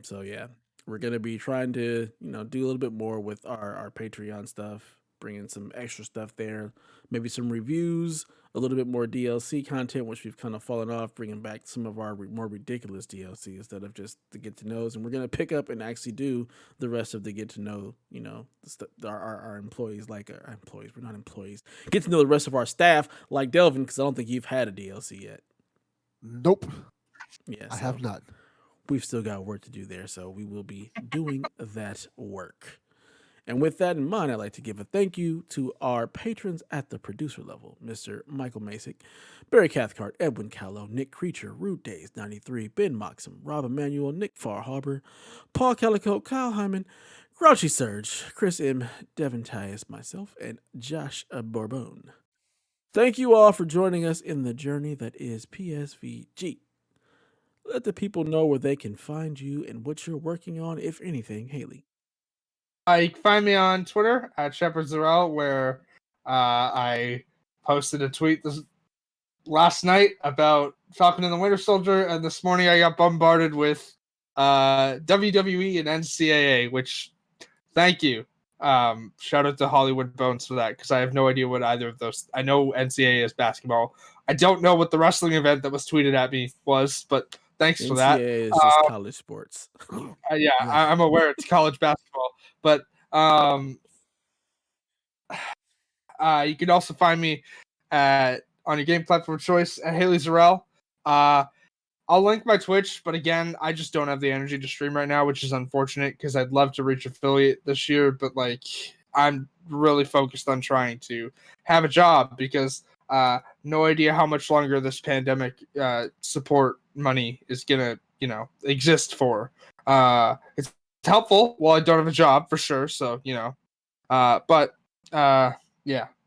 So yeah, we're going to be trying to, do a little bit more with our Patreon stuff, bring in some extra stuff there, maybe some reviews, a little bit more DLC content, which we've kind of fallen off, bringing back some of our more ridiculous DLC instead of just the get to knows. And we're going to pick up and actually do the rest of the get to know, our employees, like our employees. We're not employees. Get to know the rest of our staff, like Delvin, because I don't think you've had a DLC yet. Nope. Yeah, I have not. We've still got work to do there, so we will be doing that work. And with that in mind, I'd like to give a thank you to our patrons at the producer level, Mr. Michael Masick, Barry Cathcart, Edwin Callow, Nick Creature, Rude Days 93, Ben Moxham, Rob Emanuel, Nick Far Harbor, Paul Calico, Kyle Hyman, Grouchy Surge, Chris M., Devin Tyus, myself, and Josh Bourbon. Thank you all for joining us in the journey that is PSVG. Let the people know where they can find you and what you're working on, if anything, Haley. You can find me on Twitter at ShepardZarel, where I posted a tweet last night about Falcon and the Winter Soldier, and this morning I got bombarded with WWE and NCAA, which, thank you. Shout out to Hollywood Bones for that, because I have no idea what either of those. I know NCAA is basketball. I don't know what the wrestling event that was tweeted at me was, but thanks for that. NCAA is just college sports. Yeah, I'm aware it's college basketball, but you can also find me on your game platform of choice at Haley Zarel. I'll link my Twitch, but again, I just don't have the energy to stream right now, which is unfortunate because I'd love to reach affiliate this year, but I'm really focused on trying to have a job because no idea how much longer this pandemic support money is gonna, exist for. It's helpful while I don't have a job for sure, so but yeah,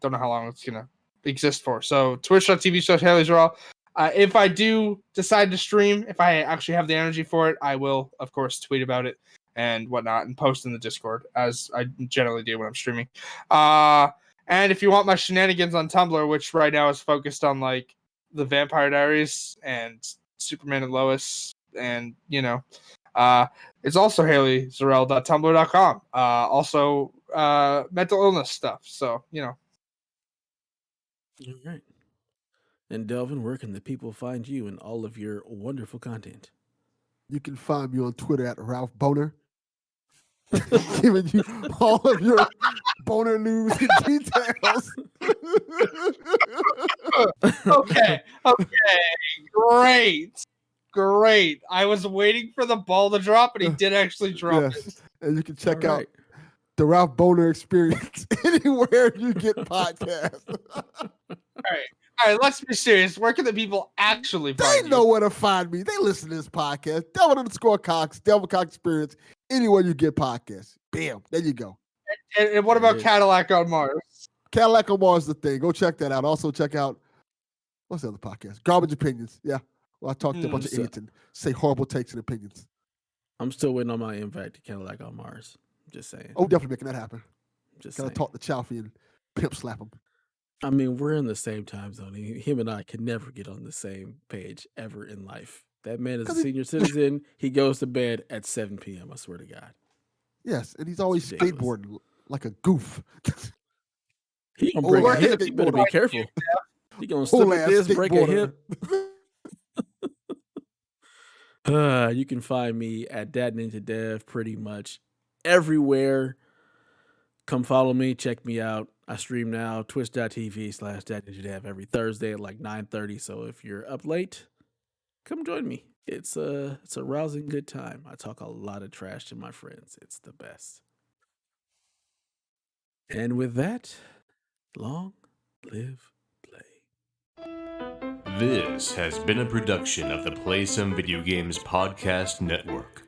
don't know how long it's gonna exist for. So twitch.tv/HaleyZarel. If I do decide to stream, if I actually have the energy for it, I will, of course, tweet about it and whatnot and post in the Discord, as I generally do when I'm streaming. And if you want my shenanigans on Tumblr, which right now is focused on the Vampire Diaries and Superman and Lois, and It's also HaleyZarel.tumblr.com. Also mental illness stuff. So, All right. And Delvin, where can the people find you and all of your wonderful content? You can find me on Twitter at Ralph Boner, giving you all of your boner news and details. Okay. Great. I was waiting for the ball to drop, and he did actually drop it. And you can check All out right. the Ralph Boner Experience anywhere you get podcasts. All right, let's be serious. Where can the people actually They find know you? where to find me. They listen to this podcast. Delvin_Cox, Delvin Cox Experience, anywhere you get podcasts. Bam. There you go. And what There it about is. Cadillac on Mars? Cadillac on Mars is the thing. Go check that out. Also check out, what's the other podcast? Garbage Opinions. Yeah. Well, I talked to a bunch of So- idiots and say horrible takes and opinions. I'm still waiting on my invite to Cadillac on Mars. Just saying. Oh, definitely making that happen. Just Gotta saying. talk to Chalfie and pimp slap him. I mean, we're in the same time zone. Him and I can never get on the same page ever in life. That man is a 'Cause he- senior citizen. He goes to bed at 7 p.m. I swear to God. Yes, and he's always ridiculous. skateboarding like a goof. He gonna Oh, break where a can hip. the You better people be careful. He gonna slip Whole like ass this, break a hip. skateboarder. You can find me at Dad Ninja Dev pretty much everywhere. Come follow me, check me out. I stream now, twitch.tv/Dad Ninja Dev every Thursday at like 9:30. So if you're up late, come join me. It's a rousing good time. I talk a lot of trash to my friends. It's the best. And with that, long live play. This has been a production of the Play Some Video Games Podcast Network.